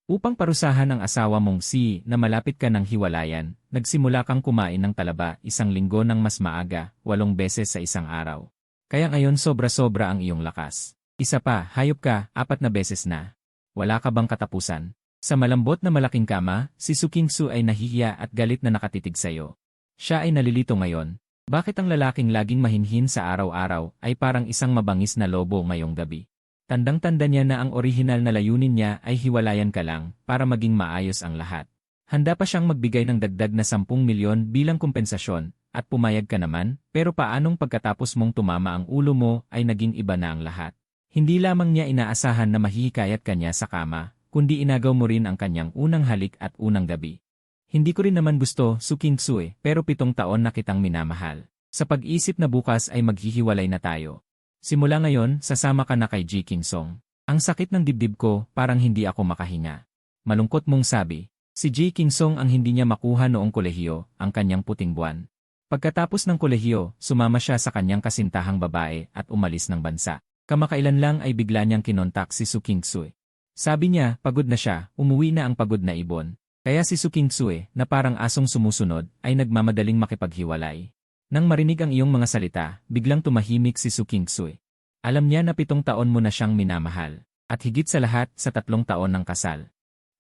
Upang parusahan ang asawa mong si na malapit ka ng hiwalayan, nagsimula kang kumain ng talaba 1 linggo ng mas maaga, 8 beses sa isang araw. Kaya ngayon sobra-sobra ang iyong lakas. Isa pa, hayop ka, 4 beses na. Wala ka bang katapusan? Sa malambot na malaking kama, si Su Kingsu ay nahihiya at galit na nakatitig sa'yo. Siya ay nalilito ngayon. Bakit ang lalaking laging mahinhin sa araw-araw ay parang isang mabangis na lobo ngayong gabi? Tandang-tanda niya na ang orihinal na layunin niya ay hiwalayan ka lang para maging maayos ang lahat. Handa pa siyang magbigay ng dagdag na 10 milyon bilang kompensasyon at pumayag ka naman, pero paanong pagkatapos mong tumama ang ulo mo ay naging iba na ang lahat? Hindi lamang niya inaasahan na mahihikayat ka niya sa kama, kundi inagaw mo rin ang kanyang unang halik at unang gabi. Hindi ko rin naman gusto, Su Kingsu pero 7 taon na kitang minamahal. Sa pag-isip na bukas ay maghihiwalay na tayo. Simula ngayon, sasama ka na kay Ji Kingsong. Ang sakit ng dibdib ko, parang hindi ako makahinga. Malungkot mong sabi. Si Ji Kingsong ang hindi niya makuha noong kolehiyo, ang kanyang puting buwan. Pagkatapos ng kolehiyo, sumama siya sa kanyang kasintahang babae at umalis ng bansa. Kamakailan lang ay bigla niyang kinontak si Su Kingsu. Sabi niya, pagod na siya, umuwi na ang pagod na ibon. Kaya si Su Kingsu na parang asong sumusunod, ay nagmamadaling makipaghiwalay. Nang marinig ang iyong mga salita, biglang tumahimik si Su Kingsu. Alam niya na 7 taon mo na siyang minamahal, at higit sa lahat sa 3 taon ng kasal.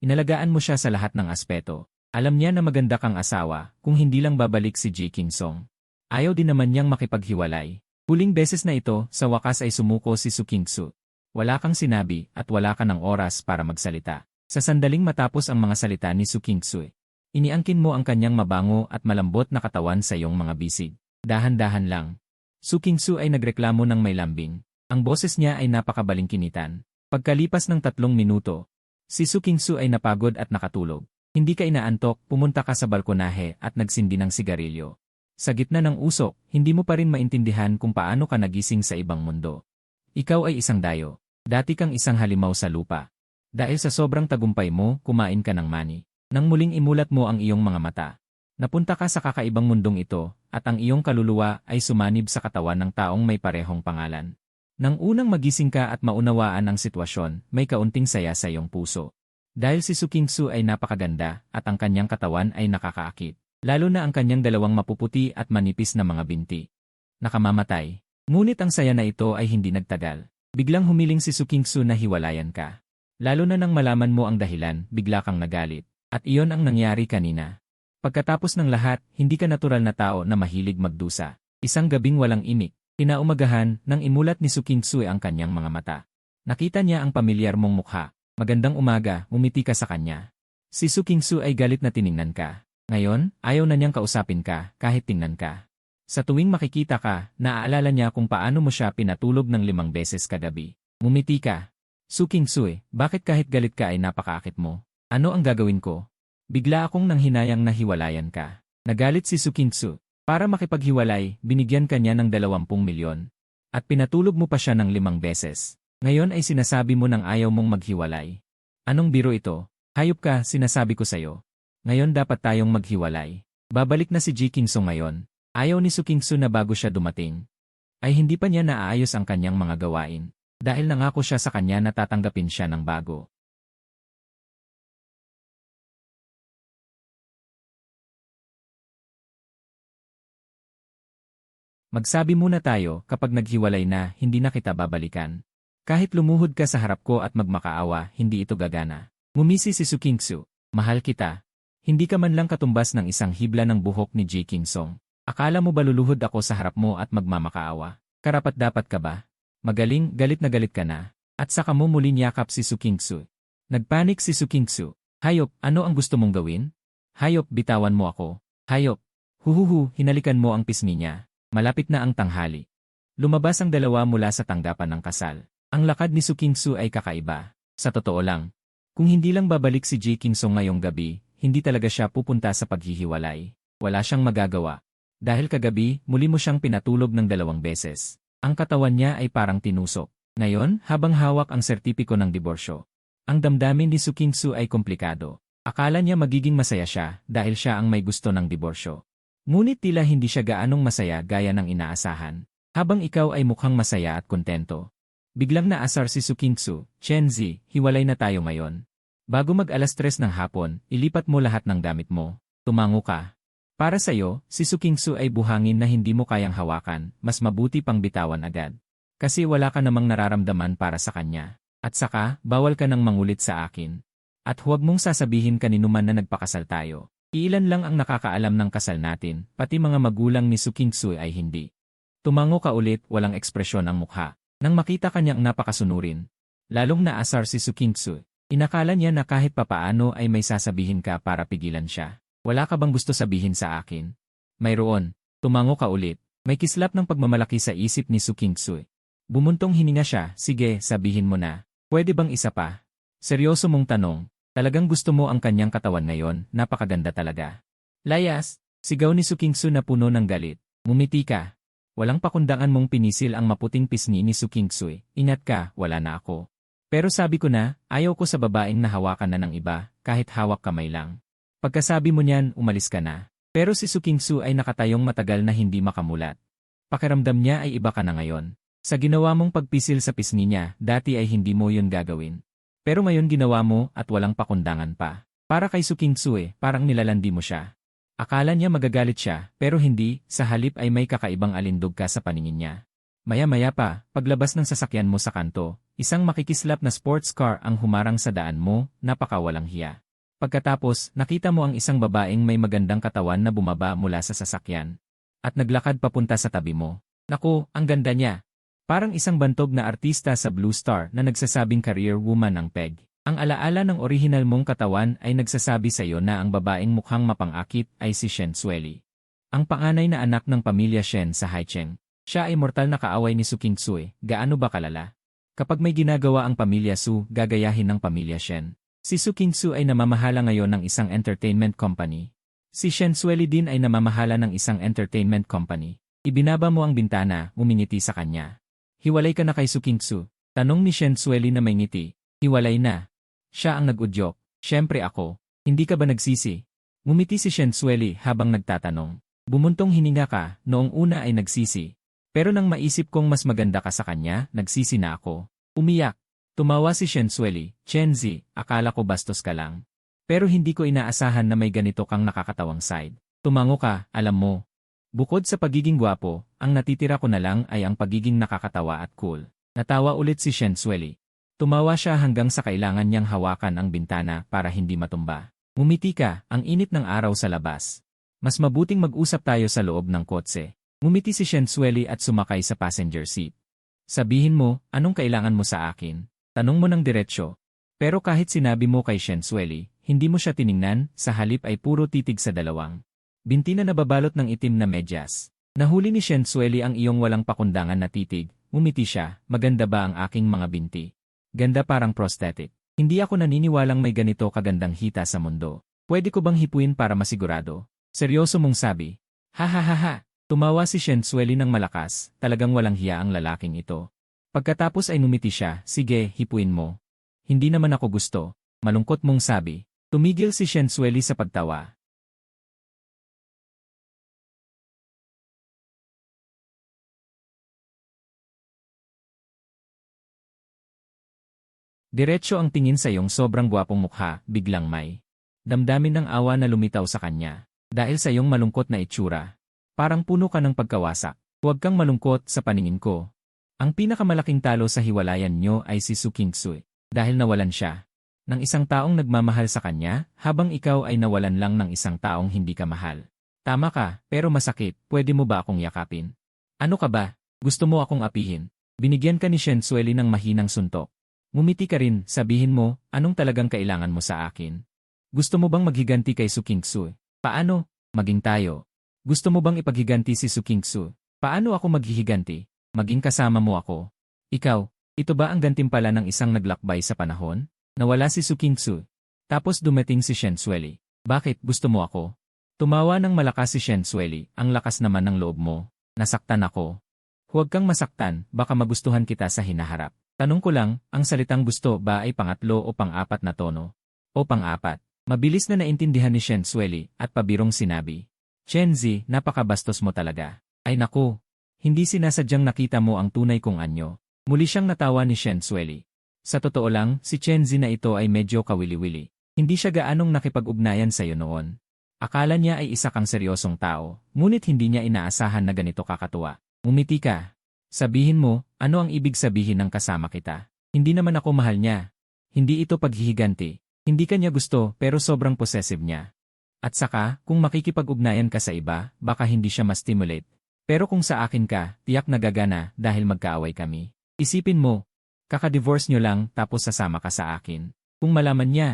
Inalagaan mo siya sa lahat ng aspeto. Alam niya na maganda kang asawa, kung hindi lang babalik si Ji Kingsong. Ayaw din naman niyang makipaghiwalay. Huling beses na ito, sa wakas ay sumuko si Su Kingsu. Wala kang sinabi at wala ka ng oras para magsalita. Sa sandaling matapos ang mga salita ni Su Kingsu, iniangkin mo ang kanyang mabango at malambot na katawan sa iyong mga bisig. Dahan-dahan lang. Su Kingsu ay nagreklamo ng may lambing. Ang boses niya ay napakabalingkinitan. Pagkalipas ng 3 minuto, si Su Kingsu ay napagod at nakatulog. Hindi ka inaantok, pumunta ka sa balkonahe at nagsindi ng sigarilyo. Sa gitna ng usok, hindi mo pa rin maintindihan kung paano ka nagising sa ibang mundo. Ikaw ay isang dayo. Dati kang isang halimaw sa lupa. Dahil sa sobrang tagumpay mo, kumain ka ng mani. Nang muling imulat mo ang iyong mga mata. Napunta ka sa kakaibang mundong ito, at ang iyong kaluluwa ay sumanib sa katawan ng taong may parehong pangalan. Nang unang magising ka at maunawaan ang sitwasyon, may kaunting saya sa iyong puso. Dahil si Su Kingsu ay napakaganda, at ang kanyang katawan ay nakakaakit. Lalo na ang kanyang 2 mapuputi at manipis na mga binti. Nakamamatay. Ngunit ang saya na ito ay hindi nagtagal. Biglang humiling si Su Kingsu na hiwalayan ka. Lalo na nang malaman mo ang dahilan, bigla kang nagalit. At iyon ang nangyari kanina. Pagkatapos ng lahat, hindi ka natural na tao na mahilig magdusa. Isang gabing walang imik. Kinaumagahan, nang imulat ni Su Kingsu ang kanyang mga mata. Nakita niya ang pamilyar mong mukha. Magandang umaga, umiti ka sa kanya. Si Su Kingsu ay galit na tiningnan ka. Ngayon, ayaw na niyang kausapin ka, kahit tingnan ka. Sa tuwing makikita ka, naaalala niya kung paano mo siya pinatulog ng 5 beses kagabi. Ngumiti ka. Su Kingsu, bakit kahit galit ka ay napakaakit mo? Ano ang gagawin ko? Bigla akong nanghinayang na hiwalayan ka. Nagalit si Su Kingsu. Para makipaghiwalay, binigyan ka niya ng 20 milyon. At pinatulog mo pa siya ng 5 beses. Ngayon ay sinasabi mo nang ayaw mong maghiwalay. Anong biro ito? Hayop ka, sinasabi ko sa'yo. Ngayon dapat tayong maghiwalay. Babalik na si Ji Kingsong ngayon. Ayaw ni Su Kingsu na bago siya dumating, ay hindi pa niya naaayos ang kanyang mga gawain. Dahil nangako siya sa kanya na tatanggapin siya ng bago. Magsabi muna tayo, kapag naghiwalay na, hindi na kita babalikan. Kahit lumuhod ka sa harap ko at magmakaawa, hindi ito gagana. Ngumisi si Su Kingsu. Mahal kita. Hindi ka man lang katumbas ng isang hibla ng buhok ni Ji Kingsong. Akala mo ba luluhod ako sa harap mo at magmamakaawa? Karapat-dapat ka ba? Magaling, galit na galit ka na. At saka mo muli niyakap si Su Kingsu. Nagpanik si Su Kingsu. Hayop, ano ang gusto mong gawin? Hayop, bitawan mo ako. Hayop. Huhuhu, hinalikan mo ang pisngi niya. Malapit na ang tanghali. Lumabas ang 2 mula sa tanggapan ng kasal. Ang lakad ni Su Kingsu ay kakaiba. Sa totoo lang. Kung hindi lang babalik si Ji Kingsong ngayong gabi, hindi talaga siya pupunta sa paghihiwalay. Wala siyang magagawa. Dahil kagabi, muli mo siyang pinatulog ng 2 beses. Ang katawan niya ay parang tinusok. Ngayon, habang hawak ang sertipiko ng diborsyo, ang damdamin ni Su Kingsu ay komplikado. Akala niya magiging masaya siya dahil siya ang may gusto ng diborsyo. Ngunit tila hindi siya gaanong masaya gaya ng inaasahan. Habang ikaw ay mukhang masaya at kontento. Biglang naasar si Su Kingsu. Chen Zi, hiwalay na tayo ngayon. Bago mag-alas 3 ng hapon, ilipat mo lahat ng damit mo. Tumango ka. Para sa'yo, si Su Kingsu ay buhangin na hindi mo kayang hawakan, mas mabuti pang bitawan agad. Kasi wala ka namang nararamdaman para sa kanya. At saka, bawal ka nang mangulit sa akin. At huwag mong sasabihin kanino man na nagpakasal tayo. Iilan lang ang nakakaalam ng kasal natin, pati mga magulang ni Su Kingsu ay hindi. Tumango ka ulit, walang ekspresyon ang mukha. Nang makita kanyang napakasunurin. Lalong naasar si Su Kingsu. Inakala niya na kahit papaano ay may sasabihin ka para pigilan siya. Wala ka bang gusto sabihin sa akin? Mayroon. Tumango ka ulit. May kislap ng pagmamalaki sa isip ni Su Kingsu. Bumuntong hininga siya, sige, sabihin mo na. Pwede bang isa pa? Seryoso mong tanong. Talagang gusto mo ang kanyang katawan ngayon, napakaganda talaga. Layas, sigaw ni Su Kingsu na puno ng galit. Mumiti ka. Walang pakundangan mong pinisil ang maputing pisngi ni Su Kingsu. Ingat ka, wala na ako. Pero sabi ko na, ayaw ko sa babaeng na hawakan na ng iba, kahit hawak kamay lang. Pagkasabi mo niyan, umalis ka na. Pero si Su Kingsu ay nakatayong matagal na hindi makamulat. Pakiramdam niya ay iba ka na ngayon. Sa ginawa mong pagpisil sa pisngi niya, dati ay hindi mo yun gagawin. Pero ngayon ginawa mo at walang pakundangan pa. Para kay Su Kingsu parang nilalandi mo siya. Akala niya magagalit siya, pero hindi, sa halip ay may kakaibang alindog ka sa paningin niya. Maya-maya pa, paglabas ng sasakyan mo sa kanto, isang makikislap na sports car ang humarang sa daan mo, napakawalang hiya. Pagkatapos, nakita mo ang isang babaeng may magandang katawan na bumaba mula sa sasakyan. At naglakad papunta sa tabi mo. Naku, ang ganda niya. Parang isang bantog na artista sa Blue Star na nagsasabing career woman ang peg. Ang alaala ng orihinal mong katawan ay nagsasabi sa iyo na ang babaeng mukhang mapang-akit ay si Shen Sueli. Ang panganay na anak ng pamilya Shen sa Haicheng. Siya ay mortal na kaaway ni Su Kingsu. Gaano ba kalala? Kapag may ginagawa ang pamilya Su, gagayahin ng pamilya Shen. Si Su Kingsu ay namamahala ngayon ng isang entertainment company. Si Shen Sueli din ay namamahala ng isang entertainment company. Ibinaba mo ang bintana, umingiti sa kanya. Hiwalay ka na kay Su Kingsu? Tanong ni Shen Sueli na may ngiti. Hiwalay na. Siya ang nag-udyok. Siyempre ako. Hindi ka ba nagsisi? Ngumiti si Shen Sueli habang nagtatanong. Bumuntong hininga ka, noong una ay nagsisi. Pero nang maisip kong mas maganda ka sa kanya, nagsisi na ako. Umiyak. Tumawa si Shen Sueli. Chenzi, akala ko bastos ka lang. Pero hindi ko inaasahan na may ganito kang nakakatawang side. Tumango ka, alam mo. Bukod sa pagiging gwapo, ang natitira ko na lang ay ang pagiging nakakatawa at cool. Natawa ulit si Shen Sueli. Tumawa siya hanggang sa kailangan niyang hawakan ang bintana para hindi matumba. Ngumiti ka, ang init ng araw sa labas. Mas mabuting mag-usap tayo sa loob ng kotse. Ngumiti si Shen Sueli at sumakay sa passenger seat. Sabihin mo, anong kailangan mo sa akin? Tanong mo ng diretsyo. Pero kahit sinabi mo kay Shen Sueli, hindi mo siya tiningnan, sa halip ay puro titig sa dalawang binti na nababalot ng itim na medyas. Nahuli ni Shen Sueli ang iyong walang pakundangan na titig. Ngumiti siya, maganda ba ang aking mga binti? Ganda parang prosthetic. Hindi ako naniniwalang may ganito kagandang hita sa mundo. Pwede ko bang hipuin para masigurado? Seryoso mong sabi? Ha ha ha ha! Tumawa si Shen Sueli ng malakas, talagang walang hiya ang lalaking ito. Pagkatapos ay numiti siya, sige, hipuin mo. Hindi naman ako gusto. Malungkot mong sabi. Tumigil si Shen Sueli sa pagtawa. Diretso ang tingin sa iyong sobrang gwapong mukha, biglang may damdamin ng awa na lumitaw sa kanya. Dahil sa iyong malungkot na itsura. Parang puno ka ng pagkawasak. Huwag kang malungkot sa paningin ko. Ang pinakamalaking talo sa hiwalayan niyo ay si Su Kingsu. Dahil nawalan siya ng isang taong nagmamahal sa kanya, habang ikaw ay nawalan lang ng isang taong hindi ka mahal. Tama ka, pero masakit. Pwede mo ba akong yakapin? Ano ka ba? Gusto mo akong apihin? Binigyan ka ni Shen Sueli ng mahinang suntok. Ngumiti ka rin, sabihin mo, anong talagang kailangan mo sa akin? Gusto mo bang maghiganti kay Su Kingsu? Paano? Maging tayo. Gusto mo bang ipaghiganti si Su Kingsu? Paano ako maghihiganti? Maging kasama mo ako. Ikaw, ito ba ang gantimpala ng isang naglakbay sa panahon? Nawala si Su Kingsu. Tapos dumating si Shen Sueli. Bakit gusto mo ako? Tumawa ng malakas si Shen Sueli, ang lakas naman ng loob mo. Nasaktan ako. Huwag kang masaktan, baka magustuhan kita sa hinaharap. Tanong ko lang, ang salitang gusto ba ay pangatlo o pang-apat na tono? O pang-apat? Mabilis na naintindihan ni Shen Sueli at pabirong sinabi. Chenzi, napakabastos mo talaga. Ay naku, hindi sinasadyang nakita mo ang tunay kong anyo. Muli siyang natawa ni Shen Sueli. Sa totoo lang, si Chenzi na ito ay medyo kawili-wili. Hindi siya gaanong nakipag-ugnayan sa'yo noon. Akala niya ay isa kang seryosong tao, ngunit hindi niya inaasahan na ganito kakatuwa. Umiti ka. Sabihin mo, ano ang ibig sabihin ng kasama kita? Hindi naman ako mahal niya. Hindi ito paghihiganti. Hindi ka niya gusto pero sobrang possessive niya. At saka, kung makikipag-ugnayan ka sa iba, baka hindi siya ma-stimulate. Pero kung sa akin ka, tiyak nagagana dahil magkaaway kami. Isipin mo, kaka-divorce nyo lang tapos sasama ka sa akin. Kung malaman niya,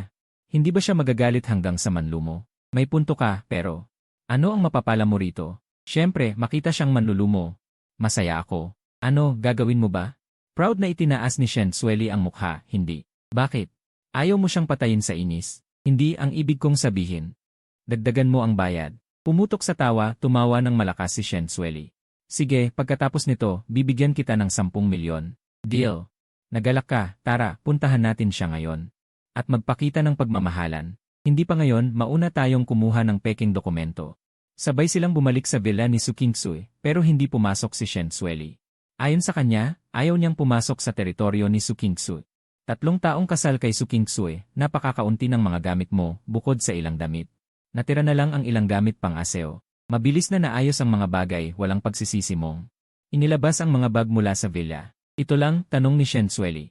hindi ba siya magagalit hanggang sa manlumo? May punto ka, pero ano ang mapapala mo rito? Siyempre, makita siyang manlulumo. Masaya ako. Ano, gagawin mo ba? Proud na itinaas ni Shen Sueli ang mukha, hindi. Bakit? Ayaw mo siyang patayin sa inis? Hindi ang ibig kong sabihin. Dagdagan mo ang bayad. Pumutok sa tawa, tumawa ng malakas si Shen Sueli. Sige, pagkatapos nito, bibigyan kita ng 10 milyon. Deal. Nagalak ka, tara, puntahan natin siya ngayon. At magpakita ng pagmamahalan. Hindi pa ngayon, mauna tayong kumuha ng peking dokumento. Sabay silang bumalik sa villa ni Su Kingsui, pero hindi pumasok si Shen Sueli. Ayon sa kanya, ayaw niyang pumasok sa teritoryo ni Su Kingsui. 3 taong kasal kay Su Kingsui, napakakaunti ng mga gamit mo, bukod sa ilang damit. Natira na lang ang ilang gamit pang aseo. Mabilis na naayos ang mga bagay, walang pagsisisi mong. Inilabas ang mga bag mula sa villa. Ito lang, tanong ni Shen Sueli.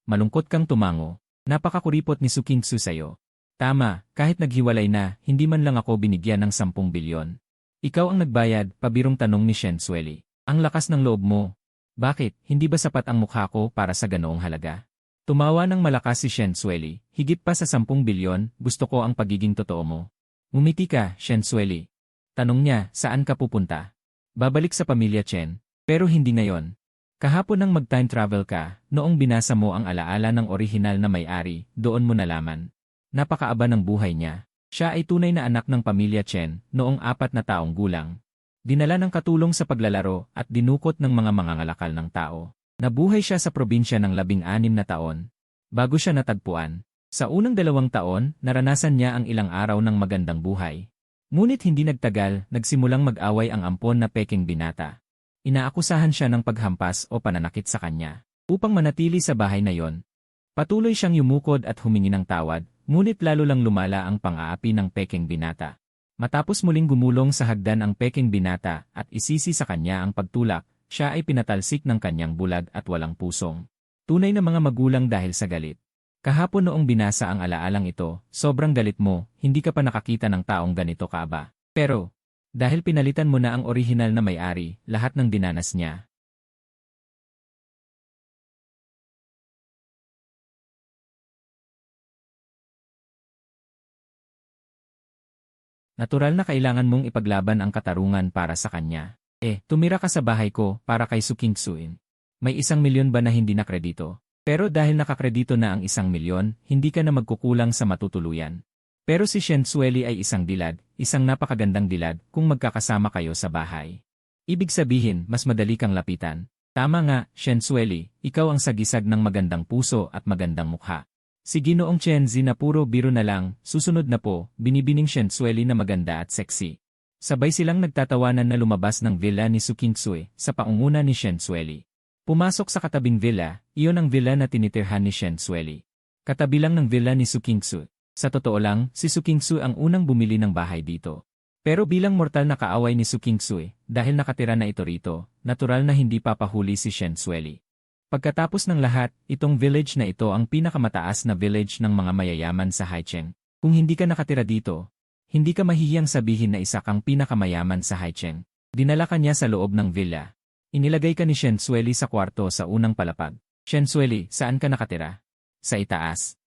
Malungkot kang tumango. Napakakuripot ni Su Kingsu sa'yo. Tama, kahit naghiwalay na, hindi man lang ako binigyan ng 10 bilyon. Ikaw ang nagbayad, pabirong tanong ni Shen Sueli. Ang lakas ng loob mo. Bakit, hindi ba sapat ang mukha ko para sa ganoong halaga? Tumawa ng malakas si Shen Sueli, higit pa sa 10 bilyon, gusto ko ang pagiging totoo mo. Umiti ka, Shen Sueli. Tanong niya, saan ka pupunta? Babalik sa pamilya Chen, pero hindi ngayon. Kahapon nang mag-time travel ka, noong binasa mo ang alaala ng orihinal na may-ari, doon mo nalaman. Napakaaba ng buhay niya. Siya ay tunay na anak ng pamilya Chen, noong 4 na taong gulang. Dinala ng katulong sa paglalaro at dinukot ng mga mangangalakal ng tao. Nabuhay siya sa probinsya ng 16 na taon. Bago siya natagpuan, sa unang 2 taon, naranasan niya ang ilang araw ng magandang buhay. Ngunit hindi nagtagal, nagsimulang mag-away ang ampon na peking binata. Inaakusahan siya ng paghampas o pananakit sa kanya. Upang manatili sa bahay na yon, patuloy siyang yumukod at humingi ng tawad, ngunit lalo lang lumala ang pang-aapi ng peking binata. Matapos muling gumulong sa hagdan ang peking binata at isisi sa kanya ang pagtulak, siya ay pinatalsik ng kanyang bulag at walang pusong. Tunay na mga magulang dahil sa galit. Kahapon noong binasa ang alaalang ito, sobrang galit mo, hindi ka pa nakakita ng taong ganito kaaba. Pero, dahil pinalitan mo na ang orihinal na may-ari, lahat ng dinanas niya. Natural na kailangan mong ipaglaban ang katarungan para sa kanya. Tumira ka sa bahay ko para kay Su Kingsuin. May 1 milyon ba na hindi nakredito? Pero dahil nakakredito na ang 1 milyon, hindi ka na magkukulang sa matutuluyan. Pero si Shen Sueli ay isang dilad, isang napakagandang dilad kung magkakasama kayo sa bahay. Ibig sabihin, mas madali kang lapitan. Tama nga, Shen Sueli, ikaw ang sagisag ng magandang puso at magandang mukha. Si Ginoong Chenzi na puro biro na lang, susunod na po, binibining Shen Sueli na maganda at sexy. Sabay silang nagtatawanan na lumabas ng villa ni Su Kingsui sa paunguna ni Shen Sueli. Pumasok sa katabing villa, iyon ang villa na tinitirhan ni Shen Sueli. Katabi lang ng villa ni Su Kingsui. Sa totoo lang, si Su Kingsui ang unang bumili ng bahay dito. Pero bilang mortal na kaaway ni Su Kingsui, dahil nakatira na ito rito, natural na hindi papahuli si Shen Sueli. Pagkatapos ng lahat, itong village na ito ang pinakamataas na village ng mga mayayaman sa Haicheng. Kung hindi ka nakatira dito, hindi ka mahihiyang sabihin na isa kang pinakamayaman sa Haicheng. Dinala ka niya sa loob ng villa. Inilagay ka ni Shen Sueli sa kwarto sa unang palapag. Shen Sueli, saan ka nakatira? Sa itaas.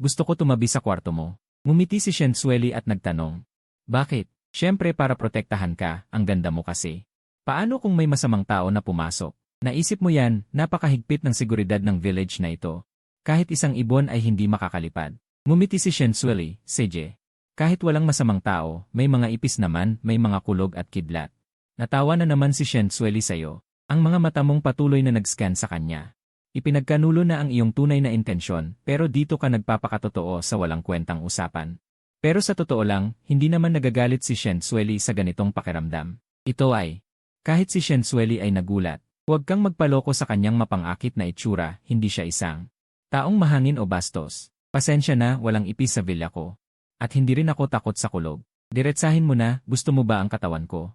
Gusto ko tumabi sa kwarto mo. Ngumiti si Shen Sueli at nagtanong. Bakit? Siyempre para protektahan ka, ang ganda mo kasi. Paano kung may masamang tao na pumasok? Naisip mo yan, napakahigpit ng seguridad ng village na ito. Kahit isang ibon ay hindi makakalipad. Ngumiti si Shen Sueli, Seje. Kahit walang masamang tao, may mga ipis naman, may mga kulog at kidlat. Natawa na naman si Shen Sueli sa'yo. Ang mga mata mong patuloy na nag-scan sa kanya. Ipinagkanulo na ang iyong tunay na intensyon, pero dito ka nagpapakatotoo sa walang kwentang usapan. Pero sa totoo lang, hindi naman nagagalit si Shen Sueli sa ganitong pakiramdam. Ito ay, kahit si Shen Sueli ay nagulat, Huwag kang magpaloko sa kanyang mapangakit na itsura, hindi siya isang taong mahangin o bastos. Pasensya na, walang ipis sa villa ko. At hindi rin ako takot sa kulog. Diretsahin mo na, gusto mo ba ang katawan ko?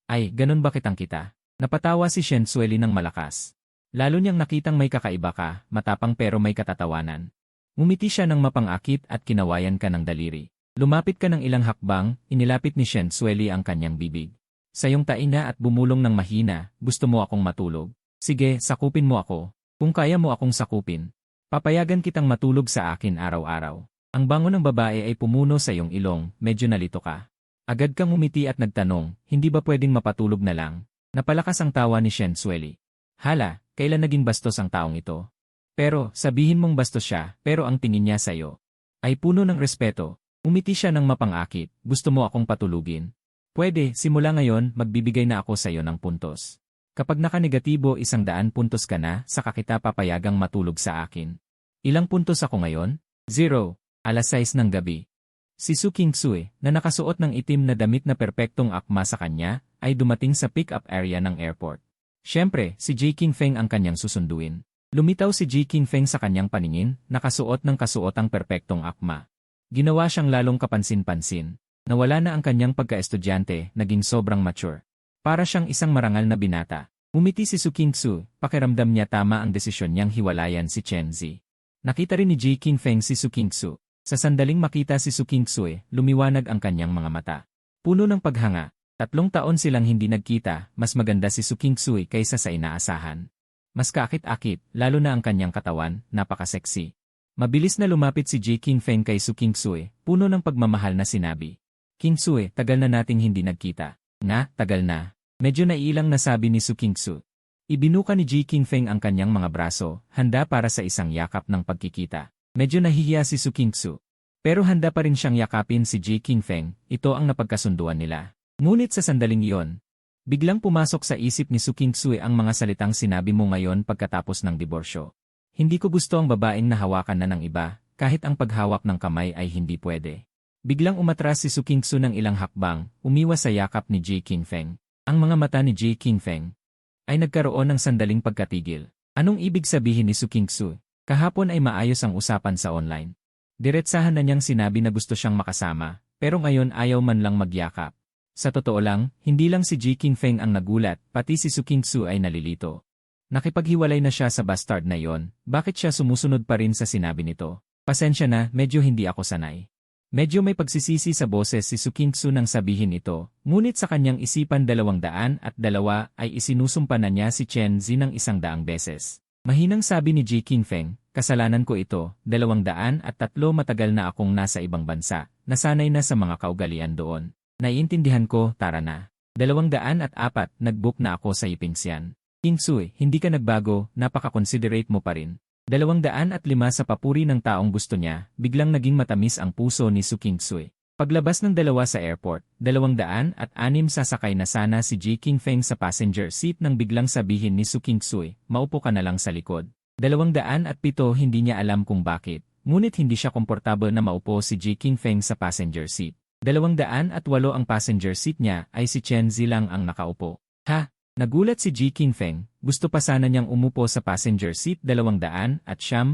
Ay, ganun ba kitang kita? Napatawa si Shensueli ng malakas. Lalo niyang nakitang may kakaiba ka, matapang pero may katatawanan. Ngumiti siya ng mapangakit at kinawayan ka ng daliri. Lumapit ka ng ilang hakbang, inilapit ni Shensueli ang kanyang bibig. Sa iyong taina at bumulong ng mahina, gusto mo akong matulog. Sige, sakupin mo ako. Kung kaya mo akong sakupin, papayagan kitang matulog sa akin araw-araw. Ang bango ng babae ay pumuno sa iyong ilong, medyo nalito ka. Agad kang umiti at nagtanong, hindi ba pwedeng mapatulog na lang? Napalakas ang tawa ni Shensueli. Hala, kailan naging bastos ang taong ito? Pero, sabihin mong bastos siya, pero ang tingin niya sa iyo ay puno ng respeto. Umiti siya ng mapangakit, gusto mo akong patulugin? Pwede, simula ngayon, magbibigay na ako sa iyo ng puntos. Kapag naka-negatibo 100 puntos ka na, saka kita papayagang matulog sa akin. Ilang puntos ako ngayon? 0. 6:00 ng gabi. Si Su Qingsui, na nakasuot ng itim na damit na perpektong akma sa kanya, ay dumating sa pick-up area ng airport. Siyempre, si Ji Qingfeng ang kanyang susunduin. Lumitaw si Ji Qingfeng sa kanyang paningin, nakasuot ng kasuotang perpektong akma. Ginawa siyang lalong kapansin-pansin. Nawala na ang kanyang pagka-estudyante, naging sobrang mature. Para siyang isang marangal na binata. Umiti si Su Qingsui, pakiramdam niya tama ang desisyon niyang hiwalayan si Chen Zi. Nakita rin ni Ji Qingfeng si Su Qingsui. Sa sandaling makita si Su Qingsui, lumiwanag ang kanyang mga mata. Puno ng paghanga. 3 taon silang hindi nagkita, mas maganda si Su Qingsui kaysa sa inaasahan. Mas kaakit-akit, lalo na ang kanyang katawan, napaka-sexy. Mabilis na lumapit si Ji Qingfeng kay Su Qingsui, puno ng pagmamahal na sinabi. Qingsui, tagal na nating hindi nagkita. Nga, tagal na. Medyo naiilang na sabi ni Su Qingsui. Ibinuka ni Ji Qingfeng ang kanyang mga braso, handa para sa isang yakap ng pagkikita. Medyo nahihiya si Su Qingsui. Pero handa pa rin siyang yakapin si Ji Qingfeng, ito ang napagkasunduan nila. Ngunit sa sandaling iyon, biglang pumasok sa isip ni Su Qingsui ang mga salitang sinabi mo ngayon pagkatapos ng diborsyo. Hindi ko gusto ang babaeng nahawakan na ng iba, kahit ang paghawak ng kamay ay hindi pwede. Biglang umatras si Su Qingsui ng ilang hakbang, umiwas sa yakap ni Ji Qingfeng. Ang mga mata ni Ji Qingfeng ay nagkaroon ng sandaling pagkatigil. Anong ibig sabihin ni Su Qingsui? Kahapon ay maayos ang usapan sa online. Diretsahan na niyang sinabi na gusto siyang makasama, pero ngayon ayaw man lang magyakap. Sa totoo lang, hindi lang si Ji Qingfeng ang nagulat, pati si Su Qingsui ay nalilito. Nakipaghiwalay na siya sa bastard na yon, bakit siya sumusunod pa rin sa sinabi nito? Pasensya na, medyo hindi ako sanay. Medyo may pagsisisi sa boses si Su Qingsui nang sabihin ito, ngunit sa kanyang isipan 202 ay isinusumpa na niya si Chen Zi ng 100 beses. Mahinang sabi ni Ji Qingfeng, kasalanan ko ito, 203 matagal na akong nasa ibang bansa, nasanay na sa mga kaugalian doon. Naiintindihan ko, tara na. 204, nag-book na ako sa Yipingsian. Qingsui, hindi ka nagbago, napaka-considerate mo pa rin. 205 sa papuri ng taong gusto niya, biglang naging matamis ang puso ni Su Qingsui. Paglabas ng dalawa sa airport, 206 sasakay na sana si Ji Qingfeng sa passenger seat nang biglang sabihin ni Su Qingsui, maupo ka na lang sa likod. 207 hindi niya alam kung bakit, ngunit hindi siya komportable na maupo si Ji Qingfeng sa passenger seat. 208 ang passenger seat niya ay si Chen Zi lang ang nakaupo. Ha? Nagulat si Ji Qingfeng, gusto pa sana niyang umupo sa passenger seat 200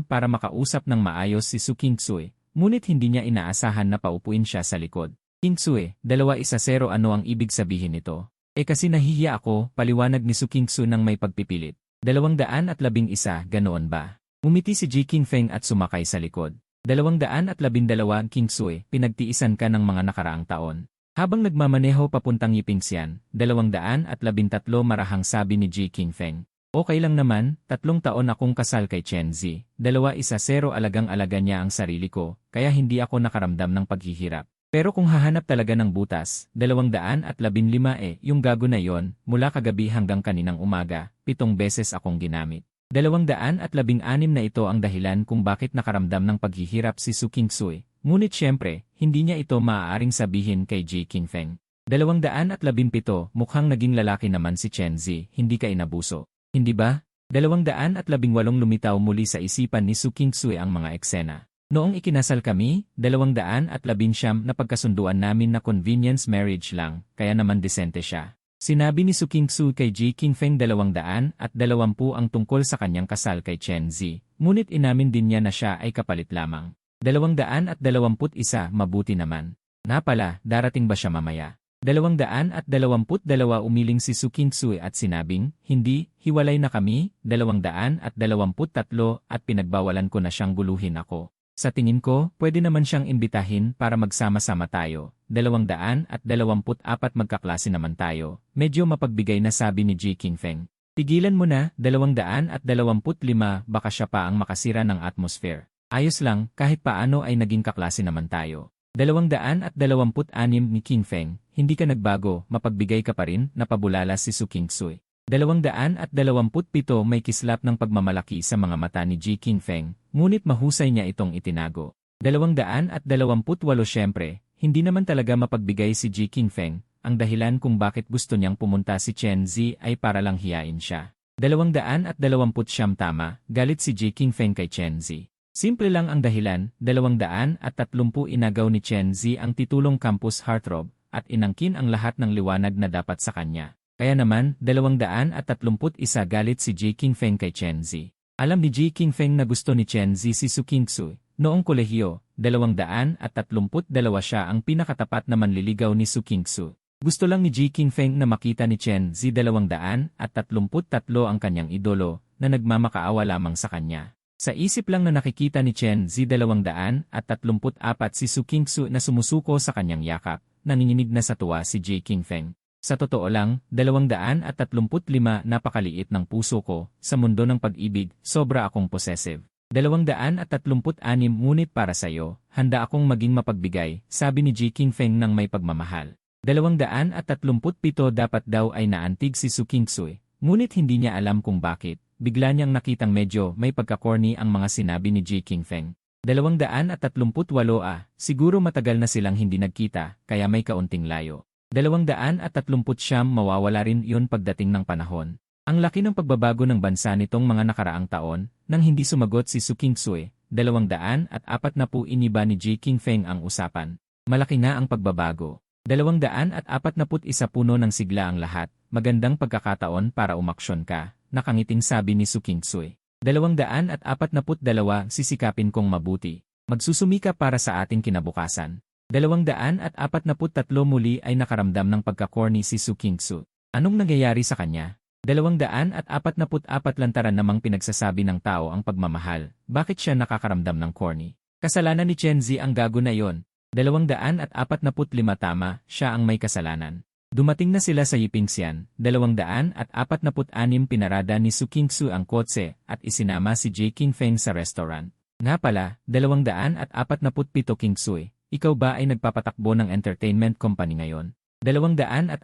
para makausap ng maayos si Su Qingsui, ngunit hindi niya inaasahan na paupuin siya sa likod. Qingsui, 210 ano ang ibig sabihin nito? Kasi nahihiya ako, paliwanag ni Su Qingsui nang may pagpipilit. 211, ganoon ba? Umiti si Ji Qingfeng at sumakay sa likod. 212 Qingsui, pinagtiisan ka ng mga nakaraang taon. Habang nagmamaneho papuntang Yipingsian, 213 marahang sabi ni Ji Qingfeng. Okay lang naman, 3 taon akong kasal kay Chen Zi, 210 alagang-alaga niya ang sarili ko, kaya hindi ako nakaramdam ng paghihirap. Pero kung hahanap talaga ng butas, 215 yung gago na yon, mula kagabi hanggang kaninang umaga, 7 beses akong ginamit. 216 na ito ang dahilan kung bakit nakaramdam ng paghihirap si Su Qingsui. Ngunit siyempre, hindi niya ito maaaring sabihin kay Ji Qingfeng. 217, mukhang naging lalaki naman si Chen Zi, hindi ka inabuso. Hindi ba? 218 lumitaw muli sa isipan ni Su Qingsui ang mga eksena. Noong ikinasal kami, 219 na pagkasunduan namin na convenience marriage lang, kaya naman disente siya. Sinabi ni Su Qingsu kay Ji Qingfeng 220 ang tungkol sa kanyang kasal kay Chen Zi, ngunit inamin din niya na siya ay kapalit lamang. 221 mabuti naman. Na pala, darating ba siya mamaya? 222 umiling si Su Qingsu at sinabing, hindi, hiwalay na kami, 223 at pinagbawalan ko na siyang guluhin ako. Sa tingin ko, pwede naman siyang imbitahin para magsama-sama tayo. 224 magkaklase naman tayo. Medyo mapagbigay na sabi ni Ji Qingfeng. Tigilan mo na, 225 baka siya pa ang makasira ng atmosphere. Ayos lang, kahit paano ay naging kaklase naman tayo. 226 ni Qingfeng, hindi ka nagbago, mapagbigay ka pa rin, napabulala si Su Qingsu. 227 may kislap ng pagmamalaki sa mga mata ni Ji Qingfeng, ngunit mahusay niya itong itinago. 228 syempre, hindi naman talaga mapagbigay si Ji Qingfeng, ang dahilan kung bakit gusto niyang pumunta si Chen Zi ay para lang hiyain siya. 220 tama, galit si Ji Qingfeng kay Chen Zi. Simple lang ang dahilan, 230 inagaw ni Chen Zi ang titulong Campus Heartthrob, at inangkin ang lahat ng liwanag na dapat sa kanya. Kaya naman, 231 galit si Ji Qingfeng kay Chen Zi. Alam ni Ji Qingfeng na gusto ni Chen Zi si Su Qingsu. Noong kolehiyo, 232 siya ang pinakatapat na manliligaw ni Su Qingsu. Gusto lang ni Ji Qingfeng na makita ni Chen Zi 233 ang kanyang idolo, na nagmamakaawa lamang sa kanya. Sa isip lang na nakikita ni Chen Zi 234 si Su Qingsu na sumusuko sa kanyang yakap, nanginginig na sa tuwa si Ji Qingfeng. Sa totoo lang, 235 napakaliit ng puso ko, sa mundo ng pag-ibig, sobra akong possessive. 236 ngunit para sa'yo, handa akong maging mapagbigay, sabi ni Ji Qingfeng ng may pagmamahal. 237 dapat daw ay naantig si Su Qingsu, ngunit hindi niya alam kung bakit, bigla niyang nakitang medyo may pagka-corny ang mga sinabi ni Ji Qingfeng. 238 siguro matagal na silang hindi nagkita, kaya may kaunting layo. 230 mawawala rin yun pagdating ng panahon. Ang laki ng pagbabago ng bansa nitong mga nakaraang taon, nang hindi sumagot si Su Qingsu. 240 iniba ni Ji Qingfeng ang usapan. Malaki na ang pagbabago. 241 puno ng sigla ang lahat, magandang pagkakataon para umaksyon ka, nakangiting sabi ni Su Qingsu. 242 sisikapin kong mabuti. Magsusumika para sa ating kinabukasan. 243 muli ay nakaramdam ng pagka-corny si Su Qingsu. Anong nangyayari sa kanya? 244 lantaran namang pinagsasabi ng tao ang pagmamahal. Bakit siya nakakaramdam ng corny? Kasalanan ni Chen Zi ang gago na yon. 245 tama, siya ang may kasalanan. Dumating na sila sa Yipingxian. 246 pinarada ni Su Qingsu ang kotse at isinama si Ji Qingfeng sa restaurant. Nga pala, 247 Qingsu. Ikaw ba ay nagpapatakbo ng entertainment company ngayon? 248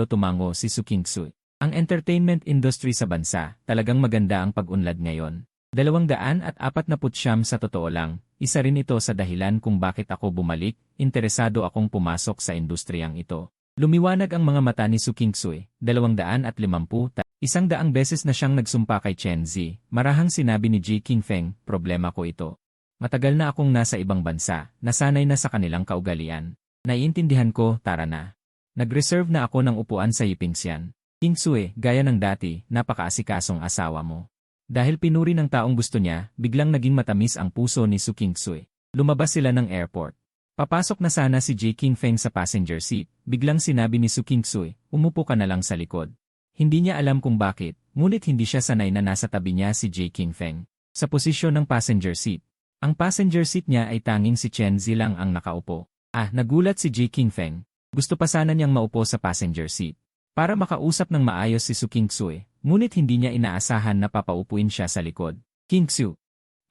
tumango si Su Qingsu. Ang entertainment industry sa bansa, talagang maganda ang pag-unlad ngayon. 249 sa totoo lang, isa rin ito sa dahilan kung bakit ako bumalik, interesado akong pumasok sa industriyang ito. Lumiwanag ang mga mata ni Su Qingsu. 250, 100 beses na siyang nagsumpa kay Chen Zi. Marahang sinabi ni Ji Qingfeng, problema ko ito. Matagal na akong nasa ibang bansa, nasanay na sa kanilang kaugalian. Naiintindihan ko, tara na. Nag-reserve na ako ng upuan sa Yipingxian. Qingsu, gaya ng dati, napakaasikasong asawa mo. Dahil pinuri ng taong gusto niya, biglang naging matamis ang puso ni Su Qingsu. Lumabas sila ng airport. Papasok na sana si Ji Qingfeng sa passenger seat, biglang sinabi ni Su Qingsu, umupo ka na lang sa likod. Hindi niya alam kung bakit, ngunit hindi siya sanay na nasa tabi niya si Ji Qingfeng. Sa posisyon ng passenger seat. Ang passenger seat niya ay tanging si Chen Zi lang ang nakaupo. Nagulat si Ji Qingfeng. Gusto pa sana niyang maupo sa passenger seat. Para makausap ng maayos si Su Qingsu, ngunit hindi niya inaasahan na papaupuin siya sa likod. Qingsu,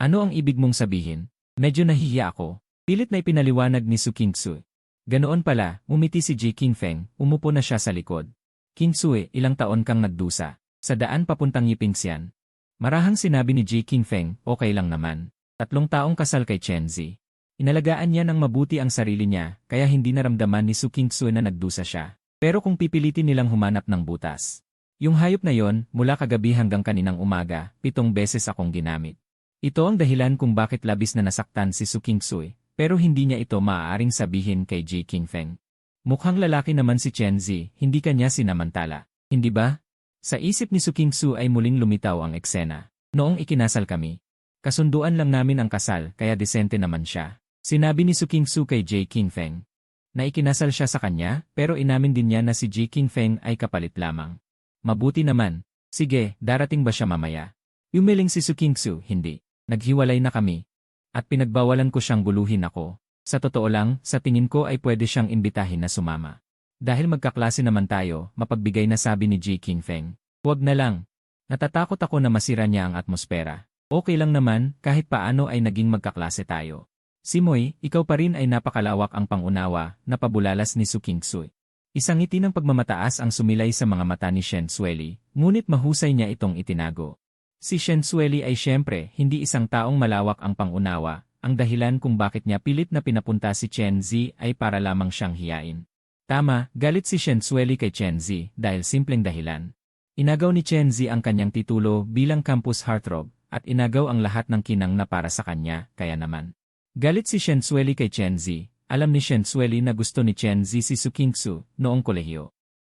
ano ang ibig mong sabihin? Medyo nahihiya ako. Pilit na ipinaliwanag ni Su Qingsu. Ganoon pala, umiti si Ji Qingfeng, umupo na siya sa likod. Qingsu, ilang taon kang nagdusa. Sa daan papuntang Yipingxian. Marahang sinabi ni Ji Qingfeng, okay lang naman. 3 taong kasal kay Chen Zi. Inalagaan niya ng mabuti ang sarili niya, kaya hindi naramdaman ni Su Qingsu na nagdusa siya. Pero kung pipilitin nilang humanap ng butas. Yung hayop na yon, mula kagabi hanggang kaninang umaga, 7 beses akong ginamit. Ito ang dahilan kung bakit labis na nasaktan si Su Qingsu, pero hindi niya ito maaaring sabihin kay Ji Qingfeng. Mukhang lalaki naman si Chenzi, hindi kanya sinamantala. Hindi ba? Sa isip ni Su Kingsu ay muling lumitaw ang eksena. Noong ikinasal kami. Kasunduan lang namin ang kasal kaya desente naman siya. Sinabi ni Su Kingsu kay J. Qingfeng. Na ikinasal siya sa kanya pero inamin din niya na si J. Qingfeng ay kapalit lamang. Mabuti naman. Sige, darating ba siya mamaya? Umiling si Su Kingsu, hindi. Naghiwalay na kami. At pinagbawalan ko siyang guluhin ako. Sa totoo lang, sa tingin ko ay pwede siyang imbitahin na sumama. Dahil magkaklase naman tayo, mapagbigay na sabi ni J. Qingfeng. Huwag na lang. Natatakot ako na masira niya ang atmosfera. Okay lang naman, kahit paano ay naging magkaklase tayo. Simoy, ikaw pa rin ay napakalawak ang pangunawa, napabulalas ni Su Kingsu. Isang ngiti ng pagmamataas ang sumilay sa mga mata ni Shen Sueli, ngunit mahusay niya itong itinago. Si Shen Sueli ay siyempre hindi isang taong malawak ang pangunawa, ang dahilan kung bakit niya pilit na pinapunta si Chen Zi ay para lamang siyang hiyain. Tama, galit si Shen Sueli kay Chen Zi dahil simpleng dahilan. Inagaw ni Chen Zi ang kanyang titulo bilang campus heartthrob at inagaw ang lahat ng kinang na para sa kanya, kaya naman. Galit si Shen Sueli kay Chen Zi, alam ni Shen Sueli na gusto ni Chen Zi si Su Kingsu noong kolehiyo.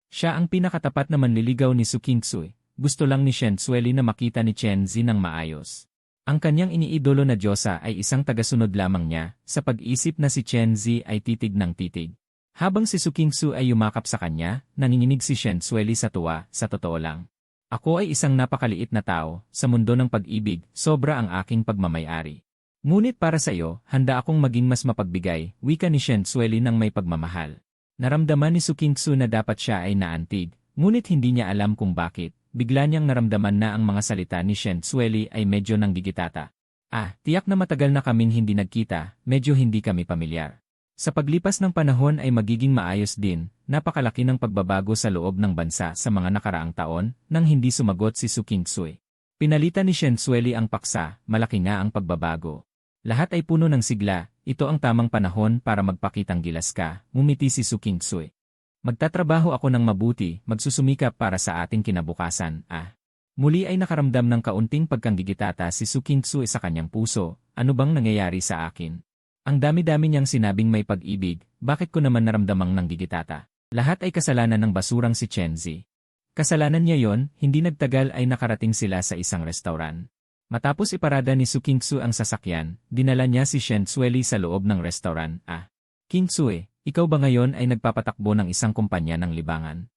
Siya ang pinakatapat na manliligaw ni Su Kingsu, gusto lang ni Shen Sueli na makita ni Chen Zi ng maayos. Ang kanyang iniidolo na diyosa ay isang tagasunod lamang niya, sa pag-isip na si Chen Zi ay titig ng titig. Habang si Su Kingsu ay yumakap sa kanya, nanginginig si Shen Sueli sa tuwa, sa totoo lang. Ako ay isang napakaliit na tao, sa mundo ng pag-ibig, sobra ang aking pagmamayari. Ngunit para sa iyo, handa akong maging mas mapagbigay, wika ni Shen Sueli ng may pagmamahal. Naramdaman ni Su Kingsu na dapat siya ay naantig, ngunit hindi niya alam kung bakit. Bigla niyang naramdaman na ang mga salita ni Shen Sueli ay medyo nanggigitata. Tiyak na matagal na kaming hindi nagkita, medyo hindi kami pamilyar. Sa paglipas ng panahon ay magiging maayos din, napakalaki ng pagbabago sa loob ng bansa sa mga nakaraang taon, nang hindi sumagot si Su Kingsu. Pinalitan ni Shen Sueli ang paksa, malaki nga ang pagbabago. Lahat ay puno ng sigla, ito ang tamang panahon para magpakitang gilas ka, ngumiti si Su Kingsu. Magtatrabaho ako ng mabuti, magsusumikap para sa ating kinabukasan, Muli ay nakaramdam ng kaunting pagkanggigitata si Su Kingsu sa kanyang puso, ano bang nangyayari sa akin? Ang dami-dami niyang sinabing may pag-ibig, bakit ko naman naramdamang nanggigitata? Lahat ay kasalanan ng basurang si Chen Zi. Kasalanan niya yon, hindi nagtagal ay nakarating sila sa isang restauran. Matapos iparada ni Su Kingsu ang sasakyan, dinala niya si Shen Sueli sa loob ng restauran, Kingsu, ikaw ba ngayon ay nagpapatakbo ng isang kumpanya ng libangan?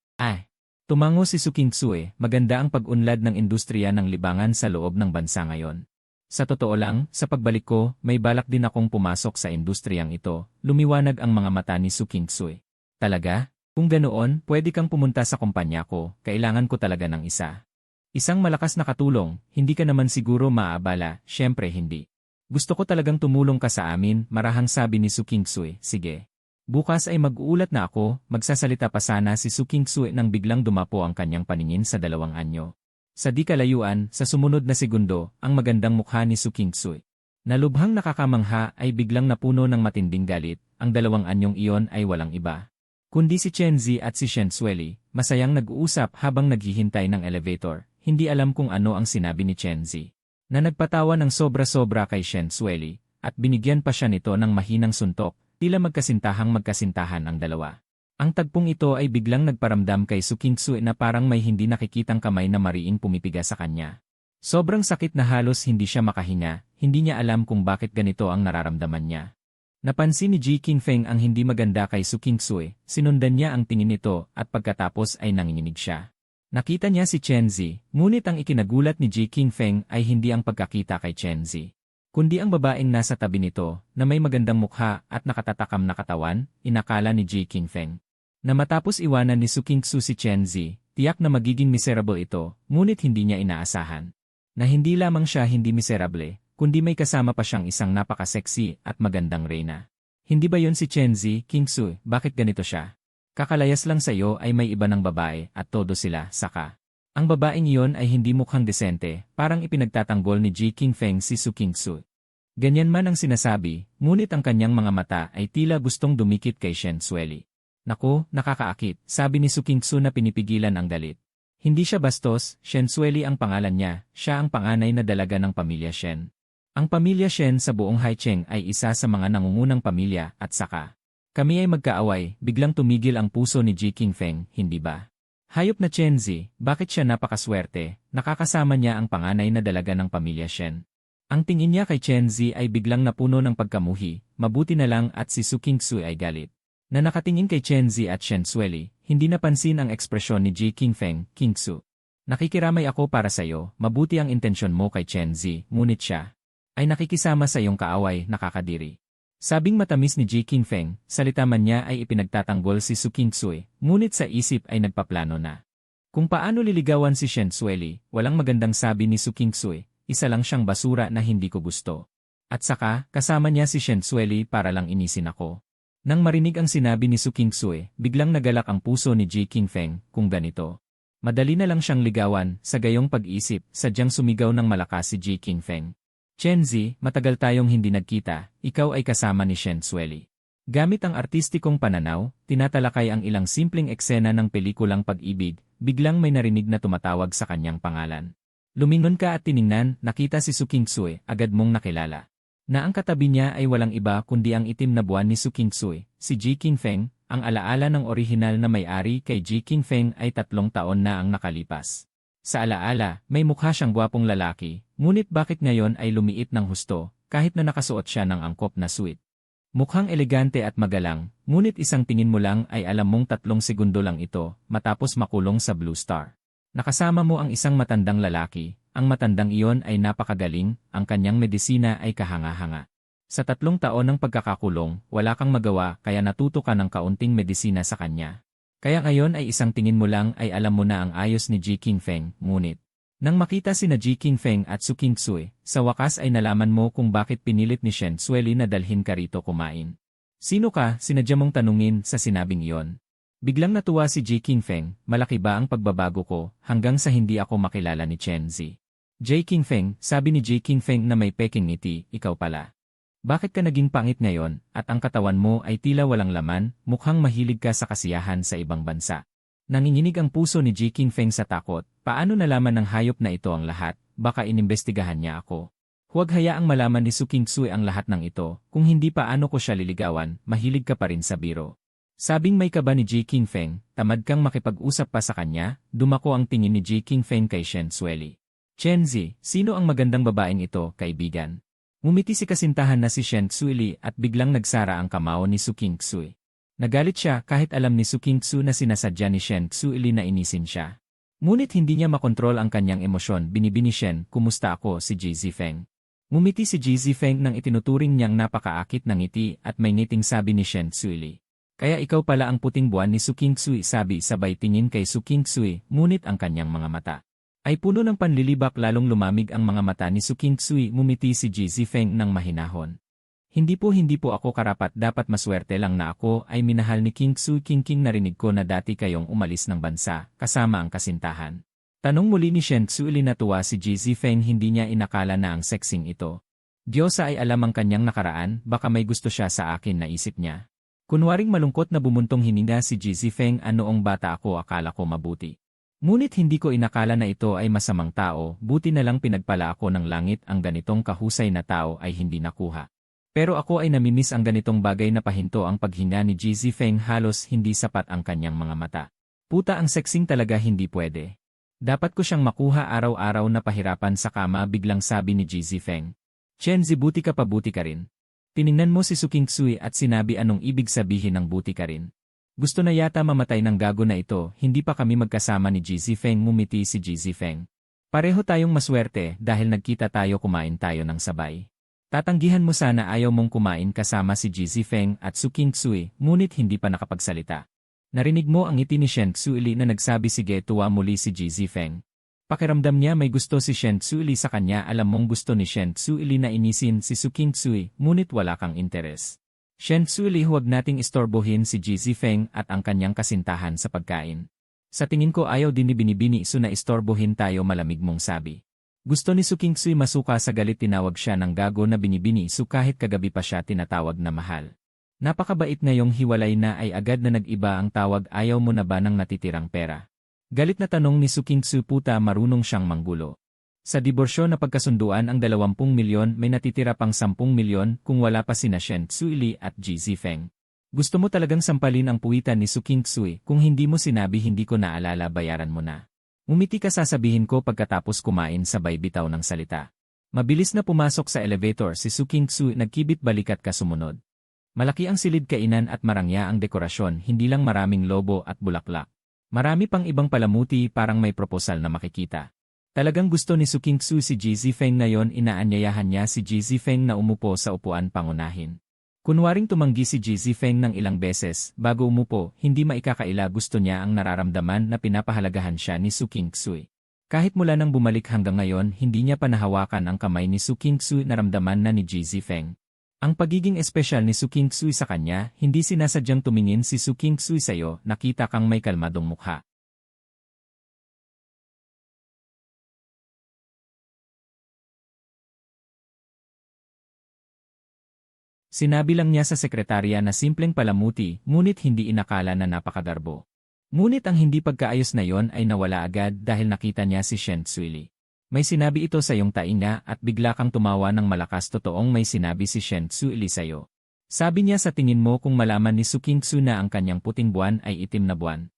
Tumango si Su Kingsu, maganda ang pag-unlad ng industriya ng libangan sa loob ng bansa ngayon. Sa totoo lang, sa pagbalik ko, may balak din akong pumasok sa industriyang ito, lumiwanag ang mga mata ni Su Kingsu. Talaga? Kung ganoon, pwede kang pumunta sa kumpanya ko, kailangan ko talaga ng isa. Isang malakas na katulong, hindi ka naman siguro maaabala, syempre hindi. Gusto ko talagang tumulong ka sa amin, marahang sabi ni Su Kingsu, sige. Bukas ay mag-uulat na ako, magsasalita pa sana si Su Kingsu nang biglang dumapo ang kanyang paningin sa 2 anyo. Sa di kalayuan, sa sumunod na segundo, ang magandang mukha ni Su Kingsu. Nalubhang nakakamangha ay biglang napuno ng matinding galit, ang 2 anyong iyon ay walang iba. Kundi si Chen Zi at si Shen Sueli, masayang nag-uusap habang naghihintay ng elevator, hindi alam kung ano ang sinabi ni Chen Zi. Na nagpatawa ng sobra-sobra kay Shen Sueli, at binigyan pa siya nito ng mahinang suntok. Tila magkasintahan ang dalawa. Ang tagpong ito ay biglang nagparamdam kay Su Kingsu na parang may hindi nakikitang kamay na mariing pumipiga sa kanya. Sobrang sakit na halos hindi siya makahinga, hindi niya alam kung bakit ganito ang nararamdaman niya. Napansin ni J. Qingfeng ang hindi maganda kay Su Kingsu, sinundan niya ang tingin nito at pagkatapos ay nanginginig siya. Nakita niya si Chen Zi, ngunit ang ikinagulat ni J. Qingfeng ay hindi ang pagkakita kay Chen Zi. Kundi ang babaeng nasa tabi nito, na may magandang mukha at nakatatakam na katawan, inakala ni J. Qingfeng. Na matapos iwanan ni Su Kingsu si Chen Zi, tiyak na magiging miserable ito, ngunit hindi niya inaasahan. Na hindi lamang siya hindi miserable, kundi may kasama pa siyang isang napaka-sexy at magandang reyna. Hindi ba yon si Chen Zi, Kingsu, bakit ganito siya? Kakalayas lang sa iyo ay may iba ng babae at todo sila, saka. Ang babaeng iyon ay hindi mukhang desente, parang ipinagtatanggol ni J. Qingfeng si Su Kingsu. Ganyan man ang sinasabi, ngunit ang kanyang mga mata ay tila gustong dumikit kay Shen Sueli. Naku, nakakaakit, sabi ni Su Kingsu na pinipigilan ang galit. Hindi siya bastos, Shen Sueli ang pangalan niya, siya ang panganay na dalaga ng pamilya Shen. Ang pamilya Shen sa buong Haicheng ay isa sa mga nangungunang pamilya at saka. Kami ay magkaaway, biglang tumigil ang puso ni Ji Qingfeng, hindi ba? Hayop na Chen Zi, bakit siya napakaswerte, nakakasama niya ang panganay na dalaga ng pamilya Shen. Ang tingin niya kay Chen Zi ay biglang napuno ng pagkamuhi, mabuti na lang at si Su Qingsui ay galit. Na nakatingin kay Chen Zi at Shen Sueli, hindi napansin ang ekspresyon ni Ji Qingfeng, Qingsu. Nakikiramay ako para sa'yo, mabuti ang intensyon mo kay Chen Zi, ngunit siya ay nakikisama sa iyong kaaway, nakakadiri. Sabing matamis ni Ji Qingfeng, salita man niya ay ipinagtatanggol si Su Qingsui, ngunit sa isip ay nagpaplano na. Kung paano liligawan si Shen Sueli, walang magandang sabi ni Su Qingsui, isa lang siyang basura na hindi ko gusto. At saka, kasama niya si Shen Sueli para lang inisin ako. Nang marinig ang sinabi ni Su Qingsui, biglang nagalak ang puso ni Ji Qingfeng, kung ganito. Madali na lang siyang ligawan, sa gayong pag-isip, sadyang sumigaw ng malakas si Ji Qingfeng. Chen Zi, matagal tayong hindi nagkita, ikaw ay kasama ni Shen Sueli. Gamit ang artistikong pananaw, tinatalakay ang ilang simpleng eksena ng pelikulang pag-ibig, biglang may narinig na tumatawag sa kanyang pangalan. Lumingon ka at tiningnan, nakita si Su Qingsui, agad mong nakilala. Na ang katabi niya ay walang iba kundi ang itim na buwan ni Su Qingsui, si Ji Qingfeng, ang alaala ng orihinal na may-ari kay Ji Qingfeng ay 3 taon na ang nakalipas. Sa alaala, may mukha siyang gwapong lalaki, ngunit bakit ngayon ay lumiit ng husto, kahit na nakasuot siya ng angkop na suit. Mukhang elegante at magalang, ngunit isang tingin mo lang ay alam mong 3 segundo lang ito, matapos makulong sa Blue Star. Nakasama mo ang isang matandang lalaki, ang matandang iyon ay napakagaling, ang kanyang medisina ay kahanga-hanga. Sa 3 taon ng pagkakakulong, wala kang magawa kaya natuto ka ng kaunting medisina sa kanya. Kaya ngayon ay isang tingin mo lang ay alam mo na ang ayos ni Ji Qingfeng, ngunit. Nang makita sina Ji Qingfeng at Su Qingsui, sa wakas ay nalaman mo kung bakit pinilit ni Shen Sueli na dalhin ka rito kumain. Sino ka, sinadya mong tanungin sa sinabing iyon. Biglang natuwa si Ji Qingfeng, malaki ba ang pagbabago ko, hanggang sa hindi ako makilala ni Chen Zi. Ji Qingfeng, sabi ni Ji Qingfeng na may peking ngiti, ikaw pala. Bakit ka naging pangit ngayon, at ang katawan mo ay tila walang laman, mukhang mahilig ka sa kasiyahan sa ibang bansa. Nanginginig ang puso ni Ji Qingfeng sa takot, paano nalaman ng hayop na ito ang lahat, baka inimbestigahan niya ako. Huwag hayaang malaman ni Su Qingsui ang lahat ng ito, kung hindi paano ko siya liligawan, mahilig ka pa rin sa biro. Sabing may kaba ni Ji Qingfeng, tamad kang makipag-usap pa sa kanya, dumako ang tingin ni Ji Qingfeng kay Shen Sueli. Chen Zi, sino ang magandang babaeng ito, kaibigan? Ngumiti si kasintahan na si Shen Sueli at biglang nagsara ang kamao ni Su Qingsui. Nagalit siya kahit alam ni Su Qingsui na sinasadya ni Shen Sueli na inisin siya. Ngunit hindi niya makontrol ang kanyang emosyon, binibini Shen, kumusta ako si Ji Zifeng. Ngumiti si Ji Zifeng nang itinuturing niyang napakaakit ng ngiti at may ngiting sabi ni Shen Sueli. Kaya ikaw pala ang puting buwan ni Su Qingsui, sabi sabay tingin kay Su Qingsui, ngunit ang kanyang mga mata ay puno ng panlilibak, lalong lumamig ang mga mata ni Su Qingsui, ngumiti si Ji Zifeng ng mahinahon. Hindi po ako karapat, dapat maswerte lang na ako ay minahal ni Qingsui. King narinig ko na dati kayong umalis ng bansa, kasama ang kasintahan. Tanong muli ni Shen Sueli. Natuwa si Ji Zifeng, hindi niya inakala na ang sexing ito. Diyosa ay alam ang kanyang nakaraan, baka may gusto siya sa akin, naisip niya. Kunwaring malungkot na bumuntong hininga si Ji Zifeng, noong bata ako akala ko mabuti. Ngunit hindi ko inakala na ito ay masamang tao, buti na lang pinagpala ako ng langit, ang ganitong kahusay na tao ay hindi nakuha. Pero ako ay namimiss ang ganitong bagay na pahinto ang paghinga ni Ji Zifeng, halos hindi sapat ang kanyang mga mata. Puta, ang sexing talaga, hindi pwede. Dapat ko siyang makuha araw-araw na pahirapan sa kama, biglang sabi ni Ji Zifeng. Chen Zi, buti ka pa, buti ka rin. Tiningnan mo si Su Qingsui at sinabi, anong ibig sabihin ng buti ka rin? Gusto na yata mamatay ng gago na ito, hindi pa kami magkasama ni Ji Zifeng, ngumiti si Ji Zifeng. Pareho tayong maswerte dahil nagkita tayo, kumain tayo ng sabay. Tatanggihan mo sana ayaw mong kumain kasama si Ji Zifeng at Su Qingsui, ngunit hindi pa nakapagsalita. Narinig mo ang ngiti ni Shen Sueli na nagsabi, sige, tuwa muli si Ji Zifeng. Pakiramdam niya may gusto si Shen Sueli sa kanya, alam mong gusto ni Shen Sueli na inisin si Su Qingsui, ngunit wala kang interes. Shen Sueli, huwag nating istorbohin si Ji Zifeng at ang kanyang kasintahan sa pagkain. Sa tingin ko ayaw din ni Binibini Su na istorbohin tayo, malamig mong sabi. Gusto ni Su Qingsui masuka sa galit, tinawag siya ng gago na Binibini Su kahit kagabi pa siya tinatawag na mahal. Napakabait, ngayong hiwalay na ay agad na nag-iba ang tawag, ayaw mo na ba ng natitirang pera? Galit na tanong ni Su Qingsui, puta, marunong siyang manggulo. Sa diborsyo na pagkasunduan ang 20 milyon, may natitira pang 10 milyon kung wala pa sina Shen Sueli at Ji Zifeng. Gusto mo talagang sampalin ang puwitan ni Su Kingsui, kung hindi mo sinabi hindi ko naalala bayaran mo na. Umiti ka sasabihin ko pagkatapos kumain sabay bitaw ng salita. Mabilis na pumasok sa elevator si Su Kingsui nagkibit balikat ka sumunod. Malaki ang silid kainan at marangya ang dekorasyon hindi lang maraming lobo at bulaklak. Marami pang ibang palamuti parang may proposal na makikita. Talagang gusto ni Su Kingsui si Ji Zifeng ngayon inaanyayahan niya si Ji Zifeng na umupo sa upuan pangunahin. Kunwaring tumanggi si Ji Zifeng ng ilang beses bago umupo, hindi maikakaila gusto niya ang nararamdaman na pinapahalagahan siya ni Su Kingsui. Kahit mula nang bumalik hanggang ngayon hindi niya pa nahawakan ang kamay ni Su Kingsui naramdaman na ni Ji Zifeng. Ang pagiging espesyal ni Su Kingsui sa kanya, hindi sinasadyang tumingin si Su Kingsui sa'yo, nakita kang may kalmadong mukha. Sinabi lang niya sa sekretarya na simpleng palamuti, ngunit hindi inakala na napakagarbo. Ngunit ang hindi pagkaayos na yon ay nawala agad dahil nakita niya si Shen Tzuili. May sinabi ito sa iyong tainga at bigla kang tumawa ng malakas totoong may sinabi si Shen Tzuili sa'yo. Sabi niya sa tingin mo kung malaman ni Su Kingsu na ang kanyang puting buwan ay itim na buwan.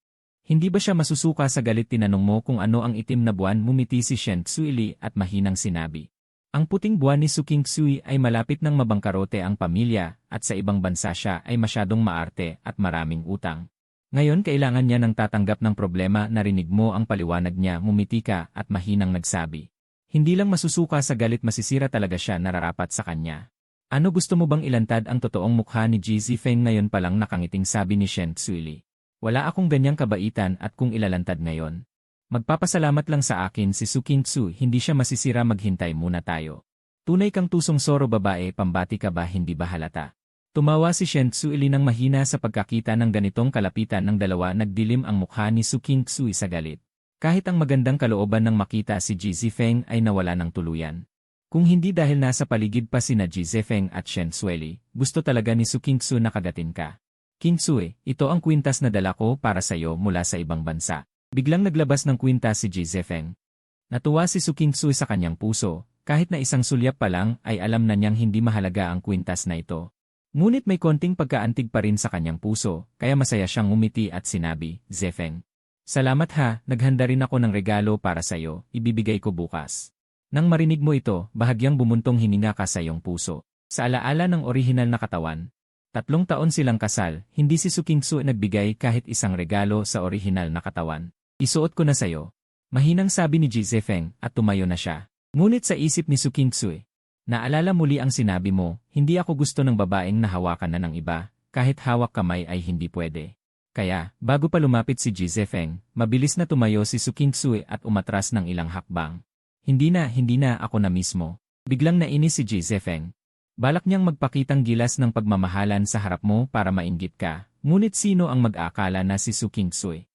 Hindi ba siya masusuka sa galit tinanong mo kung ano ang itim na buwan mumiti si Shen Tzuili at mahinang sinabi. Ang puting buwan ni Su Kingsui ay malapit ng mabangkarote ang pamilya at sa ibang bansa siya ay masyadong maarte at maraming utang. Ngayon kailangan niya ng tatanggap ng problema narinig mo ang paliwanag niya ngumiti ka at mahinang nagsabi. Hindi lang masusuka sa galit masisira talaga siya nararapat sa kanya. Ano gusto mo bang ilantad ang totoong mukha ni Ji Zifeng ngayon palang nakangiting sabi ni Shen Tzuili. Wala akong ganyang kabaitan at kung ilalantad ngayon. Magpapasalamat lang sa akin si Su Kingsu hindi siya masisira maghintay muna tayo. Tunay kang tusong soro babae pambati ka ba hindi ba halata? Tumawa si Shen Tzuili nang mahina sa pagkakita ng ganitong kalapitan ng dalawa nagdilim ang mukha ni Su Kingsu sa galit. Kahit ang magandang kalooban ng makita si Ji Zifeng ay nawala ng tuluyan. Kung hindi dahil nasa paligid pa sina Ji Zifeng at Shen Tzuili, gusto talaga ni Su Kingsu na kagatin ka. Kingsu, ito ang kwintas na dala ko para sa'yo mula sa ibang bansa. Biglang naglabas ng kwintas si Ji Zifeng. Natuwa si Su Kingsu sa kanyang puso, kahit na isang sulyap pa lang ay alam na niyang hindi mahalaga ang kwintas na ito. Ngunit may konting pagkaantig pa rin sa kanyang puso, kaya masaya siyang umiti at sinabi, Zifeng. Salamat ha, naghanda rin ako ng regalo para sa'yo, ibibigay ko bukas. Nang marinig mo ito, bahagyang bumuntong hininga ka sa iyong puso. Sa alaala ng orihinal na katawan, 3 taon silang kasal, hindi si Su Kingsu nagbigay kahit isang regalo sa orihinal na katawan. Isuot ko na sa'yo. Mahinang sabi ni Ji Zifeng at tumayo na siya. Ngunit sa isip ni Su Kingsu, naalala muli ang sinabi mo, hindi ako gusto ng babaeng nahawakan na ng iba, kahit hawak kamay ay hindi pwede. Kaya, bago pa lumapit si Ji Zifeng, mabilis na tumayo si Su Kingsu at umatras ng ilang hakbang. Hindi na ako na mismo. Biglang nainis si Ji Zifeng. Balak niyang magpakitang gilas ng pagmamahalan sa harap mo para mainggit ka, ngunit sino ang mag-aakala na si Su Kingsu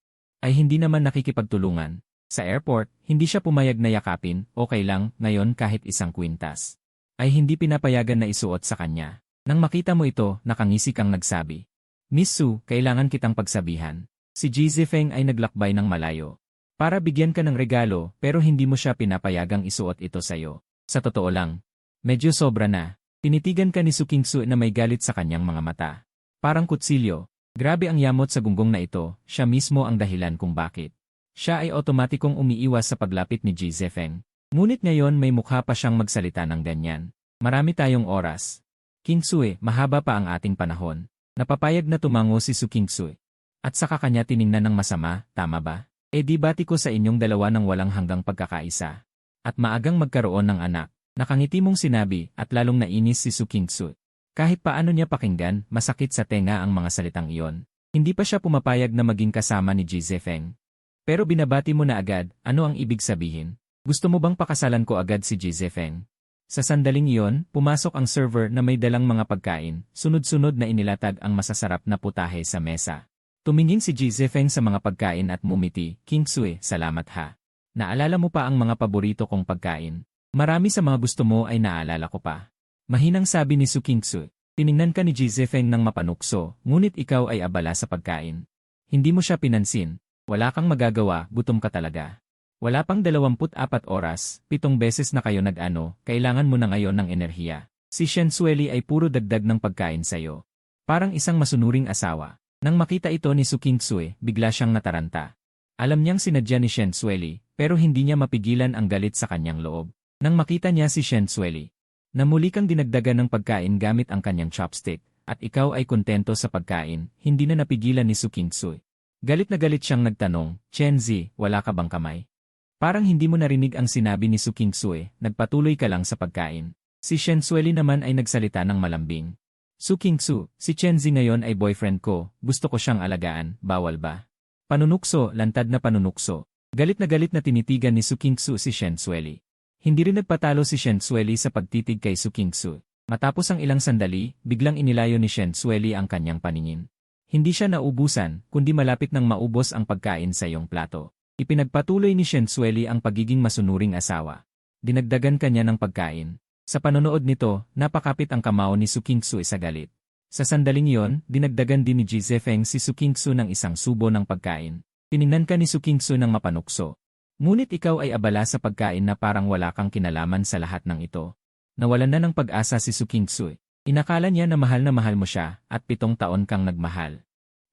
ay hindi naman nakikipagtulungan. Sa airport, hindi siya pumayag na yakapin, okay lang, ngayon kahit isang kwintas. Ay hindi pinapayagan na isuot sa kanya. Nang makita mo ito, nakangisi kang nagsabi. Miss Su, kailangan kitang pagsabihan. Si Ji Zifeng ay naglakbay ng malayo. Para bigyan ka ng regalo, pero hindi mo siya pinapayagang isuot ito sa'yo. Sa totoo lang, medyo sobra na. Tinitigan ka ni Su Kingsu na may galit sa kanyang mga mata. Parang kutsilyo. Grabe ang yamot sa gunggong na ito, siya mismo ang dahilan kung bakit. Siya ay otomatikong umiiwas sa paglapit ni Ji Zifeng. Ngunit ngayon may mukha pa siyang magsalita ng ganyan. Marami tayong oras. Kingsu, mahaba pa ang ating panahon. Napapayag na tumango si Su Kingsu. At saka kanya tiningnan ng masama, tama ba? Di bati ko sa inyong dalawa ng walang hanggang pagkakaisa. At maagang magkaroon ng anak. Nakangiti mong sinabi at lalong nainis si Su Kingsu. Kahit paano niya pakinggan, masakit sa tenga ang mga salitang iyon. Hindi pa siya pumapayag na maging kasama ni Ji Zifeng. Pero binabati mo na agad, ano ang ibig sabihin? Gusto mo bang pakasalan ko agad si Ji Zifeng? Sa sandaling iyon, pumasok ang server na may dalang mga pagkain, sunod-sunod na inilatag ang masasarap na putahe sa mesa. Tumingin si Ji Zifeng sa mga pagkain at mumiti, Kingsu, salamat ha. Naalala mo pa ang mga paborito kong pagkain. Marami sa mga gusto mo ay naalala ko pa. Mahinang sabi ni Su Kingsu, tiningnan ka ni Ji Zifeng ng mapanukso, ngunit ikaw ay abala sa pagkain. Hindi mo siya pinansin. Wala kang magagawa, gutom ka talaga. Wala pang 24 oras, 7 beses na kayo nag-ano, kailangan mo na ngayon ng enerhiya. Si Shen Tzuili ay puro dagdag ng pagkain sa'yo. Parang isang masunuring asawa. Nang makita ito ni Su Qingsui, bigla siyang nataranta. Alam niyang sinadya ni Shen Sueli, pero hindi niya mapigilan ang galit sa kanyang loob. Nang makita niya si Shen Sueli, na muli kang dinagdagan ng pagkain gamit ang kanyang chopstick, at ikaw ay kontento sa pagkain, hindi na napigilan ni Su Qingsui. Galit na galit siyang nagtanong, Chen Zi, wala ka bang kamay? Parang hindi mo narinig ang sinabi ni Su Qingsui, nagpatuloy ka lang sa pagkain. Si Shen Sueli naman ay nagsalita ng malambing. Su Qingsui, si Chen Zi ngayon ay boyfriend ko, gusto ko siyang alagaan, bawal ba? Panunukso, lantad na panunukso. Galit na tinitigan ni Su Qingsui si Shen Sueli. Hindi rin nagpatalo si Shen Sueli sa pagtitig kay Su Qingsui. Matapos ang ilang sandali, biglang inilayo ni Shen Sueli ang kanyang paningin. Hindi siya naubusan, kundi malapit nang maubos ang pagkain sa iyong plato. Ipinagpatuloy ni Shen Sueli ang pagiging masunuring asawa. Dinagdagan kanya ng pagkain. Sa panonood nito, napakapit ang kamao ni Su Qingsui sa galit. Sa sandaling iyon, dinagdagan din ni Ji Zefeng si Su Qingsui ng isang subo ng pagkain. Tiningnan ka ni Su Qingsui ng mapanukso. Ngunit ikaw ay abala sa pagkain na parang wala kang kinalaman sa lahat ng ito. Nawalan na ng pag-asa si Su Qingsui. Inakala niya na mahal mo siya at 7 taon kang nagmahal.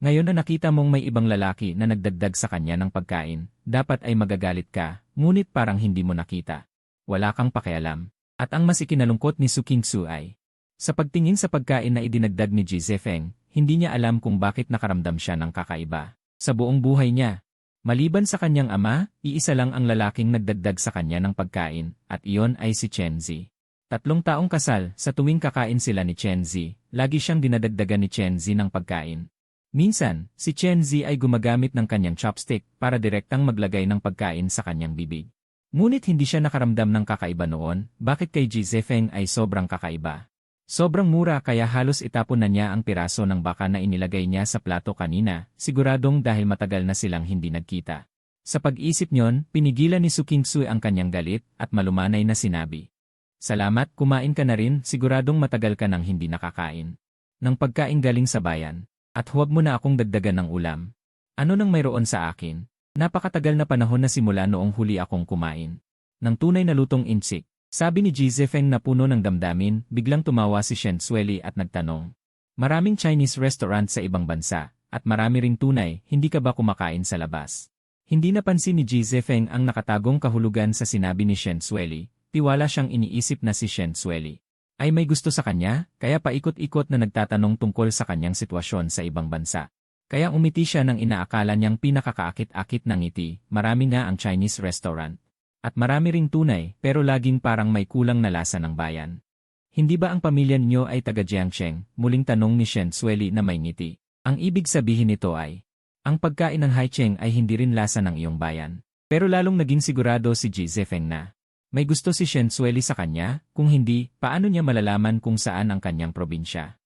Ngayon na nakita mong may ibang lalaki na nagdagdag sa kanya ng pagkain, dapat ay magagalit ka, ngunit parang hindi mo nakita. Wala kang pakialam. At ang mas ikinalungkot ni Su Qingsui ay, sa pagtingin sa pagkain na idinagdag ni Ji Zefeng, hindi niya alam kung bakit nakaramdam siya ng kakaiba. Sa buong buhay niya, maliban sa kanyang ama, iisa lang ang lalaking nagdagdag sa kanya ng pagkain, at iyon ay si Chen Zi. 3 taong kasal, sa tuwing kakain sila ni Chen Zi, lagi siyang dinadagdagan ni Chen Zi ng pagkain. Minsan, si Chen Zi ay gumagamit ng kanyang chopstick para direktang maglagay ng pagkain sa kanyang bibig. Ngunit hindi siya nakaramdam ng kakaiba noon, bakit kay Ji Zefeng ay sobrang kakaiba. Sobrang mura kaya halos itapon na niya ang piraso ng baka na inilagay niya sa plato kanina, siguradong dahil matagal na silang hindi nagkita. Sa pag-isip niyon, pinigilan ni Su Qingsui ang kanyang galit at malumanay na sinabi. Salamat, kumain ka na rin, siguradong matagal ka nang hindi nakakain. Nang pagkain galing sa bayan, at huwag mo na akong dagdagan ng ulam. Ano nang mayroon sa akin? Napakatagal na panahon na simula noong huli akong kumain. Nang tunay na lutong insik, sabi ni Ji Zefeng na puno ng damdamin, biglang tumawa si Shen Sueli at nagtanong. Maraming Chinese restaurant sa ibang bansa, at marami ring tunay, hindi ka ba kumakain sa labas? Hindi napansin ni Ji Zefeng ang nakatagong kahulugan sa sinabi ni Shen Sueli, tiwala siyang iniisip na si Shen Sueli ay may gusto sa kanya, kaya paikot-ikot na nagtatanong tungkol sa kanyang sitwasyon sa ibang bansa. Kaya umiti siya ng inaakala niyang pinakakaakit-akit ng ngiti, marami nga ang Chinese restaurant. At marami ring tunay, pero laging parang may kulang na lasa ng bayan. Hindi ba ang pamilya niyo ay taga Jiangsheng? Muling tanong ni Shen Sueli na may ngiti. Ang ibig sabihin nito ay, ang pagkain ng Haicheng ay hindi rin lasa ng iyong bayan. Pero lalong naging sigurado si Ji Zefeng na, may gusto si Shen Sueli sa kanya, kung hindi, paano niya malalaman kung saan ang kanyang probinsya?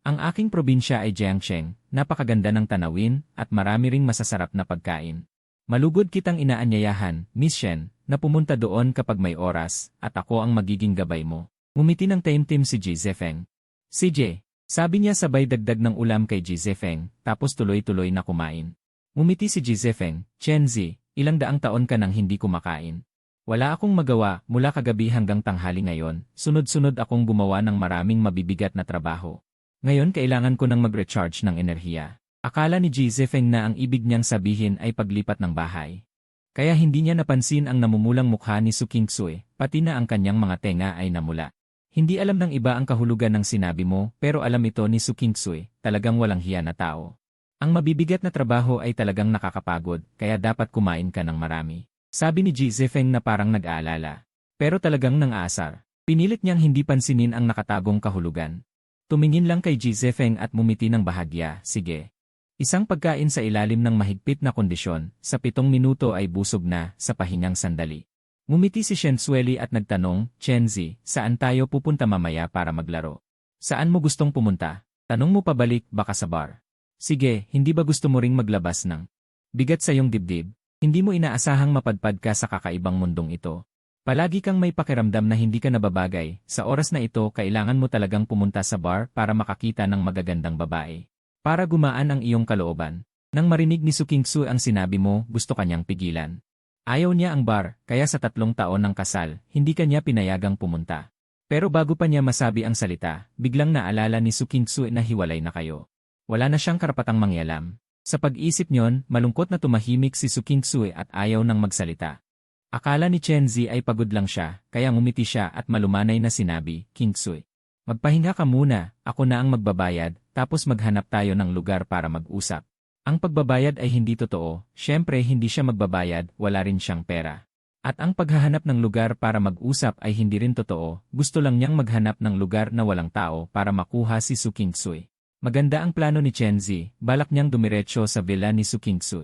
Ang aking probinsya ay Jiangsheng, napakaganda ng tanawin, at marami ring masasarap na pagkain. Malugod kitang inaanyayahan, Miss Shen, na pumunta doon kapag may oras, at ako ang magiging gabay mo. Ngumiti ng taimtim si Ji Zefeng. CJ, sabi niya sabay dagdag ng ulam kay Ji Zefeng, tapos tuloy-tuloy na kumain. Ngumiti si Ji Zefeng, Chen Zi, ilang daang taon ka nang hindi kumakain. Wala akong magawa, mula kagabi hanggang tanghali ngayon, sunod-sunod akong gumawa ng maraming mabibigat na trabaho. Ngayon kailangan ko nang mag-recharge ng enerhiya. Akala ni Ji Zefeng na ang ibig niyang sabihin ay paglipat ng bahay. Kaya hindi niya napansin ang namumulang mukha ni Su Qingsui, pati na ang kanyang mga tenga ay namula. Hindi alam ng iba ang kahulugan ng sinabi mo, pero alam ito ni Su Qingsui, talagang walang hiya na tao. Ang mabibigat na trabaho ay talagang nakakapagod, kaya dapat kumain ka ng marami. Sabi ni Ji Zefeng na parang nag-aalala. Pero talagang nang-aasar. Pinilit niyang hindi pansinin ang nakatagong kahulugan. Tumingin lang kay Ji Zefeng at mumiti ng bahagya, sige. Isang pagkain sa ilalim ng mahigpit na kondisyon, sa 7 minuto ay busog na, sa pahingang sandali. Ngumiti si Shen Sueli at nagtanong, Chen Zi, saan tayo pupunta mamaya para maglaro? Saan mo gustong pumunta? Tanong mo pabalik, baka sa bar. Sige, hindi ba gusto mo ring maglabas ng bigat sa iyong dibdib? Hindi mo inaasahang mapadpad ka sa kakaibang mundong ito. Palagi kang may pakiramdam na hindi ka nababagay, sa oras na ito kailangan mo talagang pumunta sa bar para makakita ng magagandang babae. Para gumaan ang iyong kalooban. Nang marinig ni Su Qingsui ang sinabi mo, gusto kanyang pigilan. Ayaw niya ang bar, kaya sa 3 taon ng kasal, hindi kanya pinayagang pumunta. Pero bago pa niya masabi ang salita, biglang naalala ni Su Kingsu na hiwalay na kayo. Wala na siyang karapatang mangyalam. Sa pag-isip niyon, malungkot na tumahimik si Su Kingsu at ayaw nang magsalita. Akala ni Chen Zi ay pagod lang siya, kaya ngumiti siya at malumanay na sinabi, Kingsu, magpahinga ka muna, ako na ang magbabayad, tapos maghanap tayo ng lugar para mag-usap. Ang pagbabayad ay hindi totoo, syempre hindi siya magbabayad, wala rin siyang pera. At ang paghahanap ng lugar para mag-usap ay hindi rin totoo, gusto lang niyang maghanap ng lugar na walang tao para makuha si Su Kingsu. Maganda ang plano ni Chen Zi, balak niyang dumiretso sa villa ni Su Kingsu.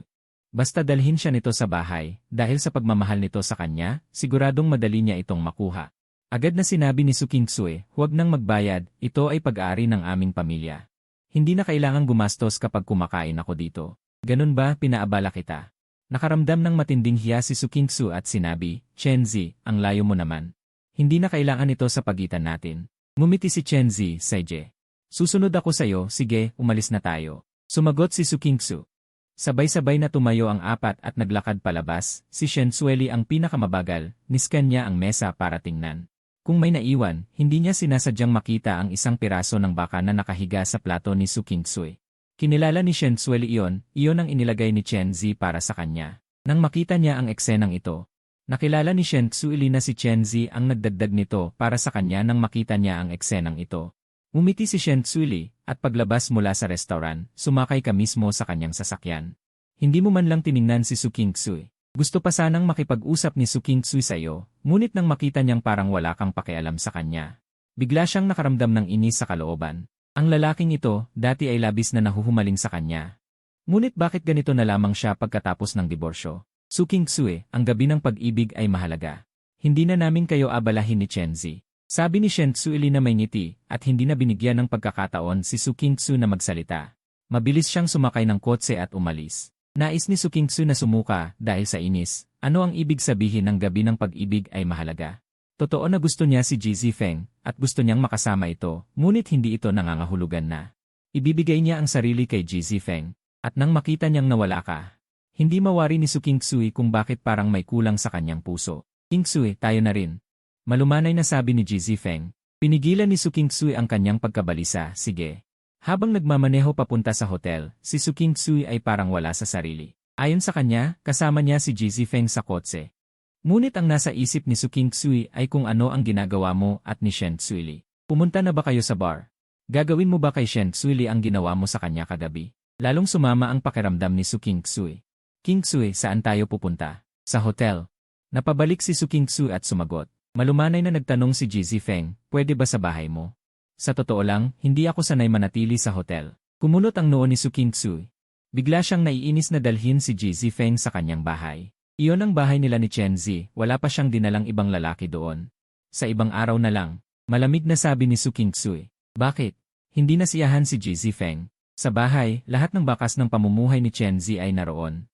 Basta dalhin siya nito sa bahay, dahil sa pagmamahal nito sa kanya, siguradong madali niya itong makuha. Agad na sinabi ni Su Kingsu, huwag nang magbayad, ito ay pag-aari ng aming pamilya. Hindi na kailangang gumastos kapag kumakain ako dito. Ganun ba, pinaabala kita? Nakaramdam ng matinding hiya si Su Kingsu at sinabi, Chen Zi, ang layo mo naman. Hindi na kailangan ito sa pagitan natin. Ngumiti si Chen Zi, Saije. Susunod ako sayo, sige, umalis na tayo. Sumagot si Su Kingsu. Sabay-sabay na tumayo ang apat at naglakad palabas, si Shen Sueli ang pinakamabagal, niskan niya ang mesa para tingnan. Kung may naiwan, hindi niya sinasadyang makita ang isang piraso ng baka na nakahiga sa plato ni Su Kingsu. Kinilala ni Shen Sueli iyon ang inilagay ni Chen Zi para sa kanya. Nang makita niya ang eksenang ito, nakilala ni Shen Sueli na si Chen Zi ang nagdagdag nito para sa kanya nang makita niya ang eksenang ito. Umiti si Shen Sueli, at paglabas mula sa restaurant, sumakay ka mismo sa kanyang sasakyan. Hindi mo man lang tiningnan si Su Kingsu. Gusto pa sanang makipag-usap ni Su Kingsu sa iyo, ngunit nang makita niyang parang wala kang pakialam sa kanya. Bigla siyang nakaramdam ng inis sa kalooban. Ang lalaking ito, dati ay labis na nahuhumaling sa kanya. Ngunit bakit ganito na lamang siya pagkatapos ng diborsyo? Su Kingsu, ang gabi ng pag-ibig ay mahalaga. Hindi na namin kayo abalahin ni Chen Zi. Sabi ni Shen Sueli na may ngiti, at hindi na binigyan ng pagkakataon si Su Kingsu na magsalita. Mabilis siyang sumakay ng kotse at umalis. Nais ni Su Kingsu na sumuka dahil sa inis. Ano ang ibig sabihin ng gabi ng pag-ibig ay mahalaga? Totoo na gusto niya si Ji Zifeng at gusto niyang makasama ito, ngunit hindi ito nangangahulugan na. Ibibigay niya ang sarili kay Ji Zifeng, at nang makita niyang nawala ka, hindi mawari ni Su Kingsu kung bakit parang may kulang sa kanyang puso. Kingsu, tayo na rin. Malumanay na sabi ni Ji Zifeng. Pinigilan ni Su Kingsu ang kanyang pagkabalisa, sige. Habang nagmamaneho papunta sa hotel, si Su Kingsu ay parang wala sa sarili. Ayon sa kanya, kasama niya si Ji Zifeng sa kotse. Ngunit ang nasa isip ni Su Kingsu ay kung ano ang ginagawa mo at ni Shen Sueli. Pumunta na ba kayo sa bar? Gagawin mo ba kay Shen Sueli ang ginawa mo sa kanya kagabi? Lalong sumama ang pakiramdam ni Su Kingsu. Kingsu, saan tayo pupunta? Sa hotel. Napabalik si Su Kingsu at sumagot. Malumanay na nagtanong si Ji Zifeng, pwede ba sa bahay mo? Sa totoo lang, hindi ako sanay manatili sa hotel. Kumunot ang noo ni Su Kingsu. Bigla siyang naiinis na dalhin si Ji Zifeng sa kanyang bahay. Iyon ang bahay nila ni Chen Zi, wala pa siyang dinalang ibang lalaki doon. Sa ibang araw na lang, malamig na sabi ni Su Kingsu. Bakit? Hindi nasiyahan si Ji Zifeng. Sa bahay, lahat ng bakas ng pamumuhay ni Chen Zi ay naroon.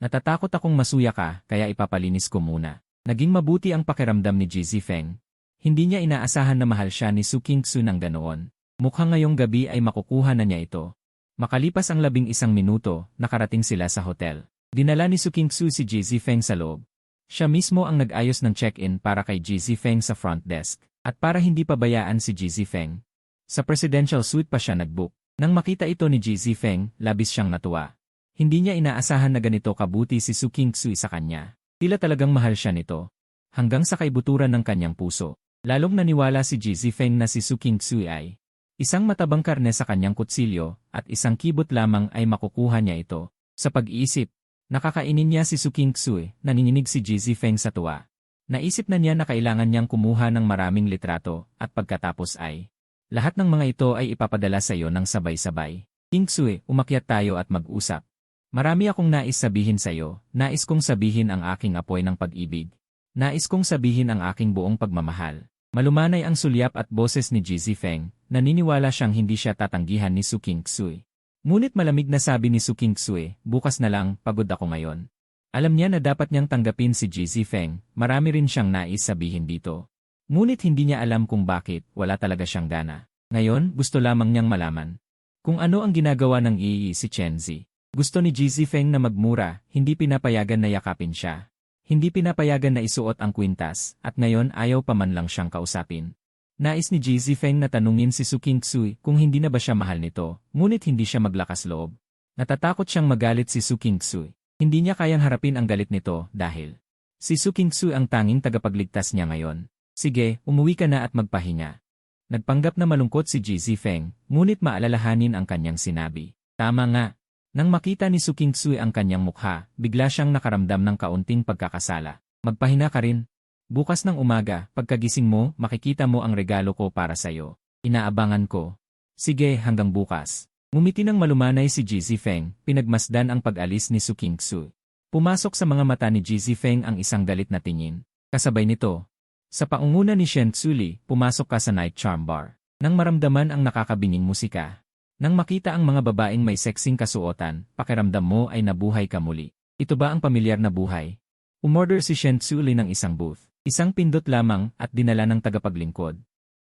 Natatakot akong masuya ka, kaya ipapalinis ko muna. Naging mabuti ang pakiramdam ni Ji Zifeng. Hindi niya inaasahan na mahal siya ni Su Kingsu ng ganoon. Mukhang ngayong gabi ay makukuha na niya ito. Makalipas ang 11 minuto, nakarating sila sa hotel. Dinala ni Su Kingsu si Ji Zifeng sa loob. Siya mismo ang nag-ayos ng check-in para kay Ji Zifeng sa front desk. At para hindi pabayaan si Ji Zifeng, sa presidential suite pa siya nag-book. Nang makita ito ni Ji Zifeng, labis siyang natuwa. Hindi niya inaasahan na ganito kabuti si Su Kingsu sa kanya. Tila talagang mahal siya nito. Hanggang sa kaibuturan ng kanyang puso. Lalong naniwala si Ji Zifeng na si Su Kingsu ay isang matabang karne sa kanyang kutsilyo at isang kibot lamang ay makukuha niya ito. Sa pag-iisip, nakakainin niya si Su Kingsu, nanginginig si Ji Zifeng sa tuwa. Naisip na niya na kailangan niyang kumuha ng maraming litrato at pagkatapos ay lahat ng mga ito ay ipapadala sa iyo ng sabay-sabay. Kingsu, umakyat tayo at mag-usap. Marami akong nais sabihin sa iyo, nais kong sabihin ang aking apoy ng pag-ibig. Nais kong sabihin ang aking buong pagmamahal. Malumanay ang sulyap at boses ni Ji Zifeng, naniniwala siyang hindi siya tatanggihan ni Su Kingsu. Ngunit malamig na sabi ni Su Kingsu, bukas na lang, pagod ako ngayon. Alam niya na dapat niyang tanggapin si Ji Zifeng, marami rin siyang nais sabihin dito. Ngunit hindi niya alam kung bakit, wala talaga siyang gana. Ngayon, gusto lamang niyang malaman kung ano ang ginagawa ng si Chen Zi. Gusto ni Ji Zifeng na magmura, hindi pinapayagan na yakapin siya. Hindi pinapayagan na isuot ang kwintas, at ngayon ayaw pa man lang siyang kausapin. Nais ni Ji Zifeng na tanungin si Su Qingsui kung hindi na ba siya mahal nito, ngunit hindi siya maglakas loob. Natatakot siyang magalit si Su Qingsui. Hindi niya kayang harapin ang galit nito dahil si Su Qingsui ang tanging tagapagligtas niya ngayon. Sige, umuwi ka na at magpahinga. Nagpanggap na malungkot si Ji Zifeng, ngunit maalalahanin ang kanyang sinabi. Tama nga. Nang makita ni Su Qingsui ang kanyang mukha, bigla siyang nakaramdam ng kaunting pagkakasala. Magpahinga ka rin. Bukas ng umaga, pagkagising mo, makikita mo ang regalo ko para sa'yo. Inaabangan ko. Sige, hanggang bukas. Ngumiti ng malumanay si Ji Zifeng, pinagmasdan ang pag-alis ni Su Qingsui. Pumasok sa mga mata ni Ji Zifeng ang isang galit na tingin. Kasabay nito, sa paunguna ni Shen Tsuli, pumasok ka sa Night Charm Bar. Nang maramdaman ang nakakabinging musika. Nang makita ang mga babaeng may sexing kasuotan, pakiramdam mo ay nabuhay ka muli. Ito ba ang pamilyar na buhay? Umorder si Shen Tsuli ng isang booth. Isang pindot lamang at dinala ng tagapaglingkod.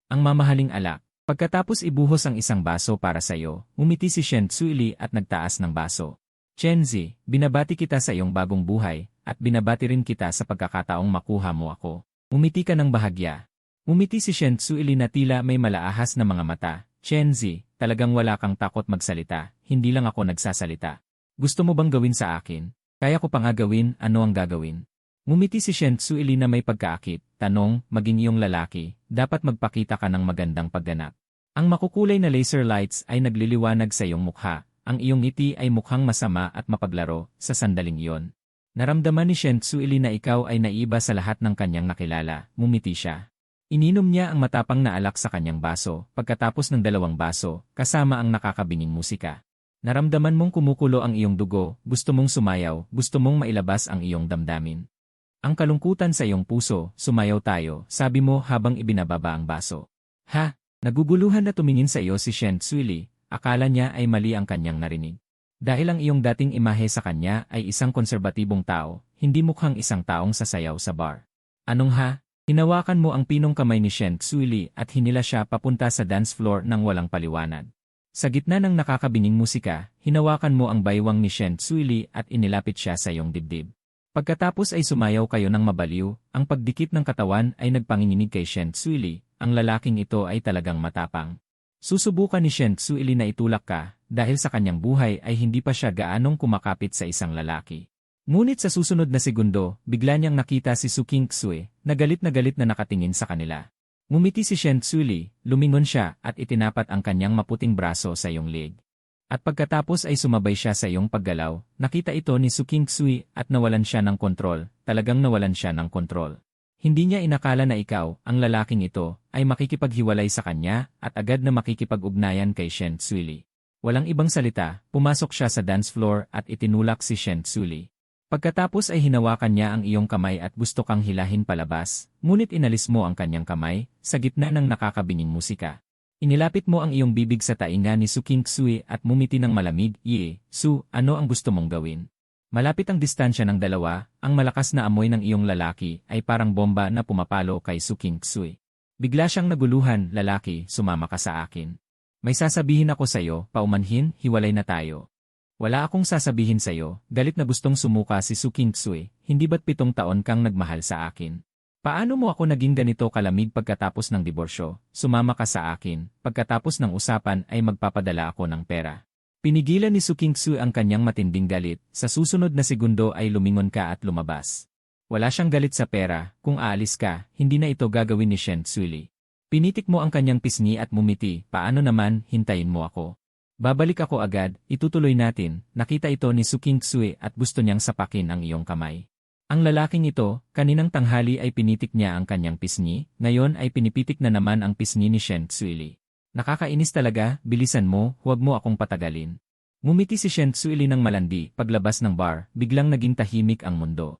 Ang mamahaling alak. Pagkatapos ibuhos ang isang baso para sa iyo, umiti si Shen Tsuli at nagtaas ng baso. Chenzi, binabati kita sa iyong bagong buhay, at binabati rin kita sa pagkakataong makuha mo ako. Umiti ka ng bahagya. Umiti si Shen Tsuli na tila may malaahas na mga mata. Chenzi, talagang wala kang takot magsalita, hindi lang ako nagsasalita. Gusto mo bang gawin sa akin? Kaya ko pa nga gawin, ano ang gagawin? Ngumiti si Shen Tsuli na may pagkaakit, tanong, maging iyong lalaki, dapat magpakita ka ng magandang pagganap. Ang makukulay na laser lights ay nagliliwanag sa iyong mukha, ang iyong ngiti ay mukhang masama at mapaglaro, sa sandaling iyon. Naramdaman ni Shen Tsuli na ikaw ay naiba sa lahat ng kanyang nakilala, ngumiti siya. Ininom niya ang matapang na alak sa kanyang baso, pagkatapos ng 2 baso, kasama ang nakakabinging musika. Naramdaman mong kumukulo ang iyong dugo, gusto mong sumayaw, gusto mong mailabas ang iyong damdamin. Ang kalungkutan sa iyong puso, sumayaw tayo, sabi mo habang ibinababa ang baso. Ha? Naguguluhan na tumingin sa iyo si Shen Tsuli, akala niya ay mali ang kanyang narinig. Dahil ang iyong dating imahe sa kanya ay isang konserbatibong tao, hindi mukhang isang taong sasayaw sa bar. Anong ha? Hinawakan mo ang pinong kamay ni Shen Tsuli at hinila siya papunta sa dance floor nang walang paliwanag. Sa gitna ng nakakabinging musika, hinawakan mo ang baywang ni Shen Tsuli at inilapit siya sa iyong dibdib. Pagkatapos ay sumayaw kayo ng mabaliw, ang pagdikit ng katawan ay nagpanginginig kay Shen Tsuli, ang lalaking ito ay talagang matapang. Susubukan ni Shen Tsuli na itulak ka, dahil sa kanyang buhay ay hindi pa siya gaanong kumakapit sa isang lalaki. Ngunit sa susunod na segundo, bigla niyang nakita si Su Qingsui, na galit na nakatingin sa kanila. Ngumiti si Shen Tsuli, lumingon siya at itinapat ang kanyang maputing braso sa iyong leg. At pagkatapos ay sumabay siya sa iyong paggalaw, nakita ito ni Su Qingsui at nawalan siya ng kontrol, talagang nawalan siya ng kontrol. Hindi niya inakala na ikaw, ang lalaking ito, ay makikipaghiwalay sa kanya at agad na makikipag-ugnayan kay Shen Tsuli. Walang ibang salita, pumasok siya sa dance floor at itinulak si Shen Tsuli. Pagkatapos ay hinawakan niya ang iyong kamay at gusto kang hilahin palabas, ngunit inalis mo ang kanyang kamay, sa gitna ng nakakabinging musika. Inilapit mo ang iyong bibig sa tainga ni Su Qingsui at mumiti ng malamig, Su, ano ang gusto mong gawin? Malapit ang distansya ng dalawa, ang malakas na amoy ng iyong lalaki ay parang bomba na pumapalo kay Su Qingsui. Bigla siyang naguluhan, lalaki, sumama ka sa akin. May sasabihin ako sa iyo, paumanhin, hiwalay na tayo. Wala akong sasabihin sa iyo, galit na gustong sumuka si Su Qingsui, hindi ba't 7 taon kang nagmahal sa akin? Paano mo ako naging ganito kalamig pagkatapos ng diborsyo? Sumama ka sa akin, pagkatapos ng usapan ay magpapadala ako ng pera. Pinigilan ni Su Qingsui ang kanyang matinding galit, sa susunod na segundo ay lumingon ka at lumabas. Wala siyang galit sa pera, kung aalis ka, hindi na ito gagawin ni Shen Tsuli. Pinitik mo ang kanyang pisngi at mumiti, paano naman, hintayin mo ako. Babalik ako agad, itutuloy natin, nakita ito ni Su Qingsui at gusto niyang sapakin ang iyong kamay. Ang lalaking ito, kaninang tanghali ay pinitik niya ang kanyang pisngi, ngayon ay pinipitik na naman ang pisngi ni Shen Tsuli. Nakakainis talaga, bilisan mo, huwag mo akong patagalin. Ngumiti si Shen Tsuli ng malandi, paglabas ng bar, biglang naging tahimik ang mundo.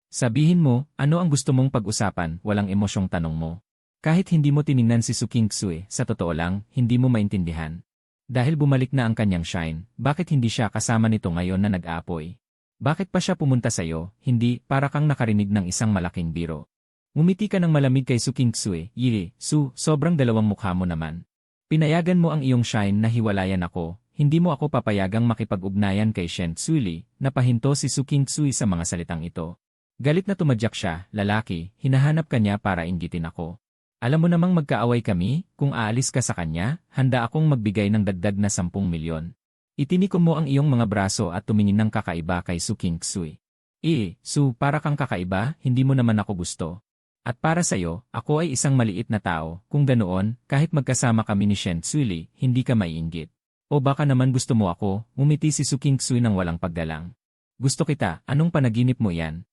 Sabihin mo, ano ang gusto mong pag-usapan, walang emosyong tanong mo. Kahit hindi mo tiningnan si Su Qingsui, sa totoo lang, hindi mo maintindihan. Dahil bumalik na ang kanyang shine, bakit hindi siya kasama nito ngayon na nag-aapoy? Bakit pa siya pumunta sa'yo, hindi, para kang nakarinig ng isang malaking biro. Ngumiti ka ng malamig kay Su Qingsui, Su, sobrang dalawang mukha mo naman. Pinayagan mo ang iyong shine na hiwalayan ako, hindi mo ako papayagang makipag-ugnayan kay Shen Tsuli, napahinto si Su Qingsui sa mga salitang ito. Galit na tumadyak siya, lalaki, hinahanap ka niya para inggitin ako. Alam mo namang magkaaway kami, kung aalis ka sa kanya, handa akong magbigay ng dagdag na 10 milyon. Itinikom mo ang iyong mga braso at tumingin ng kakaiba kay Su Kingsui. Su, para kang kakaiba, hindi mo naman ako gusto. At para sa'yo, ako ay isang maliit na tao, kung ganoon, kahit magkasama kami ni Shen Tzuili, hindi ka maiinggit. O baka naman gusto mo ako, ngumiti si Su Kingsui ng walang paggalang. Gusto kita, anong panaginip mo yan?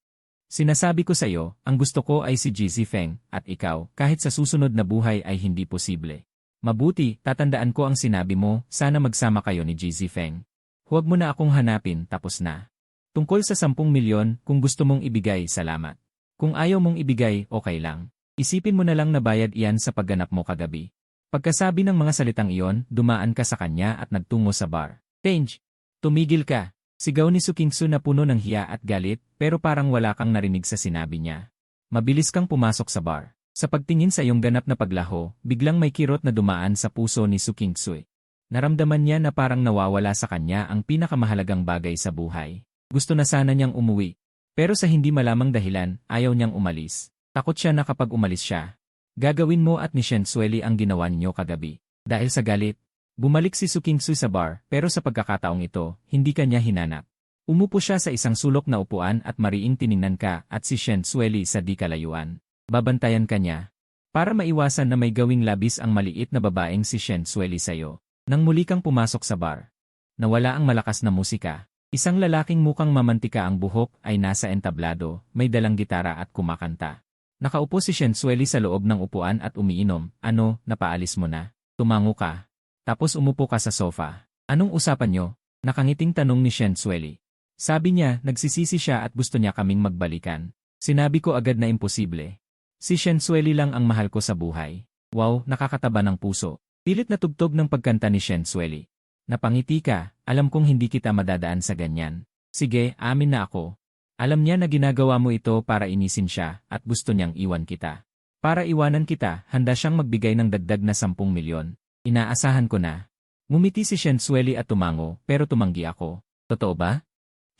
Sinasabi ko sa'yo, ang gusto ko ay si Ji Zifeng, at ikaw, kahit sa susunod na buhay ay hindi posible. Mabuti, tatandaan ko ang sinabi mo, sana magsama kayo ni Ji Zifeng. Huwag mo na akong hanapin, tapos na. Tungkol sa 10 milyon, kung gusto mong ibigay, salamat. Kung ayaw mong ibigay, okay lang. Isipin mo na lang na bayad iyan sa pagganap mo kagabi. Pagkasabi ng mga salitang iyon, dumaan ka sa kanya at nagtungo sa bar. Change! Tumigil ka! Sigaw ni Su Kingsui na puno ng hiya at galit, pero parang wala kang narinig sa sinabi niya. Mabilis kang pumasok sa bar. Sa pagtingin sa iyong ganap na paglaho, biglang may kirot na dumaan sa puso ni Su Kingsui. Naramdaman niya na parang nawawala sa kanya ang pinakamahalagang bagay sa buhay. Gusto na sana niyang umuwi. Pero sa hindi malamang dahilan, ayaw niyang umalis. Takot siya na kapag umalis siya, gagawin mo at ni Shen Tzuili ang ginawa niyo kagabi. Dahil sa galit, bumalik si Su Kingsui sa bar, pero sa pagkakataong ito, hindi kanya hinanap. Umupo siya sa isang sulok na upuan at mariing tiningnan ka at si Shen Tzuili sa di kalayuan. Babantayan ka niya. Para maiwasan na may gawing labis ang maliit na babaeng si Shen Tzuili sa'yo. Nang muli kang pumasok sa bar, nawala ang malakas na musika. Isang lalaking mukhang mamantika ang buhok ay nasa entablado, may dalang gitara at kumakanta. Nakaupo si Shen Tzuili sa loob ng upuan at umiinom. Ano, napaalis mo na? Tumango ka. Tapos umupo ka sa sofa. Anong usapan nyo? Nakangiting tanong ni Shen Tzuili. Sabi niya, nagsisisi siya at gusto niya kaming magbalikan. Sinabi ko agad na imposible. Si Shen Tzuili lang ang mahal ko sa buhay. Wow, nakakataba ng puso. Pilit na tugtog ng pagkanta ni Shen Tzuili. Napangiti ka, alam kong hindi kita madadaan sa ganyan. Sige, amin na ako. Alam niya na ginagawa mo ito para inisin siya at gusto niyang iwan kita. Para iwanan kita, handa siyang magbigay ng dagdag na 10 milyon. Inaasahan ko na. Ngumiti si Shen Tzuili at tumango, pero tumanggi ako. Totoo ba?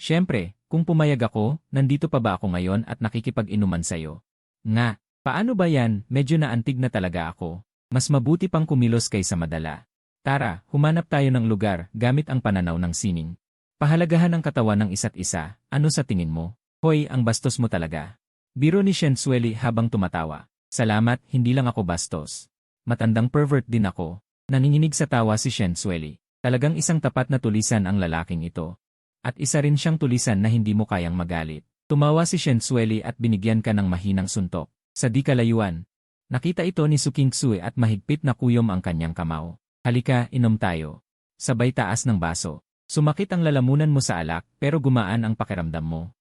Siyempre, kung pumayag ako, nandito pa ba ako ngayon at nakikipag-inuman sa'yo? Nga, paano ba yan? Medyo naantig na talaga ako. Mas mabuti pang kumilos kaysa madala. Tara, humanap tayo ng lugar gamit ang pananaw ng sining. Pahalagahan ang katawan ng isa't isa, ano sa tingin mo? Hoy, ang bastos mo talaga. Biro ni Shen Tzuili habang tumatawa. Salamat, hindi lang ako bastos. Matandang pervert din ako. Nanginginig sa tawa si Shen Tzuili. Talagang isang tapat na tulisan ang lalaking ito. At isa rin siyang tulisan na hindi mo kayang magalit. Tumawa si Shen Tzuili at binigyan ka ng mahinang suntok. Sa di kalayuan, nakita ito ni Su Kingsui at mahigpit na kuyom ang kanyang kamao. Halika, inom tayo. Sabay taas ng baso. Sumakit ang lalamunan mo sa alak, pero gumaan ang pakiramdam mo.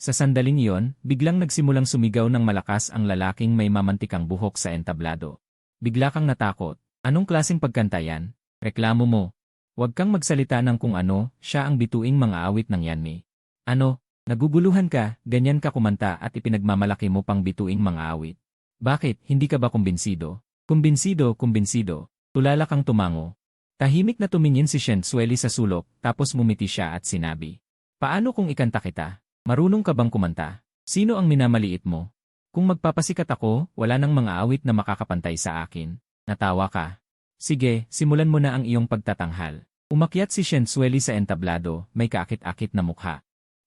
Sa sandaling iyon, biglang nagsimulang sumigaw ng malakas ang lalaking may mamantikang buhok sa entablado. Bigla kang natakot. Anong klaseng pagkanta yan? Reklamo mo. Huwag kang magsalita ng kung ano, siya ang bituing mga awit ng Yanmi. Ano, naguguluhan ka, ganyan ka kumanta at ipinagmamalaki mo pang bituing mga awit. Bakit, hindi ka ba kumbinsido? Kumbinsido. Tulala kang tumango. Tahimik na tumingin si Shen Tzuili sa sulok, tapos ngumiti siya at sinabi. Paano kung ikanta kita? Marunong ka bang kumanta? Sino ang minamaliit mo? Kung magpapasikat ako, wala nang mga awit na makakapantay sa akin. Natawa ka. Sige, simulan mo na ang iyong pagtatanghal. Umakyat si Shen Tzuili sa entablado, may kaakit-akit na mukha.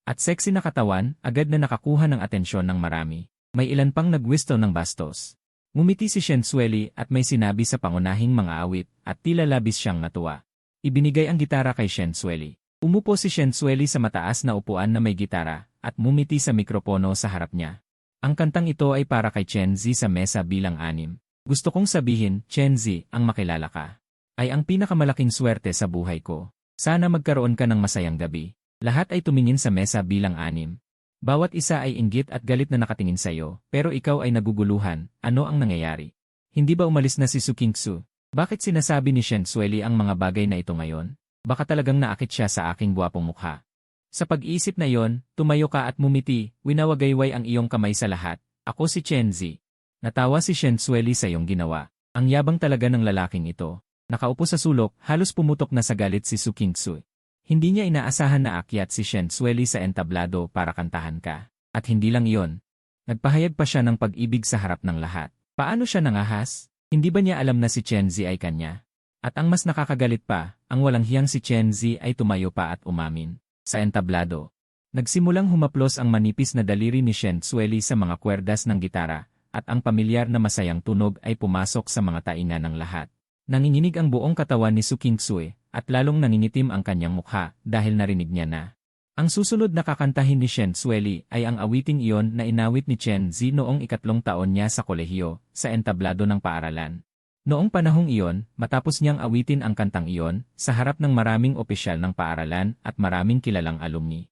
At sexy na katawan, agad na nakakuha ng atensyon ng marami. May ilan pang nagwisto ng bastos. Ngumiti si Shen Tzuili at may sinabi sa pangunahing mga awit at tila labis siyang natuwa. Ibinigay ang gitara kay Shen Tzuili. Umupo si Shen Tzuili sa mataas na upuan na may gitara at ngumiti sa mikropono sa harap niya. Ang kantang ito ay para kay Chen Zi sa mesa bilang 6. Gusto kong sabihin, Chen Zi, ang makilala ka ay ang pinakamalaking swerte sa buhay ko. Sana magkaroon ka ng masayang gabi. Lahat ay tumingin sa mesa bilang 6. Bawat isa ay inggit at galit na nakatingin sa'yo, pero ikaw ay naguguluhan. Ano ang nangyayari? Hindi ba umalis na si Su Kingsui? Bakit sinasabi ni Shen Tzuili ang mga bagay na ito ngayon? Baka talagang naakit siya sa aking gwapong mukha. Sa pag-iisip na yon, tumayo ka at mumiti, winawagayway ang iyong kamay sa lahat. Ako si Chen Zi. Natawa si Shen Tzuili sa iyong ginawa. Ang yabang talaga ng lalaking ito. Nakaupo sa sulok, halos pumutok na sa galit si Su Kingsui. Hindi niya inaasahan na akyat si Shen Tzuili sa entablado para kantahan ka. At hindi lang iyon. Nagpahayag pa siya ng pag-ibig sa harap ng lahat. Paano siya nangahas? Hindi ba niya alam na si Chenzi ay kanya? At ang mas nakakagalit pa, ang walang hiyang si Chenzi ay tumayo pa at umamin. Sa entablado, nagsimulang humaplos ang manipis na daliri ni Shen Sueli sa mga kwerdas ng gitara, at ang pamilyar na masayang tunog ay pumasok sa mga tainga ng lahat. Nanginginig ang buong katawan ni Su Qingsui, at lalong nangingitim ang kanyang mukha dahil narinig niya na. Ang susunod na kakantahin ni Shen Sueli ay ang awiting iyon na inawit ni Chen Zi noong 3 taon niya sa kolehiyo, sa entablado ng paaralan. Noong panahong iyon, matapos niyang awitin ang kantang iyon, sa harap ng maraming opisyal ng paaralan at maraming kilalang alumni.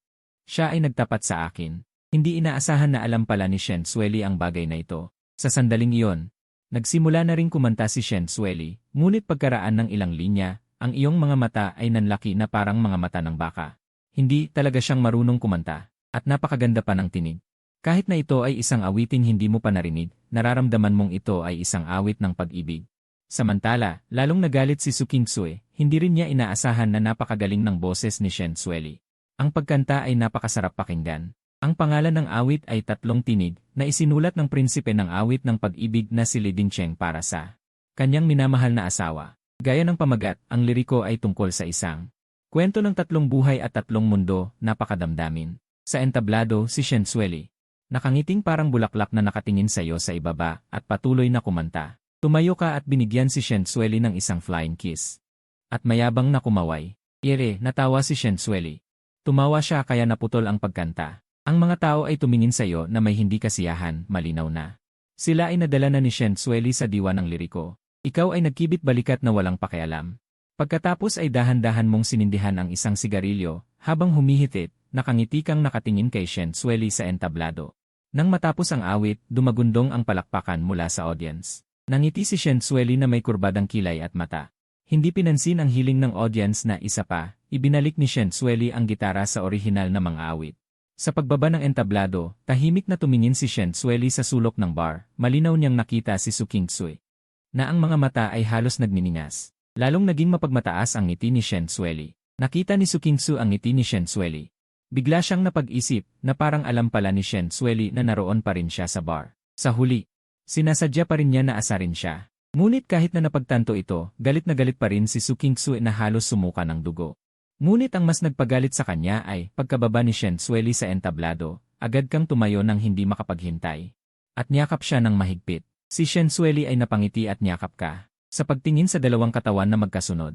Siya ay nagtapat sa akin. Hindi inaasahan na alam pala ni Shen Sueli ang bagay na ito. Sa sandaling iyon, nagsimula na ring kumanta si Shen Sueli, ngunit pagkaraan ng ilang linya, ang iyong mga mata ay nanlaki na parang mga mata ng baka. Hindi talaga siyang marunong kumanta, at napakaganda pa ng tinig. Kahit na ito ay isang awiting hindi mo pa narinig, nararamdaman mong ito ay isang awit ng pag-ibig. Samantala, lalong nagalit si Su Qingsui, hindi rin niya inaasahan na napakagaling ng boses ni Shen Sueli. Ang pagkanta ay napakasarap pakinggan. Ang pangalan ng awit ay 3 tinig, na isinulat ng prinsipe ng awit ng pag-ibig na si Li Dingcheng para sa kanyang minamahal na asawa. Gaya ng pamagat, ang liriko ay tungkol sa isang kwento ng 3 buhay at 3 mundo, napakadamdamin. Sa entablado, si Shen Sueli, nakangiting parang bulaklak na nakatingin sa iyo sa ibaba, at patuloy na kumanta. Tumayo ka at binigyan si Shen Sueli ng isang flying kiss. At mayabang na kumaway. Natawa si Shen Sueli. Tumawa siya kaya naputol ang pagkanta. Ang mga tao ay tumingin sa iyo na may hindi kasiyahan, malinaw na. Sila ay nadala na ni Shen Sueli sa diwa ng liriko. Ikaw ay nagkibit balikat na walang pakialam. Pagkatapos ay dahan-dahan mong sinindihan ang isang sigarilyo, habang humihitit, nakangiti kang nakatingin kay Shen Sueli sa entablado. Nang matapos ang awit, dumagundong ang palakpakan mula sa audience. Nangiti si Shen Sueli na may kurbadang kilay at mata. Hindi pinansin ang hiling ng audience na isa pa, ibinalik ni Shen Sueli ang gitara sa orihinal na mga awit. Sa pagbaba ng entablado, tahimik na tumingin si Shen Sueli sa sulok ng bar, malinaw niyang nakita si Su Qingsui, na ang mga mata ay halos nagniningas. Lalong naging mapagmataas ang ngiti ni Shen Sueli. Nakita ni Su Qingsui ang ngiti ni Shen Sueli. Bigla siyang napag-isip na parang alam pala ni Shen Sueli na naroon pa rin siya sa bar. Sa huli, sinasadya pa rin niya na asarin siya. Ngunit kahit na napagtanto ito, galit na galit pa rin si Su Qingsui na halos sumuka ng dugo. Ngunit ang mas nagpagalit sa kanya ay, pagkababa ni Shen Sueli sa entablado, agad kang tumayo nang hindi makapaghintay. At niyakap siya ng mahigpit. Si Shen Sueli ay napangiti at niyakap ka. Sa pagtingin sa dalawang katawan na magkasunod,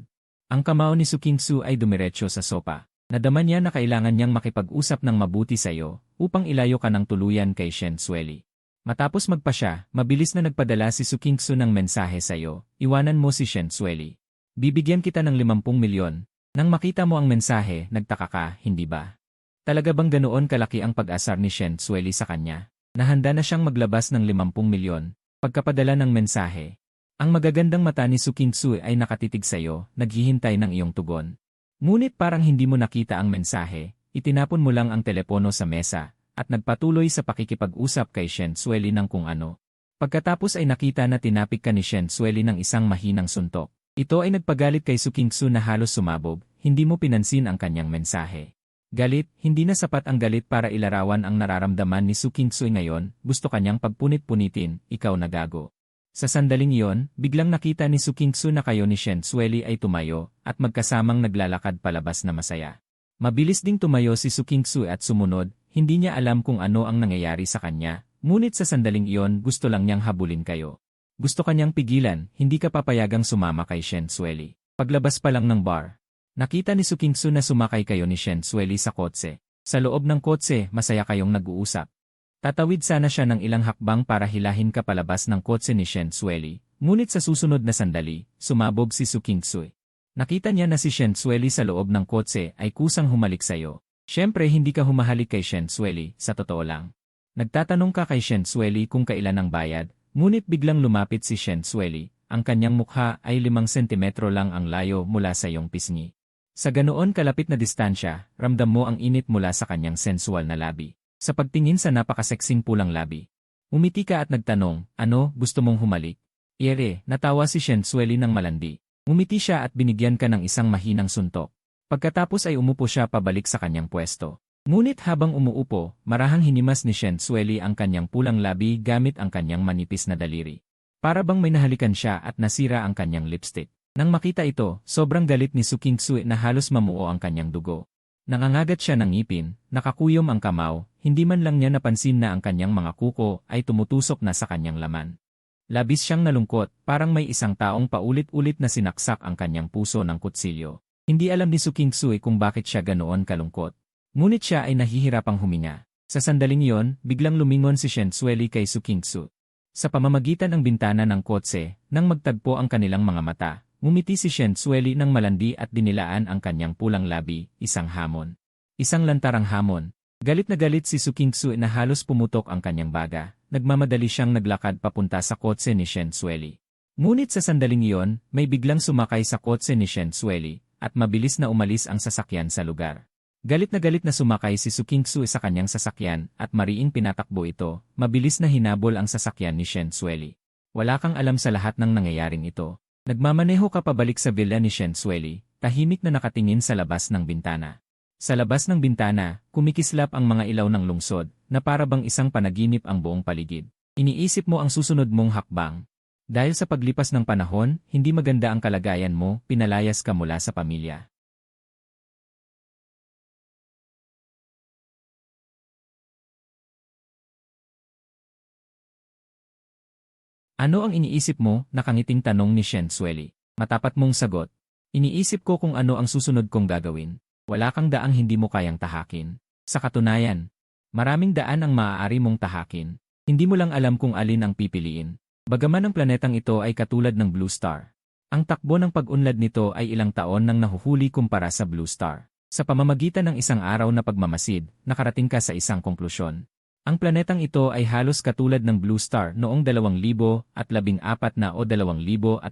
ang kamao ni Su Qingsui ay dumiretso sa sopa. Nadama niya na kailangan niyang makipag-usap ng mabuti sa iyo upang ilayo ka ng tuluyan kay Shen Sueli. Matapos magpa siya, mabilis na nagpadala si Su Qingsui ng mensahe sa iyo, iwanan mo si Shen Sueli. Bibigyan kita ng 50 milyon. Nang makita mo ang mensahe, nagtaka ka, hindi ba? Talaga bang ganoon kalaki ang pag-asar ni Shen Sueli sa kanya? Nahanda na siyang maglabas ng 50 milyon. Pagkapadala ng mensahe, ang magagandang mata ni Su Qingsui ay nakatitig sa iyo, naghihintay ng iyong tugon. Ngunit parang hindi mo nakita ang mensahe, itinapon mo lang ang telepono sa mesa, at nagpatuloy sa pakikipag-usap kay Shen Sueli ng kung ano. Pagkatapos ay nakita na tinapik ka ni Shen Sueli ng isang mahinang suntok. Ito ay nagpagalit kay Su Qingsui na halos sumabog, hindi mo pinansin ang kanyang mensahe. Galit, hindi na sapat ang galit para ilarawan ang nararamdaman ni Su Qingsui ngayon, gusto kanyang pagpunit-punitin, ikaw na gago. Sa sandaling iyon, biglang nakita ni Su Qingsui na kayo ni Shen Sueli ay tumayo, at magkasamang naglalakad palabas na masaya. Mabilis ding tumayo si Su Qingsui at sumunod, hindi niya alam kung ano ang nangyayari sa kanya, ngunit sa sandaling iyon gusto lang niyang habulin kayo. Gusto kanyang pigilan, hindi ka papayagang sumama kay Shen Sueli. Paglabas pa lang ng bar, nakita ni Su Qingsui na sumakay kayo ni Shen Sueli sa kotse. Sa loob ng kotse, masaya kayong nag-uusap. Tatawid sana siya ng ilang hakbang para hilahin ka palabas ng kotse ni Shen Sueli, ngunit sa susunod na sandali, sumabog si Su Qingsui. Nakita niya na si Shen Sueli sa loob ng kotse ay kusang humalik sa'yo. Siyempre hindi ka humahalik kay Shen Sueli, sa totoo lang. Nagtatanong ka kay Shen Sueli kung kailan ang bayad, ngunit biglang lumapit si Shen Sueli, ang kanyang mukha ay 5 sentimetro lang ang layo mula sa iyong pisngi. Sa ganoon kalapit na distansya, ramdam mo ang init mula sa kanyang sensual na labi. Sa pagtingin sa napakaseksing pulang labi, umiti ka at nagtanong, ano, gusto mong humalik? Natawa si Shen Sueli ng malandi. Umiti siya at binigyan ka ng isang mahinang suntok. Pagkatapos ay umupo siya pabalik sa kanyang pwesto. Ngunit habang umuupo, marahang hinimas ni Shen Sueli ang kanyang pulang labi gamit ang kanyang manipis na daliri. Para bang may nahalikan siya at nasira ang kanyang lipstick. Nang makita ito, sobrang galit ni Su King-sui na halos mamuo ang kanyang dugo. Nangangagat siya ng ngipin, nakakuyom ang kamao, hindi man lang niya napansin na ang kanyang mga kuko ay tumutusok na sa kanyang laman. Labis siyang nalungkot, parang may isang taong paulit-ulit na sinaksak ang kanyang puso ng kutsilyo. Hindi alam ni Su King-sui kung bakit siya ganoon kalungkot. Ngunit siya ay nahihirapang huminga. Sa sandaling iyon, biglang lumingon si Shen Sueli kay Su King-sui. Sa pamamagitan ng bintana ng kotse, nang magtagpo ang kanilang mga mata, ngumiti si Shen Sueli ng malandi at dinilaan ang kanyang pulang labi, isang hamon. Isang lantarang hamon. Galit na galit si Su King-sui na halos pumutok ang kanyang baga, nagmamadali siyang naglakad papunta sa kotse ni Shen Sueli. Ngunit sa sandaling iyon, may biglang sumakay sa kotse ni Shen Sueli, at mabilis na umalis ang sasakyan sa lugar. Galit na sumakay si Su King-sui sa kanyang sasakyan at mariing pinatakbo ito, mabilis na hinabol ang sasakyan ni Shen Sueli. Wala kang alam sa lahat ng nangyayaring ito. Nagmamaneho ka pabalik sa villa ni Shen Sueli, tahimik na nakatingin sa labas ng bintana. Sa labas ng bintana, kumikislap ang mga ilaw ng lungsod, na para bang isang panaginip ang buong paligid. Iniisip mo ang susunod mong hakbang. Dahil sa paglipas ng panahon, hindi maganda ang kalagayan mo, pinalayas ka mula sa pamilya. Ano ang iniisip mo? Nakangiting tanong ni Shen Sueli. Matapat mong sagot. Iniisip ko kung ano ang susunod kong gagawin. Wala kang daang hindi mo kayang tahakin. Sa katunayan, maraming daan ang maaari mong tahakin. Hindi mo lang alam kung alin ang pipiliin. Bagaman ang planetang ito ay katulad ng Blue Star. Ang takbo ng pag-unlad nito ay ilang taon nang nahuhuli kumpara sa Blue Star. Sa pamamagitan ng isang araw na pagmamasid, nakarating ka sa isang konklusyon. Ang planetang ito ay halos katulad ng Blue Star noong 2014 na o 2015.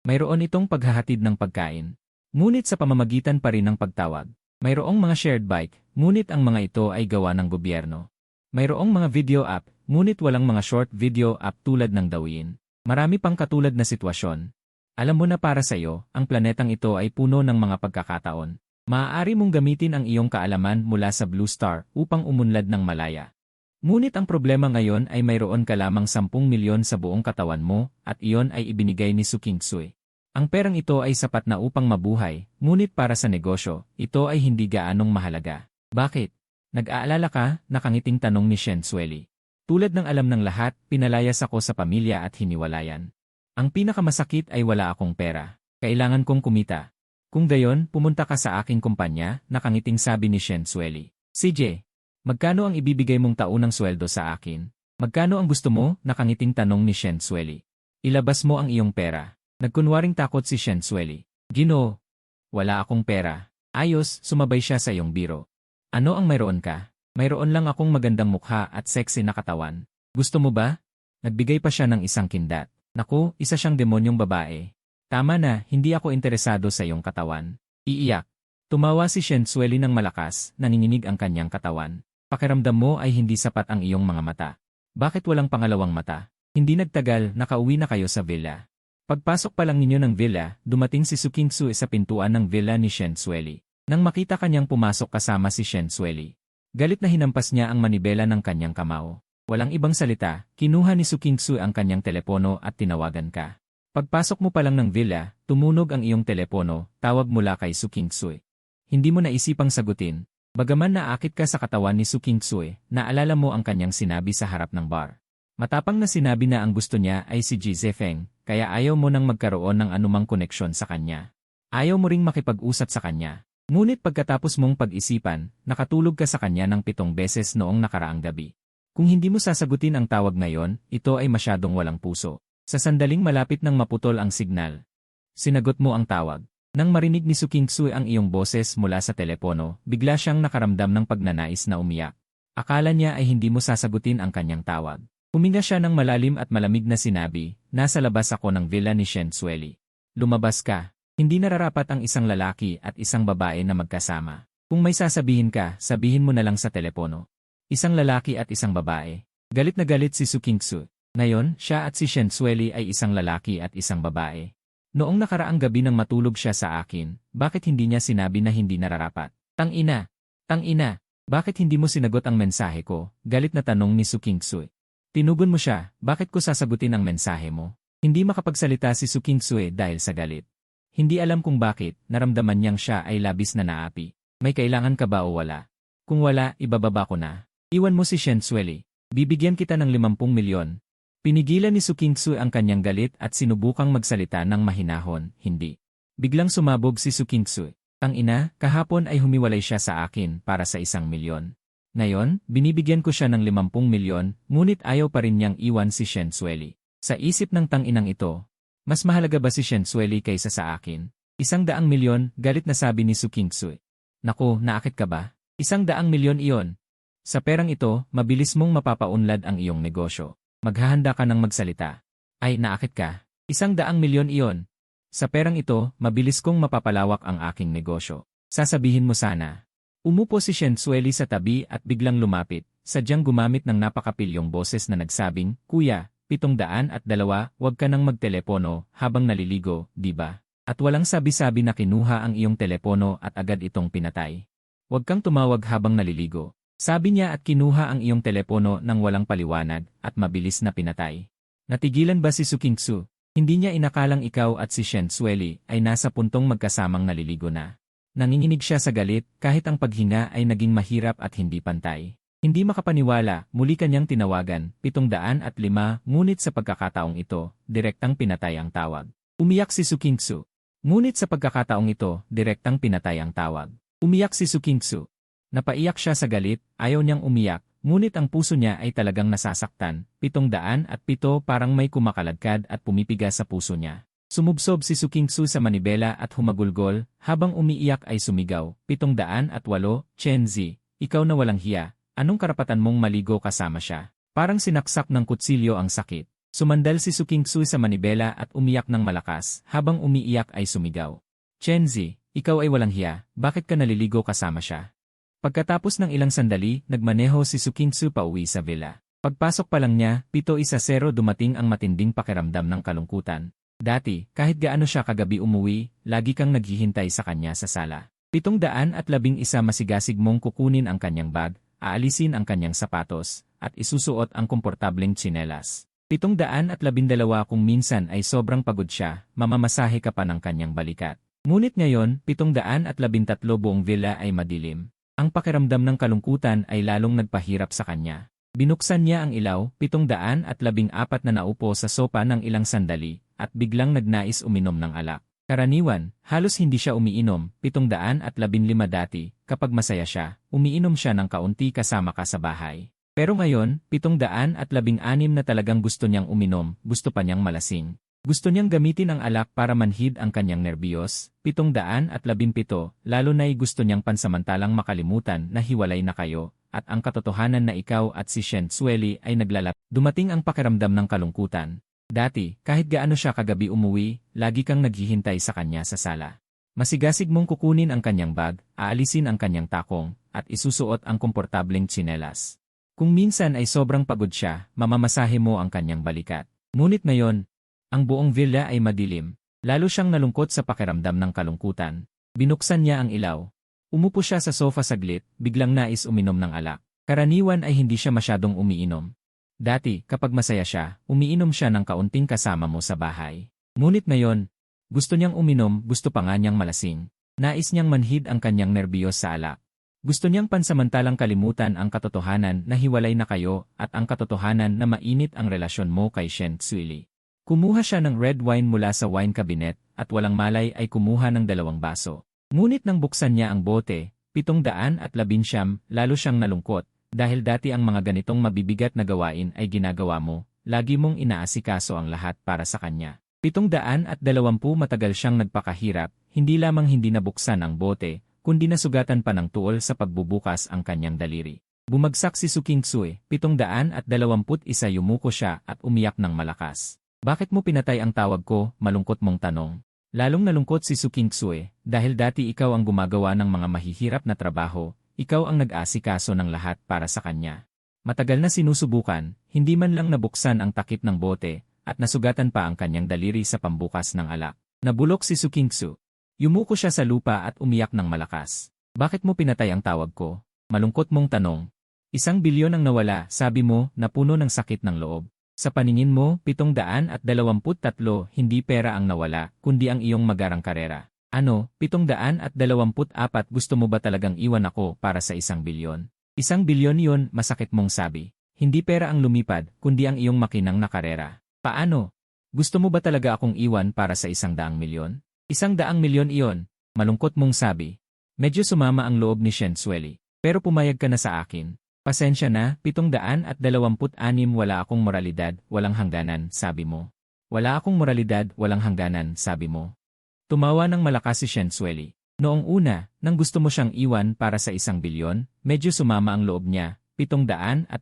Mayroon itong paghahatid ng pagkain. Ngunit sa pamamagitan pa rin ng pagtawag. Mayroong mga shared bike, ngunit ang mga ito ay gawa ng gobyerno. Mayroong mga video app, ngunit walang mga short video app tulad ng Douyin. Marami pang katulad na sitwasyon. Alam mo na para sa iyo, ang planetang ito ay puno ng mga pagkakataon. Maaari mong gamitin ang iyong kaalaman mula sa Blue Star upang umunlad ng malaya. Ngunit ang problema ngayon ay mayroon ka lamang 10 milyon sa buong katawan mo at iyon ay ibinigay ni Su King-sui. Ang perang ito ay sapat na upang mabuhay, ngunit para sa negosyo, ito ay hindi gaanong mahalaga. Bakit? Nag-aalala ka? Nakangiting tanong ni Shen Sueli. Tulad ng alam ng lahat, pinalayas ako sa pamilya at hiniwalayan. Ang pinakamasakit ay wala akong pera. Kailangan kong kumita. Kung gayon, pumunta ka sa aking kumpanya, nakangiting sabi ni Shen Sueli. CJ, magkano ang ibibigay mong taunang sweldo sa akin? Magkano ang gusto mo? Nakangiting tanong ni Shen Sueli. Ilabas mo ang iyong pera. Nagkunwaring takot si Shen Sueli. Ginoo, wala akong pera. Ayos, sumabay siya sa iyong biro. Ano ang mayroon ka? Mayroon lang akong magandang mukha at sexy na katawan. Gusto mo ba? Nagbigay pa siya ng isang kindat. Naku, isa siyang demonyong babae. Tama na, hindi ako interesado sa iyong katawan. Iiyak. Tumawa si Shen Sueli ng malakas, nanginginig ang kanyang katawan. Pakiramdam mo ay hindi sapat ang iyong mga mata. Bakit walang pangalawang mata? Hindi nagtagal, nakauwi na kayo sa villa. Pagpasok pa lang ninyo ng villa, dumating si Su King-sui sa pintuan ng villa ni Shen Sueli. Nang makita kanyang pumasok kasama si Shen Sueli, galit na hinampas niya ang manibela ng kanyang kamao. Walang ibang salita, kinuha ni Su King-sui ang kanyang telepono at tinawagan ka. Pagpasok mo pa lang ng villa, tumunog ang iyong telepono, tawag mula kay Su King-sui. Hindi mo naisipang sagutin. Bagaman naakit ka sa katawan ni Su King-sui, naalala mo ang kanyang sinabi sa harap ng bar. Matapang na sinabi na ang gusto niya ay si Ji Zefeng, kaya ayaw mo nang magkaroon ng anumang koneksyon sa kanya. Ayaw mo ring makipag-usap sa kanya. Ngunit pagkatapos mong pag-isipan, nakatulog ka sa kanya ng 7 beses noong nakaraang gabi. Kung hindi mo sasagutin ang tawag ngayon, ito ay masyadong walang puso. Sa sandaling malapit nang maputol ang signal, sinagot mo ang tawag. Nang marinig ni Su King-sui ang iyong boses mula sa telepono, bigla siyang nakaramdam ng pagnanais na umiyak. Akala niya ay hindi mo sasagutin ang kanyang tawag. Huminga siya ng malalim at malamig na sinabi, nasa labas ako ng villa ni Shen Sueli. Lumabas ka. Hindi nararapat ang isang lalaki at isang babae na magkasama. Kung may sasabihin ka, sabihin mo na lang sa telepono. Isang lalaki at isang babae. Galit na galit si Su King-sui. Ngayon, siya at si Shen Sueli ay isang lalaki at isang babae. Noong nakaraang gabi nang matulog siya sa akin, bakit hindi niya sinabi na hindi nararapat? Tang ina, bakit hindi mo sinagot ang mensahe ko? Galit na tanong ni Su King-sui. Tinugon mo siya, bakit ko sasagutin ang mensahe mo? Hindi makapagsalita si Su Kingsue dahil sa galit. Hindi alam kung bakit, naramdaman niyang siya ay labis na naapi. May kailangan ka ba o wala? Kung wala, ibababa ko na. Iwan mo si Shen Sueli. Bibigyan kita ng 50 milyon. Pinigilan ni Su Kingsue ang kanyang galit at sinubukang magsalita ng mahinahon, hindi. Biglang sumabog si Su Kingsue. Ang ina, kahapon ay humiwalay siya sa akin para sa 1 milyon. Ngayon, binibigyan ko siya ng 50 milyon, ngunit ayaw pa rin niyang iwan si Shen Sueli. Sa isip ng tanginang ito, mas mahalaga ba si Shen Sueli kaysa sa akin? 100 milyon, galit na sabi ni Su Kingsue. Naku, naakit ka ba? 100 milyon iyon. Sa perang ito, mabilis mong mapapaunlad ang iyong negosyo. Maghahanda ka ng magsalita. Ay, naakit ka. 100 milyon iyon. Sa perang ito, mabilis kong mapapalawak ang aking negosyo. Sasabihin mo sana. Umupo si Shen Sueli sa tabi at biglang lumapit, sadyang gumamit ng napakapilyong boses na nagsabing, Kuya, 702, wag ka nang magtelepono habang naliligo, di ba? At walang sabi-sabi na kinuha ang iyong telepono at agad itong pinatay. Wag kang tumawag habang naliligo. Sabi niya at kinuha ang iyong telepono nang walang paliwanag at mabilis na pinatay. Natigilan ba si Su Kingsue? Hindi niya inakalang ikaw at si Shen Sueli ay nasa puntong magkasamang naliligo na. Nanginginig siya sa galit kahit ang paghinga ay naging mahirap at hindi pantay. Hindi makapaniwala, muli kanyang tinawagan, 705, ngunit sa pagkakataong ito, direktang pinatay ang tawag. Umiyak si Su Kingsue. Ngunit sa pagkakataong ito, direktang pinatay ang tawag. Umiyak si Su Kingsue. Napaiyak siya sa galit, ayaw niyang umiyak, ngunit ang puso niya ay talagang nasasaktan. 707 parang may kumakaladkad at pumipiga sa puso niya. Sumubsob si Su Kingsue sa manibela at humagulgol, habang umiiyak ay sumigaw. 708, Chenzi, ikaw na walang hiya. Anong karapatan mong maligo kasama siya? Parang sinaksak ng kutsilyo ang sakit. Sumandal si Su Kingsue sa manibela at umiyak ng malakas, habang umiiyak ay sumigaw. Chenzi, ikaw ay walang hiya, bakit ka naliligo kasama siya? Pagkatapos ng ilang sandali, nagmaneho si Su Kingsue pauwi sa villa. Pagpasok pa lang niya, 710 dumating ang matinding pakiramdam ng kalungkutan. Dati, kahit gaano siya kagabi umuwi, lagi kang naghihintay sa kanya sa sala. 711 masigasig mong kukunin ang kanyang bag, aalisin ang kanyang sapatos, at isusuot ang komportableng tsinelas. 712 kung minsan ay sobrang pagod siya, mamamasahe ka pa ng kanyang balikat. Ngunit ngayon, 713 buong villa ay madilim. Ang pakiramdam ng kalungkutan ay lalong nagpahirap sa kanya. Binuksan niya ang ilaw, 714 na naupo sa sopa ng ilang sandali, at biglang nagnais uminom ng alak. Karaniwan, halos hindi siya umiinom, 715 dati, kapag masaya siya, umiinom siya ng kaunti kasama ka sa bahay. Pero ngayon, 716 na talagang gusto niyang uminom, gusto pa niyang malasing. Gusto niyang gamitin ang alak para manhid ang kanyang nerbiyos, 717, lalo na'y gusto niyang pansamantalang makalimutan na hiwalay na kayo, at ang katotohanan na ikaw at si Shen Sueli ay naglalap. Dumating ang pakiramdam ng kalungkutan. Dati, kahit gaano siya kagabi umuwi, lagi kang naghihintay sa kanya sa sala. Masigasig mong kukunin ang kanyang bag, aalisin ang kanyang takong, at isusuot ang komportableng tsinelas. Kung minsan ay sobrang pagod siya, mamamasahe mo ang kanyang balikat. Ngunit ngayon, ang buong villa ay madilim. Lalo siyang nalungkot sa pakiramdam ng kalungkutan. Binuksan niya ang ilaw. Umupo siya sa sofa saglit, biglang nais uminom ng alak. Karaniwan ay hindi siya masyadong umiinom. Dati, kapag masaya siya, umiinom siya ng kaunting kasama mo sa bahay. Ngunit ngayon, gusto niyang uminom, gusto pa nga niyang malasing. Nais niyang manhid ang kanyang nerbiyos sa alak. Gusto niyang pansamantalang kalimutan ang katotohanan na hiwalay na kayo at ang katotohanan na mainit ang relasyon mo kay Shen Sueli. Kumuha siya ng red wine mula sa wine cabinet at walang malay ay kumuha ng 2 baso. Ngunit nang buksan niya ang bote, 719, lalo siyang nalungkot. Dahil dati ang mga ganitong mabibigat na gawain ay ginagawa mo, lagi mong inaasikaso ang lahat para sa kanya. 720 matagal siyang nagpakahirap, hindi lamang hindi nabuksan ang bote, kundi nasugatan pa ng tuol sa pagbubukas ang kanyang daliri. Bumagsak si Su Kingsue, 721 yumuko siya at umiyak ng malakas. Bakit mo pinatay ang tawag ko, malungkot mong tanong. Lalong nalungkot si Su Kingsue, dahil dati ikaw ang gumagawa ng mga mahihirap na trabaho, ikaw ang nag-asikaso ng lahat para sa kanya. Matagal na sinusubukan, hindi man lang nabuksan ang takip ng bote, at nasugatan pa ang kanyang daliri sa pambukas ng alak. Nabulok si Su Kingsue. Yumuko siya sa lupa at umiyak ng malakas. Bakit mo pinatay ang tawag ko? Malungkot mong tanong. 1 bilyon ang nawala, sabi mo, na puno ng sakit ng loob. Sa paningin mo, 723, hindi pera ang nawala, kundi ang iyong magarang karera. Ano, 724, gusto mo ba talagang iwan ako para sa 1 bilyon? 1 bilyon yon, masakit mong sabi. Hindi pera ang lumipad, kundi ang iyong makinang na karera. Paano? Gusto mo ba talaga akong iwan para sa 100 milyon? 100 milyon iyon, malungkot mong sabi. Medyo sumama ang loob ni Shensueli. Pero pumayag ka na sa akin. Pasensya na, 726, wala akong moralidad, walang hangganan, sabi mo. Wala akong moralidad, walang hangganan, sabi mo. Tumawa ng malakas si Shensueli. Noong una, nang gusto mo siyang iwan para sa 1 bilyon, medyo sumama ang loob niya, 728,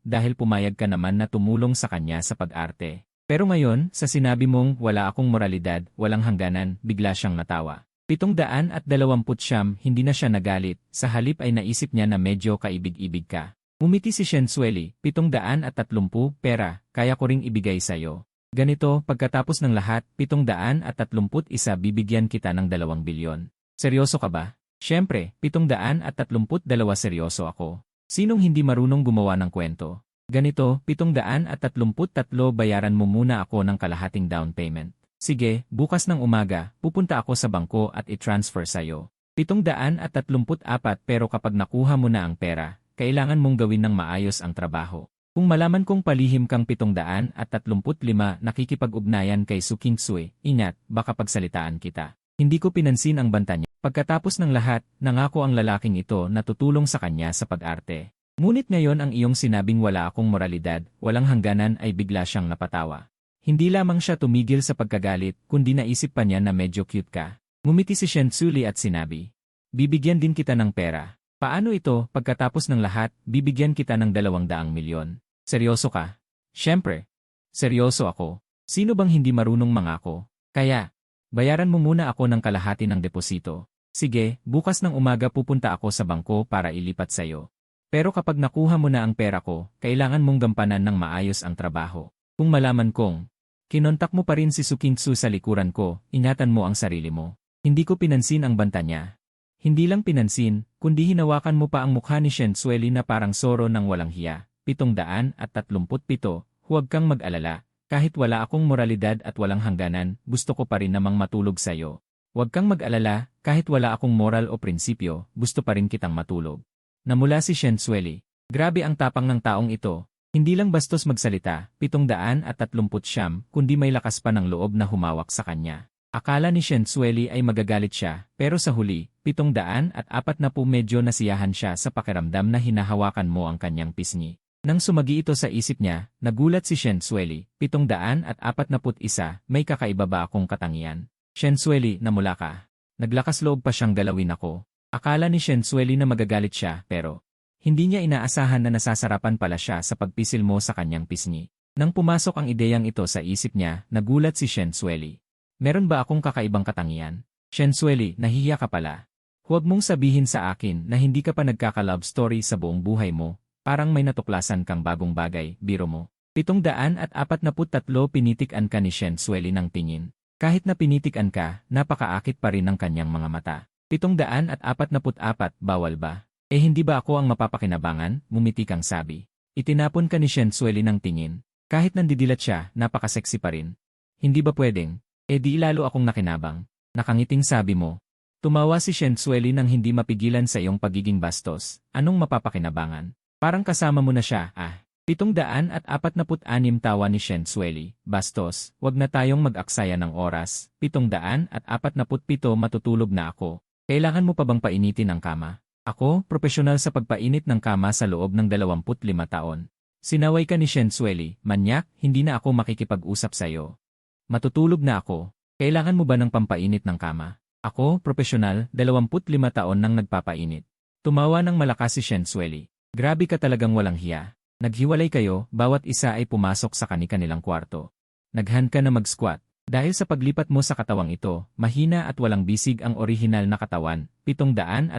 dahil pumayag ka naman na tumulong sa kanya sa pag-arte. Pero ngayon, sa sinabi mong wala akong moralidad, walang hangganan, bigla siyang natawa. 729, hindi na siya nagalit, sa halip ay naisip niya na medyo kaibig-ibig ka. Umiti si Shensueli, 730, pera, kaya ko ring ibigay sa'yo. Ganito, pagkatapos ng lahat, 731, bibigyan kita ng 2 bilyon. Seryoso ka ba? Siyempre, 732 seryoso ako. Sinong hindi marunong gumawa ng kwento? Ganito, 733, bayaran mo muna ako ng kalahating down payment. Sige, bukas ng umaga, pupunta ako sa bangko at i-transfer sa'yo. 734, pero kapag nakuha mo na ang pera, kailangan mong gawin ng maayos ang trabaho. Kung malaman kong palihim kang 735, nakikipag-ugnayan kay Su Kingsui, ingat, baka pagsalitaan kita. Hindi ko pinansin ang banta niya. Pagkatapos ng lahat, nangako ang lalaking ito na tutulong sa kanya sa pag-arte. Ngunit ngayon ang iyong sinabing wala akong moralidad, walang hangganan ay bigla siyang napatawa. Hindi lamang siya tumigil sa pagkagalit, kundi naisip pa niya na medyo cute ka. Ngumiti si Shensueli at sinabi, bibigyan din kita ng pera. Paano ito, pagkatapos ng lahat, bibigyan kita ng 200 milyon. Seryoso ka? Siyempre. Seryoso ako. Sino bang hindi marunong mangako? Kaya, bayaran mo muna ako ng kalahati ng deposito. Sige, bukas ng umaga pupunta ako sa bangko para ilipat sa'yo. Pero kapag nakuha mo na ang pera ko, kailangan mong gampanan ng maayos ang trabaho. Kung malaman kong, kinontak mo pa rin si Su Kingsu sa likuran ko, ingatan mo ang sarili mo. Hindi ko pinansin ang banta niya. Hindi lang pinansin, kundi hinawakan mo pa ang mukha ni Shensueli na parang soro ng walang hiya. 737, huwag kang mag-alala. Kahit wala akong moralidad at walang hangganan, gusto ko pa rin namang matulog sa'yo. Huwag kang mag-alala, kahit wala akong moral o prinsipyo, gusto pa rin kitang matulog. Namula si Shensueli. Grabe ang tapang ng taong ito. Hindi lang bastos magsalita, 730, kundi may lakas pa ng loob na humawak sa kanya. Akala ni Shensueli ay magagalit siya, pero sa huli, 740 medyo nasiyahan siya sa pakiramdam na hinahawakan mo ang kanyang pisngi. Nang sumagi ito sa isip niya, nagulat si Shensueli, 741, may kakaiba ba akong katangian? Shensueli, namula ka. Naglakas loob pa siyang galawin ako. Akala ni Shensueli na magagalit siya, pero hindi niya inaasahan na nasasarapan pala siya sa pagpisil mo sa kanyang pisngi. Nang pumasok ang ideyang ito sa isip niya, nagulat si Shensueli. Meron ba akong kakaibang katangian? Shensueli, nahihiya ka pala. Huwag mong sabihin sa akin na hindi ka pa nagkaka-love story sa buong buhay mo. Parang may natuklasan kang bagong bagay, biro mo. 743, pinitikan ka ni Shensueli ng tingin. Kahit na pinitikan ka, napakaakit pa rin ng kanyang mga mata. 744, bawal ba? Hindi ba ako ang mapapakinabangan? Ngumiti kang sabi. Itinapon ka ni Shensueli ng tingin. Kahit nandidilat siya, napakaseksi pa rin. Hindi ba pwedeng? Di lalo akong nakinabang. Nakangiting sabi mo. Tumawa si Shensueli nang hindi mapigilan sa iyong pagiging bastos. Anong mapapakinabangan? Parang kasama mo na siya, 746, tawa ni Shensueli. Bastos, wag na tayong mag-aksaya ng oras. 747, matutulog na ako. Kailangan mo pa bang painitin ang kama? Ako, propesyonal sa pagpainit ng kama sa loob ng 25 taon. Sinaway ka ni Shensueli, manyak, hindi na ako makikipag-usap sa'yo. Matutulog na ako. Kailangan mo ba ng pampainit ng kama? Ako, propesyonal, 25 taon nang nagpapainit. Tumawa ng malakas si Shensueli. Grabe ka talagang walang hiya. Naghiwalay kayo, bawat isa ay pumasok sa kani-kanilang kwarto. Naghan ka na mag-squat. Dahil sa paglipat mo sa katawang ito, mahina at walang bisig ang orihinal na katawan, 750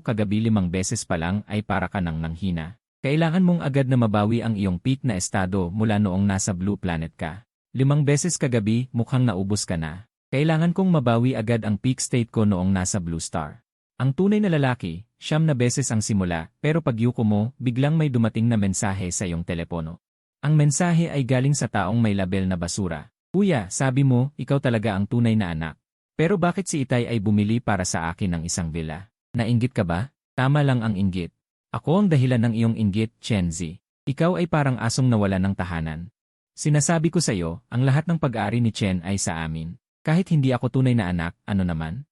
kagabi 5 beses pa lang ay para ka nang nanghina. Kailangan mong agad na mabawi ang iyong peak na estado mula noong nasa Blue Planet ka. 5 beses kagabi, mukhang naubos ka na. Kailangan kong mabawi agad ang peak state ko noong nasa Blue Star. Ang tunay na lalaki, 9 na beses ang simula, pero pagyuko mo, biglang may dumating na mensahe sa iyong telepono. Ang mensahe ay galing sa taong may label na basura. Kuya, sabi mo, ikaw talaga ang tunay na anak. Pero bakit si Itay ay bumili para sa akin ng isang villa? Nainggit ka ba? Tama lang ang inggit. Ako ang dahilan ng iyong inggit, Chenzi. Ikaw ay parang asong nawala ng tahanan. Sinasabi ko sa iyo, ang lahat ng pag-aari ni Chen ay sa amin. Kahit hindi ako tunay na anak, ano naman?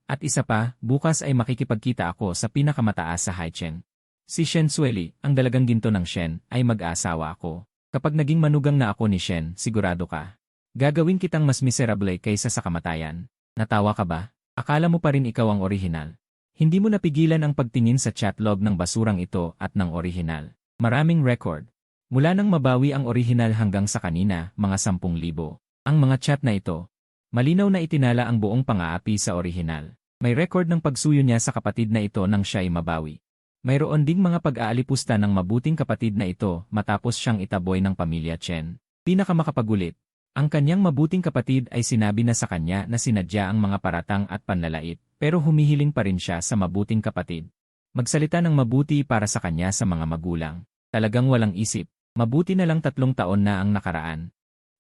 At isa pa, bukas ay makikipagkita ako sa pinakamataas sa Haicheng. Si Shen Sueli, ang dalagang ginto ng Shen, ay mag-aasawa ako. Kapag naging manugang na ako ni Shen, sigurado ka. Gagawin kitang mas miserable kaysa sa kamatayan. Natawa ka ba? Akala mo pa rin ikaw ang orihinal. Hindi mo napigilan ang pagtingin sa chat log ng basurang ito at ng orihinal. Maraming record. Mula nang mabawi ang orihinal hanggang sa kanina, mga 10,000. Ang mga chat na ito, malinaw na itinala ang buong pang-aapi sa orihinal. May record ng pagsuyo niya sa kapatid na ito nang siya ay mabawi. Mayroon ding mga pag-aalipusta ng mabuting kapatid na ito matapos siyang itaboy ng pamilya Chen. Pinakamakapagulit, ang kanyang mabuting kapatid ay sinabi na sa kanya na sinadya ang mga paratang at panlalait, pero humihiling pa rin siya sa mabuting kapatid. Magsalita ng mabuti para sa kanya sa mga magulang. Talagang walang isip. Mabuti na lang 3 taon na ang nakaraan.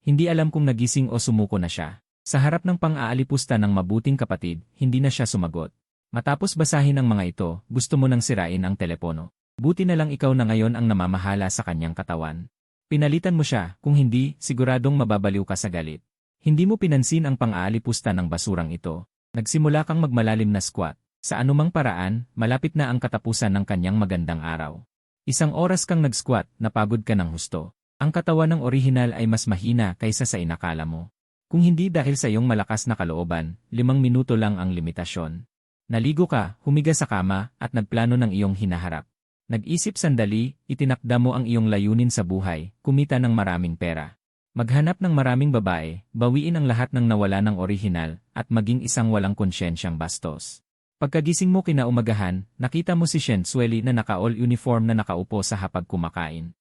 Hindi alam kung nagising o sumuko na siya. Sa harap ng pang-aalipusta ng mabuting kapatid, hindi na siya sumagot. Matapos basahin ang mga ito, gusto mo nang sirain ang telepono. Buti na lang ikaw na ngayon ang namamahala sa kanyang katawan. Pinalitan mo siya, kung hindi, siguradong mababaliw ka sa galit. Hindi mo pinansin ang pang-aalipusta ng basurang ito. Nagsimula kang magmalalim na squat. Sa anumang paraan, malapit na ang katapusan ng kanyang magandang araw. 1 oras kang nag-squat, napagod ka ng husto. Ang katawan ng orihinal ay mas mahina kaysa sa inakala mo. Kung hindi dahil sa iyong malakas na kalooban, 5 minuto lang ang limitasyon. Naligo ka, humiga sa kama, at nagplano ng iyong hinaharap. Nag-isip sandali, itinakda mo ang iyong layunin sa buhay, kumita ng maraming pera. Maghanap ng maraming babae, bawiin ang lahat ng nawala ng orihinal, at maging isang walang konsyensyang bastos. Pagkagising mo kinaumagahan, nakita mo si Shen Sueli na naka-all uniform na nakaupo sa hapag kumakain.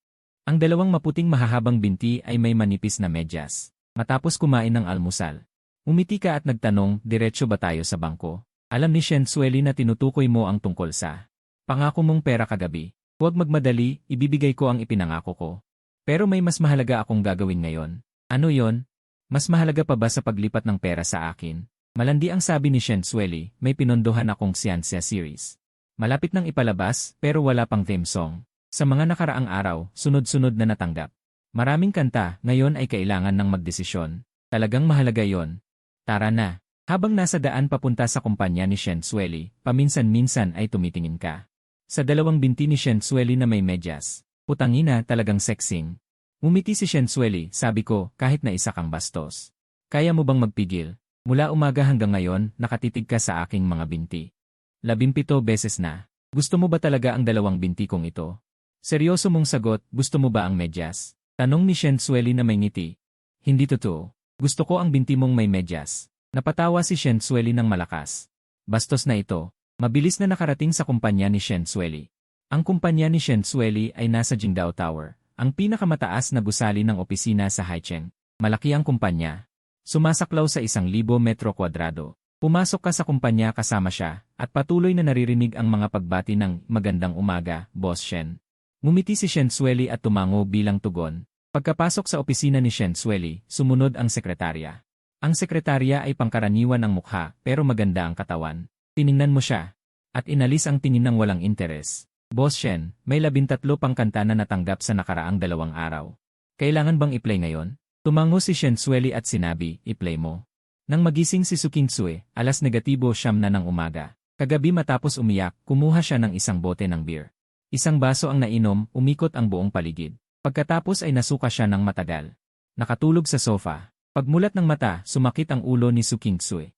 Ang dalawang maputing mahahabang binti ay may manipis na medyas. Matapos kumain ng almusal, umiti ka at nagtanong, diretso ba tayo sa bangko? Alam ni Shen Sueli na tinutukoy mo ang tungkol sa pangako mong pera kagabi. Huwag magmadali, ibibigay ko ang ipinangako ko. Pero may mas mahalaga akong gagawin ngayon. Ano yon? Mas mahalaga pa ba sa paglipat ng pera sa akin? Malandi ang sabi ni Shen Sueli, may pinondohan akong Xianxia series. Malapit nang ipalabas, pero wala pang theme song. Sa mga nakaraang araw, sunod-sunod na natanggap. Maraming kanta, ngayon ay kailangan ng magdesisyon. Talagang mahalaga yon. Tara na. Habang nasa daan papunta sa kumpanya ni Shen Sueli, paminsan-minsan ay tumitingin ka. Sa dalawang binti ni Shen Sueli na may medyas. Putangina, talagang sexing. Umiti si Shen Sueli, sabi ko, kahit na isa kang bastos. Kaya mo bang magpigil? Mula umaga hanggang ngayon, nakatitig ka sa aking mga binti. 17 beses na. Gusto mo ba talaga ang dalawang binti kong ito? Seryoso mong sagot, gusto mo ba ang medyas? Tanong ni Shen Sueli na may ngiti. Hindi totoo. Gusto ko ang binti mong may medyas. Napatawa si Shen Sueli ng malakas. Bastos na ito. Mabilis na nakarating sa kumpanya ni Shen Sueli. Ang kumpanya ni Shen Sueli ay nasa Jingdao Tower, ang pinakamataas na gusali ng opisina sa Haicheng. Malaki ang kumpanya. Sumasaklaw sa 1,000 metro kwadrado. Pumasok ka sa kumpanya kasama siya, at patuloy na naririnig ang mga pagbati ng magandang umaga, Boss Shen. Ngumiti si Shen Sueli at tumango bilang tugon. Pagkapasok sa opisina ni Shen Sueli, sumunod ang sekretarya. Ang sekretarya ay pangkaraniwan ng mukha, pero maganda ang katawan. Tiningnan mo siya, at inalis ang tingin ng walang interes. Boss Shen, may 13 pang kanta na natanggap sa nakaraang 2 araw. Kailangan bang i-play ngayon? Tumango si Shen Sueli at sinabi, i-play mo. Nang magising si Suking Sue, 9:09 na ng umaga. Kagabi matapos umiyak, kumuha siya ng 1 bote ng beer. 1 baso ang nainom, umikot ang buong paligid. Pagkatapos ay nasuka siya ng matagal. Nakatulog sa sofa. Pagmulat ng mata, sumakit ang ulo ni Suking Sue.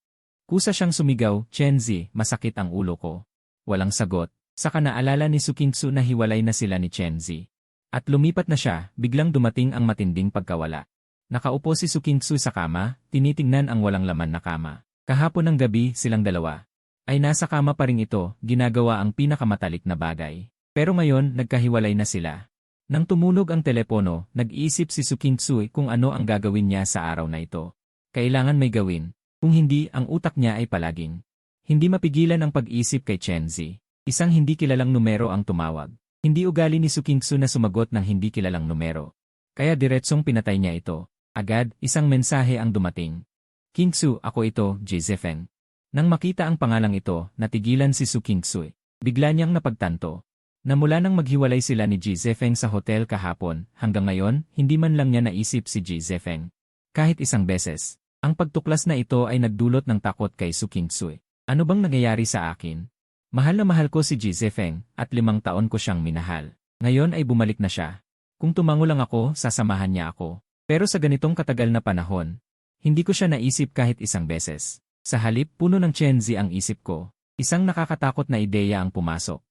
Kusa siyang sumigaw, Chenzi, masakit ang ulo ko. Walang sagot. Saka naalala ni Suking Sue na hiwalay na sila ni Chenzi. At lumipat na siya, biglang dumating ang matinding pagkawala. Nakaupo si Suking Sue sa kama, tinitingnan ang walang laman na kama. Kahapon ng gabi, silang dalawa ay nasa kama pa rin ito, ginagawa ang pinakamatalik na bagay. Pero ngayon, nagkahiwalay na sila. Nang tumunog ang telepono, nag-iisip si Suking Sue kung ano ang gagawin niya sa araw na ito. Kailangan may gawin. Kung hindi, ang utak niya ay palaging hindi mapigilan ang pag-isip kay Chenzi. Isang hindi kilalang numero ang tumawag. Hindi ugali ni Su Kingsu na sumagot ng hindi kilalang numero. Kaya diretsong pinatay niya ito. Agad, isang mensahe ang dumating. Kingsu, ako ito, Ji Zefeng. Nang makita ang pangalang ito, natigilan si Su Kingsu. Bigla niyang napagtanto na mula nang maghiwalay sila ni Ji Zefeng sa hotel kahapon, hanggang ngayon, hindi man lang niya naisip si Ji Zefeng. Kahit isang beses. Ang pagtuklas na ito ay nagdulot ng takot kay Su Kingsu. Ano bang nangyayari sa akin? Mahal na mahal ko si Ji Zefeng at 5 taon ko siyang minahal. Ngayon ay bumalik na siya. Kung tumango lang ako, sasamahan niya ako. Pero sa ganitong katagal na panahon, hindi ko siya naisip kahit isang beses. Sa halip, puno ng Chenzi ang isip ko. Isang nakakatakot na ideya ang pumasok.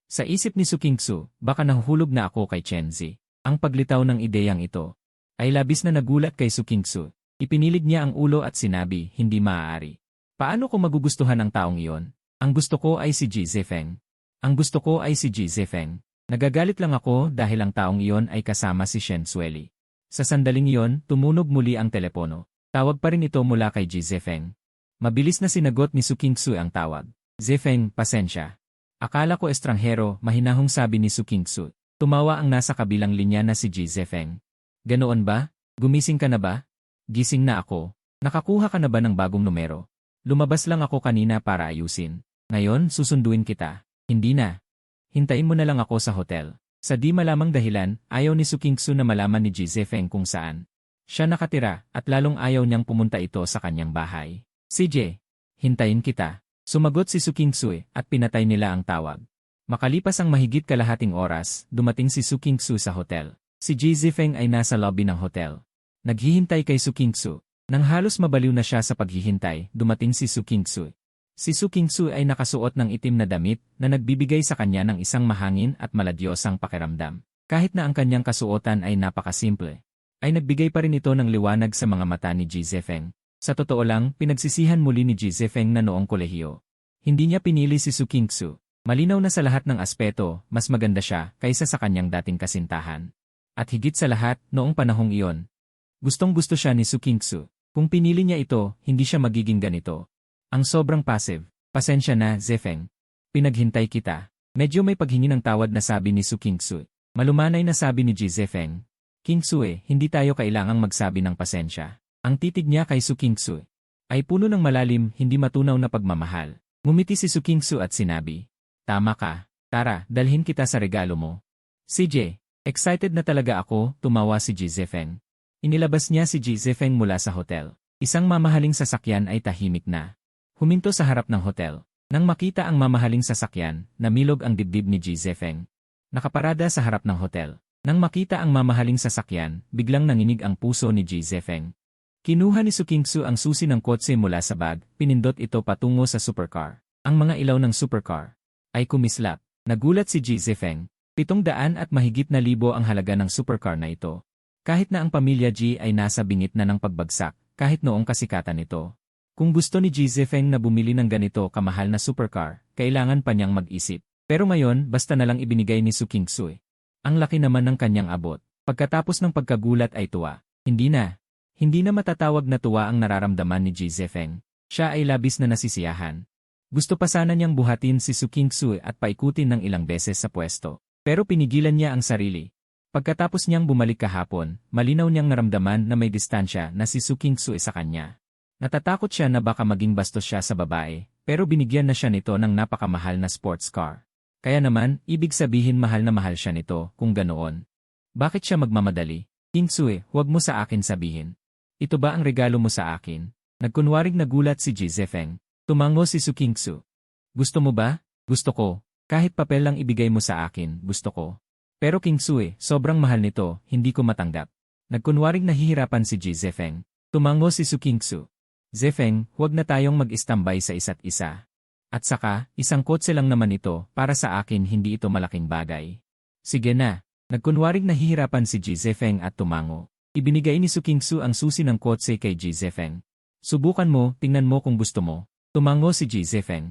Sa isip ni Su Kingsu, baka nahuhulog na ako kay Chenzi. Ang paglitaw ng ideyang ito ay labis na nagulat kay Su Kingsu. Ipinilig niya ang ulo at sinabi, hindi maaari. Paano ko magugustuhan ang taong iyon? Ang gusto ko ay si Ji Zefeng. Ang gusto ko ay si Ji Zefeng. Nagagalit lang ako dahil ang taong iyon ay kasama si Shen Sueli. Sa sandaling iyon, tumunog muli ang telepono. Tawag pa rin ito mula kay Ji Zefeng. Mabilis na sinagot ni Su Kingsu ang tawag. Zefeng, pasensya. Akala ko estranghero, mahinahong sabi ni Su Kingsu. Tumawa ang nasa kabilang linya na si Ji Zefeng. Ganoon ba? Gumising ka na ba? Gising na ako. Nakakuha ka na ba ng bagong numero? Lumabas lang ako kanina para ayusin. Ngayon, susunduin kita. Hindi na. Hintayin mo na lang ako sa hotel. Sa di malamang dahilan, ayaw ni Su Kingsu na malaman ni Ji Zefeng kung saan siya nakatira at lalong ayaw niyang pumunta ito sa kanyang bahay. CJ, hintayin kita. Sumagot si Su Kingsu at pinatay nila ang tawag. Makalipas ang mahigit kalahating oras, dumating si Su Kingsu sa hotel. Si Ji Zefeng ay nasa lobby ng hotel. Naghihintay kay Su Kingsu. Nang halos mabaliw na siya sa paghihintay, dumating si Su Kingsu. Si Su Kingsu ay nakasuot ng itim na damit na nagbibigay sa kanya ng isang mahangin at maladyosang pakiramdam. Kahit na ang kanyang kasuotan ay napakasimple, ay nagbigay pa rin ito ng liwanag sa mga mata ni Ji Zefeng. Sa totoo lang, pinagsisihan muli ni Ji Zefeng na noong kolehiyo. Hindi niya pinili si Su Kingsu. Malinaw na sa lahat ng aspeto, mas maganda siya kaysa sa kanyang dating kasintahan. At higit sa lahat, noong panahong iyon, gustong-gusto siya ni Su Kingsu. Kung pinili niya ito, hindi siya magiging ganito. Ang sobrang passive. Pasensya na, Zefeng. Pinaghintay kita. Medyo may paghingi ng tawad na sabi ni Su Kingsu. Malumanay na sabi ni Ji Zefeng. Kingsu hindi tayo kailangang magsabi ng pasensya. Ang titig niya kay Su Kingsu ay puno ng malalim, hindi matunaw na pagmamahal. Ngumiti si Su Kingsu at sinabi, tama ka. Tara, dalhin kita sa regalo mo. CJ, excited na talaga ako, tumawa si Ji Zefeng. Inilabas niya si Ji Zefeng mula sa hotel. Isang mamahaling sasakyan ay tahimik na huminto sa harap ng hotel. Nang makita ang mamahaling sasakyan, namilog ang dibdib ni Ji Zefeng. Nakaparada sa harap ng hotel. Nang makita ang mamahaling sasakyan, biglang nanginig ang puso ni Ji Zefeng. Kinuha ni Su Kingsu ang susi ng kotse mula sa bag, pinindot ito patungo sa supercar. Ang mga ilaw ng supercar ay kumislap. Nagulat si Ji Zefeng. 700 at mahigit na libo ang halaga ng supercar na ito. Kahit na ang pamilya Ji ay nasa bingit na ng pagbagsak, kahit noong kasikatan nito. Kung gusto ni Ji Zefeng na bumili ng ganito kamahal na supercar, kailangan pa niyang mag-isip. Pero ngayon, basta na lang ibinigay ni Su Kingsu. Ang laki naman ng kanyang abot. Pagkatapos ng pagkagulat ay tuwa. Hindi na. Hindi na matatawag na tuwa ang nararamdaman ni Ji Zefeng. Siya ay labis na nasisiyahan. Gusto pa sana niyang buhatin si Su Kingsu at paikutin ng ilang beses sa pwesto. Pero pinigilan niya ang sarili. Pagkatapos niyang bumalik kahapon, malinaw niyang naramdaman na may distansya na si Su Kingsu sa kanya. Natatakot siya na baka maging bastos siya sa babae, pero binigyan na siya nito ng napakamahal na sports car. Kaya naman, ibig sabihin mahal na mahal siya nito, kung ganoon. Bakit siya magmamadali? Kingsu huwag mo sa akin sabihin. Ito ba ang regalo mo sa akin? Nagkunwaring nagulat si Ji Zefeng. Tumango si Su Kingsu. Gusto mo ba? Gusto ko. Kahit papel lang ibigay mo sa akin, gusto ko. Pero Kingsu sobrang mahal nito, hindi ko matanggap. Nagkunwaring nahihirapan si Ji Zefeng. Tumango si Su Kingsu. Zefeng, huwag na tayong mag-istambay sa isa't isa. At saka, isang kotse lang naman ito, para sa akin hindi ito malaking bagay. Sige na. Nagkunwaring nahihirapan si Ji Zefeng at tumango. Ibinigay ni Su Kingsu ang susi ng kotse kay Ji Zefeng. Subukan mo, tingnan mo kung gusto mo. Tumango si Ji Zefeng.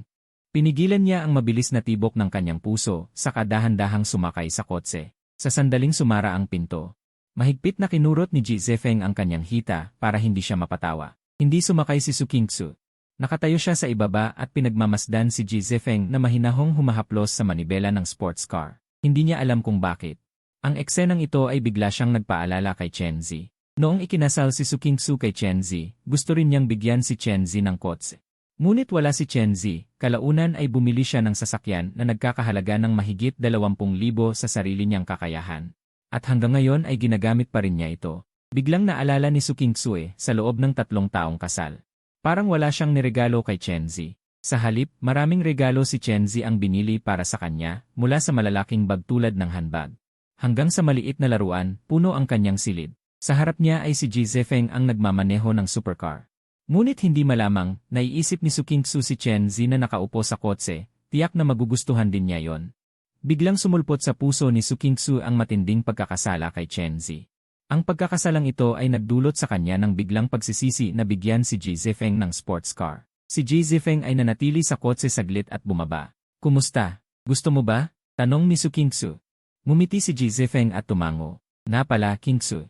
Pinigilan niya ang mabilis na tibok ng kanyang puso, saka dahan-dahang sumakay sa kotse. Sa sandaling sumara ang pinto. Mahigpit na kinurot ni Ji Zefeng ang kanyang hita para hindi siya mapatawa. Hindi sumakay si Su Kingsu. Nakatayo siya sa ibaba at pinagmamasdan si Ji Zefeng na mahinahong humahaplos sa manibela ng sports car. Hindi niya alam kung bakit. Ang eksenang ito ay bigla siyang nagpaalala kay Chen Zi. Noong ikinasal si Su Qingsu kay Chen Zi, gusto rin niyang bigyan si Chen Zi ng kotse. Ngunit wala si Chen Zi, kalaunan ay bumili siya ng sasakyan na nagkakahalaga ng mahigit 20,000 sa sarili niyang kakayahan. At hanggang ngayon ay ginagamit pa rin niya ito. Biglang naalala ni Su Qingsu sa loob ng 3 taong kasal. Parang wala siyang niregalo kay Chen Zi. Sa halip, maraming regalo si Chen Zi ang binili para sa kanya, mula sa malalaking bag tulad ng handbag. Hanggang sa maliit na laruan, puno ang kanyang silid. Sa harap niya ay si Ji Zefeng ang nagmamaneho ng supercar. Ngunit hindi malamang, naiisip ni Su Qingsu si Chen Zi na nakaupo sa kotse, tiyak na magugustuhan din niya yon. Biglang sumulpot sa puso ni Su Qingsu ang matinding pagkakasala kay Chen Zi. Ang pagkakasalang ito ay nagdulot sa kanya ng biglang pagsisisi na bigyan si Ji Zefeng ng sports car. Si Ji Zefeng ay nanatili sa kotse saglit at bumaba. "Kumusta? Gusto mo ba?" tanong ni Su Qingsu. Ngumiti si Ji Zefeng at tumango. "Na pala, Qingsu.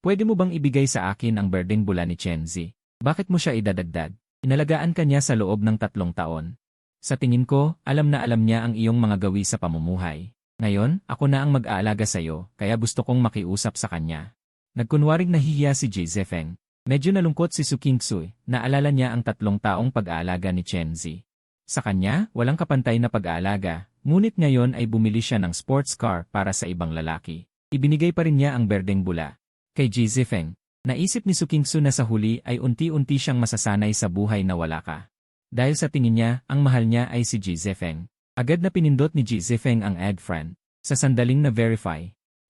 Pwede mo bang ibigay sa akin ang berdeng bula ni Chen Zi? Bakit mo siya idadagdag? Inalagaan ka niya sa loob ng 3 taon. Sa tingin ko, alam na alam niya ang iyong mga gawi sa pamumuhay. Ngayon, ako na ang mag-aalaga sa iyo, kaya gusto kong makiusap sa kanya." Nagkunwaring nahihiya si Ji Zefeng. Medyo nalungkot si Su Qingsu, naalala niya ang 3 taong pag-aalaga ni Chen Zi. Sa kanya, walang kapantay na pag-aalaga, ngunit ngayon ay bumili siya ng sports car para sa ibang lalaki. Ibinigay pa rin niya ang berdeng bula. Kay Ji Zefeng, naisip ni Su Qingsu na sa huli ay unti-unti siyang masasanay sa buhay na wala ka. Dahil sa tingin niya, ang mahal niya ay si Ji Zefeng. Agad na pinindot ni Ji Zefeng ang add friend. Sa sandaling na verify,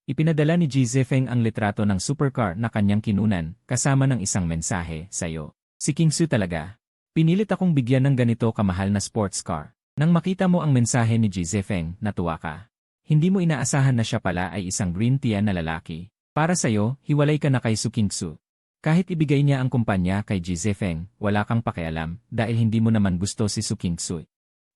ipinadala ni Ji Zefeng ang litrato ng supercar na kanyang kinunan, kasama ng isang mensahe, "Sayo. Si Qingsu talaga. Pinilit akong bigyan ng ganito kamahal na sports car." Nang makita mo ang mensahe ni Ji Zefeng, natuwa ka. Hindi mo inaasahan na siya pala ay isang green tea na lalaki. Para sa'yo, hiwalay ka na kay Su Qingsu. Kahit ibigay niya ang kumpanya kay Ji Zefeng, wala kang pakialam dahil hindi mo naman gusto si Su Qingsu.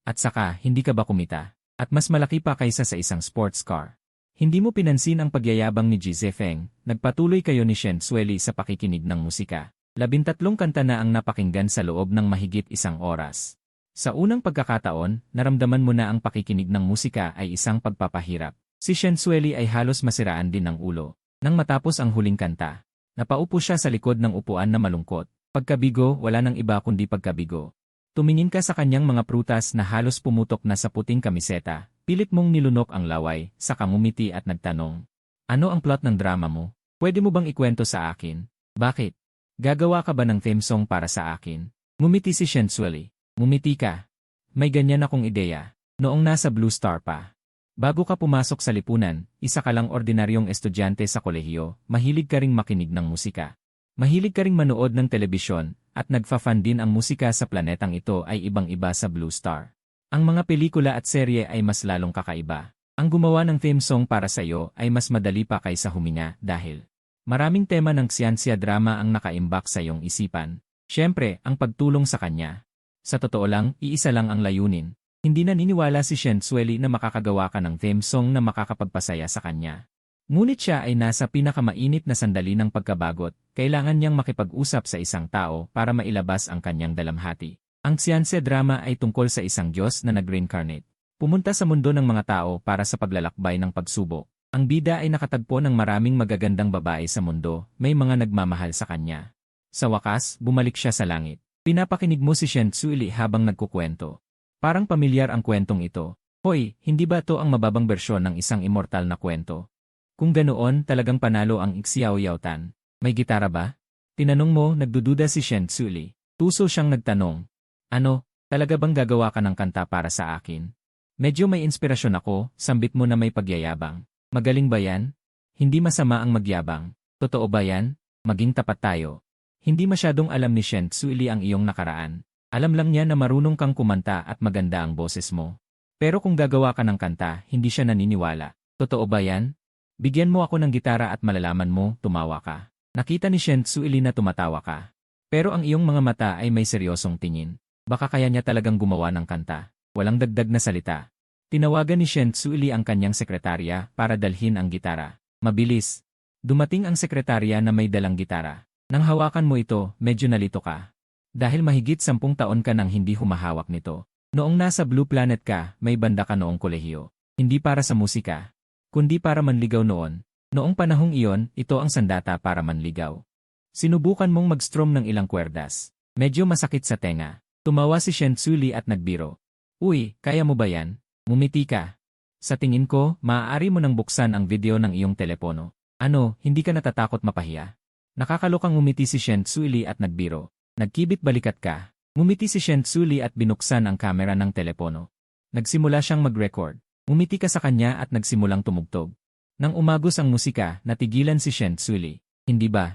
At saka, hindi ka ba kumita? At mas malaki pa kaysa sa isang sports car. Hindi mo pinansin ang pagyayabang ni Ji Zefeng, nagpatuloy kayo ni Shen Sueli sa pakikinig ng musika. 13 kanta na ang napakinggan sa loob ng mahigit 1 oras. Sa unang pagkakataon, naramdaman mo na ang pakikinig ng musika ay isang pagpapahirap. Si Shen Sueli ay halos masiraan din ng ulo. Nang matapos ang huling kanta, napaupo siya sa likod ng upuan na malungkot. Pagkabigo, wala nang iba kundi pagkabigo. Tumingin ka sa kanyang mga prutas na halos pumutok na sa puting kamiseta. Pilit mong nilunok ang laway, saka ngumiti at nagtanong. "Ano ang plot ng drama mo? Pwede mo bang ikwento sa akin? Bakit? Gagawa ka ba ng theme song para sa akin?" Ngumiti si Shen Sueli. "Ngumiti ka. May ganyan akong ideya. Noong nasa Blue Star pa. Bago ka pumasok sa lipunan, isa ka lang ordinaryong estudyante sa kolehiyo, mahilig ka ring makinig ng musika. Mahilig ka ring manood ng telebisyon, at nagfa-fan din ang musika sa planetang ito ay ibang-iba sa Blue Star. Ang mga pelikula at serye ay mas lalong kakaiba. Ang gumawa ng theme song para sa iyo ay mas madali pa kaysa huminga dahil maraming tema ng siyansya drama ang nakaimbak sa iyong isipan. Siyempre, ang pagtulong sa kanya. Sa totoo lang, iisa lang ang layunin. Hindi naniniwala si Shen Sueli na makakagawa ka ng theme song na makakapagpasaya sa kanya. Ngunit siya ay nasa pinakamainit na sandali ng pagkabagot, kailangan niyang makipag-usap sa isang tao para mailabas ang kanyang dalamhati. Ang siyansya drama ay tungkol sa isang Diyos na nag-reincarnate. Pumunta sa mundo ng mga tao para sa paglalakbay ng pagsubok. Ang bida ay nakatagpo ng maraming magagandang babae sa mundo, may mga nagmamahal sa kanya. Sa wakas, bumalik siya sa langit. Pinapakinig mo si Shen Sueli habang nagkukwento. Parang pamilyar ang kwentong ito. Hoy, hindi ba to ang mababang bersyon ng isang immortal na kwento? Kung ganoon, talagang panalo ang Xiao Yaotan. May gitara ba? Tinanong mo, nagdududa si Shen Sueli. Tuso siyang nagtanong. Ano, talaga bang gagawa ka ng kanta para sa akin? Medyo may inspirasyon ako, sambit mo na may pagyayabang. Magaling ba yan? Hindi masama ang magyabang. Totoo ba yan? Maging tapat tayo. Hindi masyadong alam ni Shen Sueli ang iyong nakaraan. Alam lang niya na marunong kang kumanta at maganda ang boses mo. Pero kung gagawa ka ng kanta, hindi siya naniniwala. Totoo ba yan? Bigyan mo ako ng gitara at malalaman mo, tumawa ka. Nakita ni Shen Sueli na tumatawa ka. Pero ang iyong mga mata ay may seryosong tingin. Baka kaya niya talagang gumawa ng kanta. Walang dagdag na salita. Tinawagan ni Shen Sueli ang kanyang sekretarya para dalhin ang gitara. Mabilis. Dumating ang sekretarya na may dalang gitara. Nang hawakan mo ito, medyo nalito ka. Dahil mahigit 10 taon ka nang hindi humahawak nito. Noong nasa Blue Planet ka, may banda ka noong kolehiyo. Hindi para sa musika, kundi para manligaw noon. Noong panahong iyon, ito ang sandata para manligaw. Sinubukan mong mag-strum ng ilang kwerdas. Medyo masakit sa tenga. Tumawa si Shen Tsuli at nagbiro. Uy, kaya mo ba yan? Ngumiti ka. Sa tingin ko, maaari mo nang buksan ang video ng iyong telepono. Ano, hindi ka natatakot mapahiya? Nakakalokang ngumiti si Shen Tsuli at nagbiro. Nagkibit balikat ka. Ngumiti si Shen Tsuli at binuksan ang kamera ng telepono. Nagsimula siyang mag-record. Ngumiti ka sa kanya at nagsimulang tumugtog. Nang umagos ang musika, natigilan si Shen Tsuli. Hindi ba?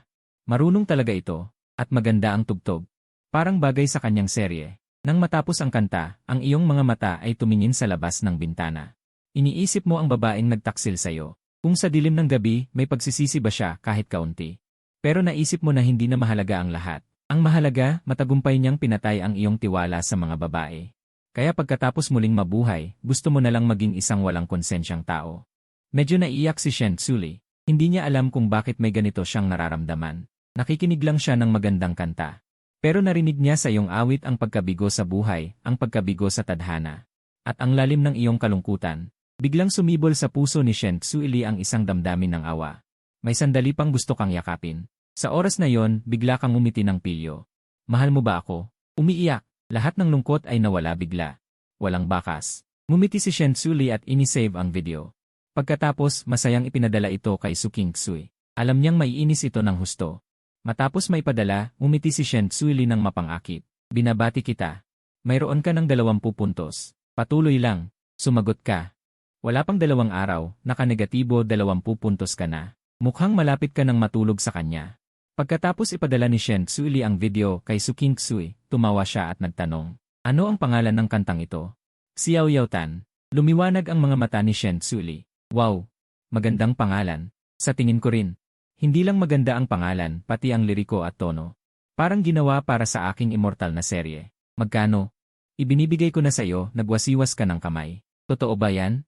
Marunong talaga ito. At maganda ang tugtog. Parang bagay sa kanyang serye. Nang matapos ang kanta, ang iyong mga mata ay tumingin sa labas ng bintana. Iniisip mo ang babaeng nagtaksil sa'yo. Kung sa dilim ng gabi, may pagsisisi ba siya kahit kaunti. Pero naisip mo na hindi na mahalaga ang lahat. Ang mahalaga, matagumpay niyang pinatay ang iyong tiwala sa mga babae. Kaya pagkatapos muling mabuhay, gusto mo na lang maging isang walang konsensyang tao. Medyo naiiyak si Shen Tsuli. Hindi niya alam kung bakit may ganito siyang nararamdaman. Nakikinig lang siya ng magandang kanta. Pero narinig niya sa iyong awit ang pagkabigo sa buhay, ang pagkabigo sa tadhana. At ang lalim ng iyong kalungkutan. Biglang sumibol sa puso ni Shen Tsuli ang isang damdamin ng awa. May sandali pang gusto kang yakapin. Sa oras na yon, bigla kang umiti ng pilyo. Mahal mo ba ako? Umiiyak. Lahat ng lungkot ay nawala bigla. Walang bakas. Ngumiti si Shen Tsuli at inisave ang video. Pagkatapos, masayang ipinadala ito kay Su Kingsui. Alam niyang maiinis ito ng husto. Matapos maipadala, ngumiti si Shen Tsuli ng mapangakit. Binabati kita. Mayroon ka ng 20 puntos. Patuloy lang. Sumagot ka. Wala pang 2 araw, naka-negatibo 20 puntos ka na. Mukhang malapit ka nang matulog sa kanya. Pagkatapos ipadala ni Shen Tsuli ang video kay Su Kingsui, tumawa siya at nagtanong. Ano ang pangalan ng kantang ito? Xiao Yao Tan. Lumiwanag ang mga mata ni Shen Tsuli. Wow! Magandang pangalan. Sa tingin ko rin. Hindi lang maganda ang pangalan, pati ang liriko at tono. Parang ginawa para sa aking immortal na serye. Magkano? Ibinibigay ko na sa iyo, nagwasiwas ka ng kamay. Totoo ba yan?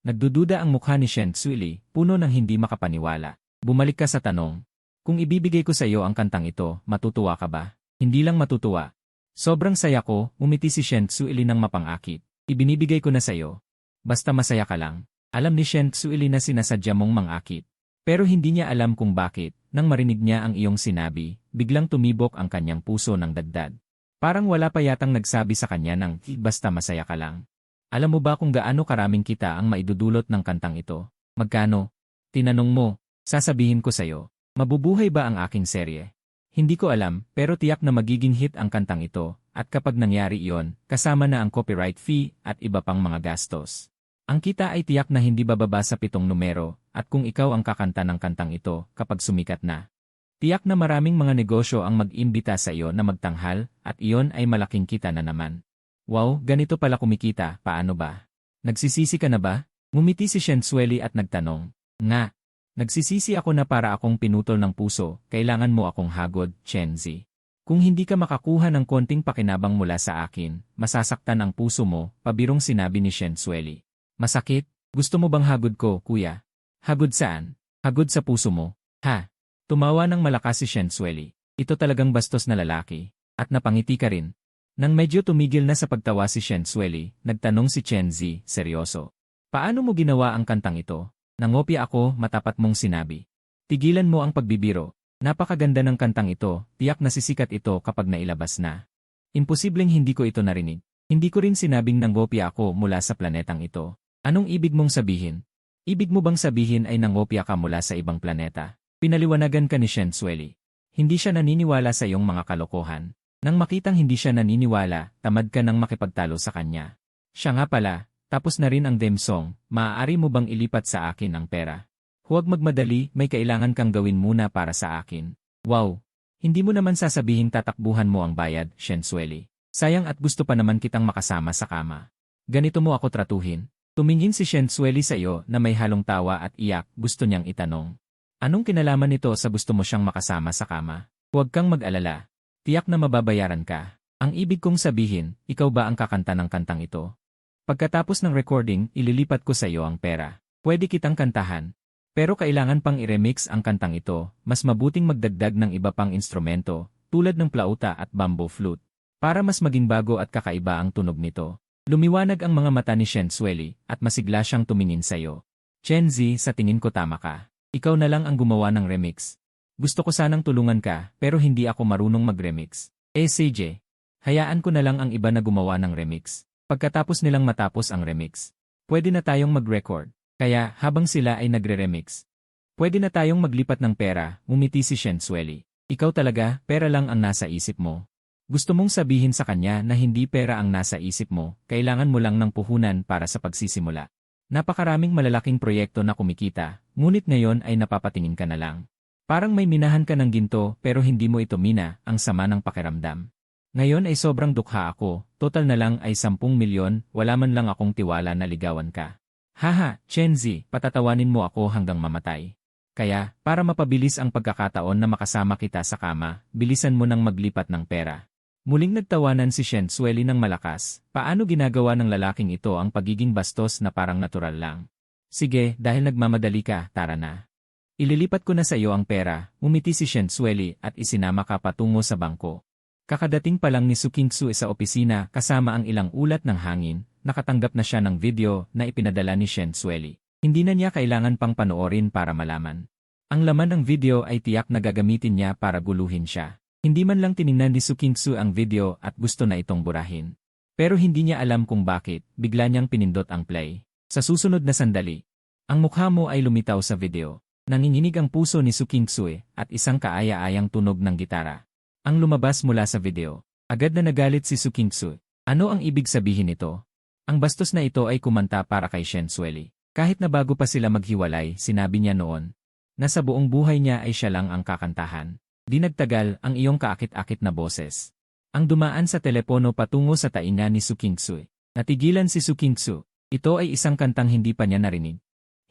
Nagdududa ang mukha ni Shen Tsuli, puno ng hindi makapaniwala. Bumalik ka sa tanong. Kung ibibigay ko sa iyo ang kantang ito, matutuwa ka ba? Hindi lang matutuwa. Sobrang saya ko, umiti si Shen Tsuli ng mapangakit. Ibinibigay ko na sa iyo. Basta masaya ka lang. Alam ni Shen Tsuli na sinasadya mong mangakit. Pero hindi niya alam kung bakit, nang marinig niya ang iyong sinabi, biglang tumibok ang kanyang puso ng dagdag. Parang wala pa yatang nagsabi sa kanya ng, basta masaya ka lang. Alam mo ba kung gaano karaming kita ang maidudulot ng kantang ito? Magkano? Tinanong mo, sasabihin ko sa'yo. Mabubuhay ba ang aking serye? Hindi ko alam, pero tiyak na magiging hit ang kantang ito, at kapag nangyari iyon, kasama na ang copyright fee at iba pang mga gastos. Ang kita ay tiyak na hindi bababa sa 7 numero, at kung ikaw ang kakanta ng kantang ito kapag sumikat na. Tiyak na maraming mga negosyo ang mag-imbita sa iyo na magtanghal, at iyon ay malaking kita na naman. Wow, ganito pala kumikita, paano ba? Nagsisisi ka na ba? Ngumiti si Shen Tsuli at nagtanong. Nga. Nagsisisi ako na para akong pinutol ng puso, kailangan mo akong hagod, Chenzi. Kung hindi ka makakuha ng konting pakinabang mula sa akin, masasaktan ang puso mo, pabirong sinabi ni Shen Tsuli. Masakit? Gusto mo bang hagod ko, kuya? Hagod saan? Hagod sa puso mo? Ha? Tumawa ng malakas si Shen Tsuli. Ito talagang bastos na lalaki. At napangiti ka rin. Nang medyo tumigil na sa pagtawa si Shen Tsuli, nagtanong si Chenzi, seryoso. Paano mo ginawa ang kantang ito? Nangopya ako, matapat mong sinabi. Tigilan mo ang pagbibiro. Napakaganda ng kantang ito, tiyak na sisikat ito kapag nailabas na. Imposibleng hindi ko ito narinig. Hindi ko rin sinabing nangopya ako mula sa planetang ito. Anong ibig mong sabihin? Ibig mo bang sabihin ay nangopya ka mula sa ibang planeta? Pinaliwanagan ka ni Shen Tsuli. Hindi siya naniniwala sa iyong mga kalokohan. Nang makitang hindi siya naniniwala, tamad ka nang makipagtalo sa kanya. Siya nga pala, tapos na rin ang theme song, maaari mo bang ilipat sa akin ang pera? Huwag magmadali, may kailangan kang gawin muna para sa akin. Wow! Hindi mo naman sasabihing tatakbuhan mo ang bayad, Shen Tsuli. Sayang at gusto pa naman kitang makasama sa kama. Ganito mo ako tratuhin. Tumingin si Shen Tsuli sa iyo na may halong tawa at iyak, gusto niyang itanong. Anong kinalaman nito sa gusto mo siyang makasama sa kama? Huwag kang mag-alala. Tiyak na mababayaran ka. Ang ibig kong sabihin, ikaw ba ang kakanta ng kantang ito? Pagkatapos ng recording, ililipat ko sa iyo ang pera. Pwede kitang kantahan. Pero kailangan pang i-remix ang kantang ito, mas mabuting magdagdag ng iba pang instrumento, tulad ng plauta at bamboo flute. Para mas maging bago at kakaiba ang tunog nito. Lumiwanag ang mga mata ni Shensueli at masigla siyang tumingin sa'yo. Chenzi, sa tingin ko tama ka. Ikaw na lang ang gumawa ng remix. Gusto ko sanang tulungan ka pero hindi ako marunong mag-remix. CJ, hayaan ko na lang ang iba na gumawa ng remix. Pagkatapos nilang matapos ang remix, pwede na tayong mag-record. Kaya habang sila ay nagre-remix, pwede na tayong maglipat ng pera, ngumiti si Shensueli. Ikaw talaga, pera lang ang nasa isip mo. Gusto mong sabihin sa kanya na hindi pera ang nasa isip mo, kailangan mo lang ng puhunan para sa pagsisimula. Napakaraming malalaking proyekto na kumikita, ngunit ngayon ay napapatingin ka na lang. Parang may minahan ka ng ginto pero hindi mo ito mina, ang sama ng pakiramdam. Ngayon ay sobrang dukha ako, total na lang ay 10 milyon, wala man lang akong tiwala na ligawan ka. Haha, Chenzi, patatawanin mo ako hanggang mamatay. Kaya, para mapabilis ang pagkakataon na makasama kita sa kama, bilisan mo nang maglipat ng pera. Muling nagtawanan si Shensueli ng malakas, paano ginagawa ng lalaking ito ang pagiging bastos na parang natural lang. Sige, dahil nagmamadali ka, tara na. Ililipat ko na sa iyo ang pera, umiti si Shensueli at isinama ka patungo sa bangko. Kakadating pa lang ni Su Qingsu sa opisina kasama ang ilang ulat ng hangin, nakatanggap na siya ng video na ipinadala ni Shensueli. Hindi na niya kailangan pang panoorin para malaman. Ang laman ng video ay tiyak na gagamitin niya para guluhin siya. Hindi man lang tiningnan ni Su Qingsu ang video at gusto na itong burahin. Pero hindi niya alam kung bakit, bigla niyang pinindot ang play. Sa susunod na sandali, ang mukha mo ay lumitaw sa video. Nanginginig ang puso ni Su Qingsu at isang kaaya-ayang tunog ng gitara ang lumabas mula sa video. Agad na nagalit si Su Qingsu. Ano ang ibig sabihin nito? Ang bastos na ito ay kumanta para kay Shensueli. Kahit na bago pa sila maghiwalay, sinabi niya noon na sa buong buhay niya ay siya lang ang kakantahan. Di nagtagal ang iyong kaakit-akit na boses. Ang dumaan sa telepono patungo sa tainga ni Su Qingsu. Natigilan si Su Qingsu. Ito ay isang kantang hindi pa niya narinig.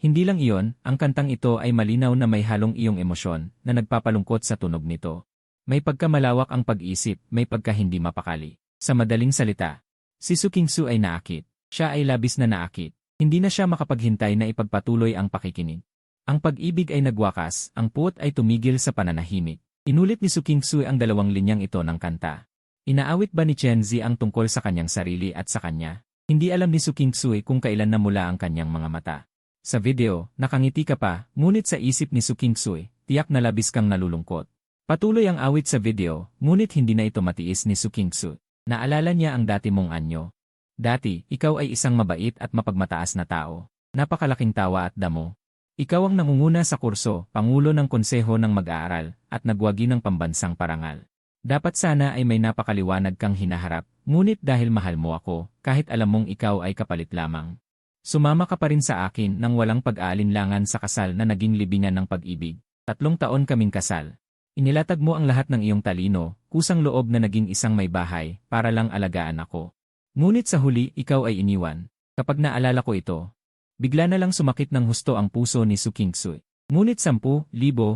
Hindi lang iyon, ang kantang ito ay malinaw na may halong iyong emosyon na nagpapalungkot sa tunog nito. May pagkamalawak ang pag-isip, may pagka hindi mapakali. Sa madaling salita, si Su Qingsu ay naakit. Siya ay labis na naakit. Hindi na siya makapaghintay na ipagpatuloy ang pakikinig. Ang pag-ibig ay nagwakas, ang puot ay tumigil sa pananahimik. Inulit ni Su Qingsu ang 2 linyang ito ng kanta. Inaawit ba ni Chenzi ang tungkol sa kanyang sarili at sa kanya? Hindi alam ni Su Qingsu kung kailan namula ang kanyang mga mata. Sa video, nakangiti ka pa, ngunit sa isip ni Su Qingsu, tiyak na labis kang nalulungkot. Patuloy ang awit sa video, ngunit hindi na ito matiis ni Su Qingsu. Naalala niya ang dati mong anyo. Dati, ikaw ay isang mabait at mapagmataas na tao. Napakalaking tawa at damo. Ikaw ang nangunguna sa kurso, pangulo ng konseho ng mag-aaral, at nagwagi ng pambansang parangal. Dapat sana ay may napakaliwanag kang hinaharap, ngunit dahil mahal mo ako, kahit alam mong ikaw ay kapalit lamang. Sumama ka pa rin sa akin nang walang pag-aalinlangan sa kasal na naging libingan ng pag-ibig. 3 taon kaming kasal. Inilatag mo ang lahat ng iyong talino, kusang loob na naging isang may bahay, para lang alagaan ako. Ngunit sa huli, ikaw ay iniwan. Kapag naalala ko ito, bigla na lang sumakit ng husto ang puso ni Su Qingsu. Ngunit 10,000, 10,000,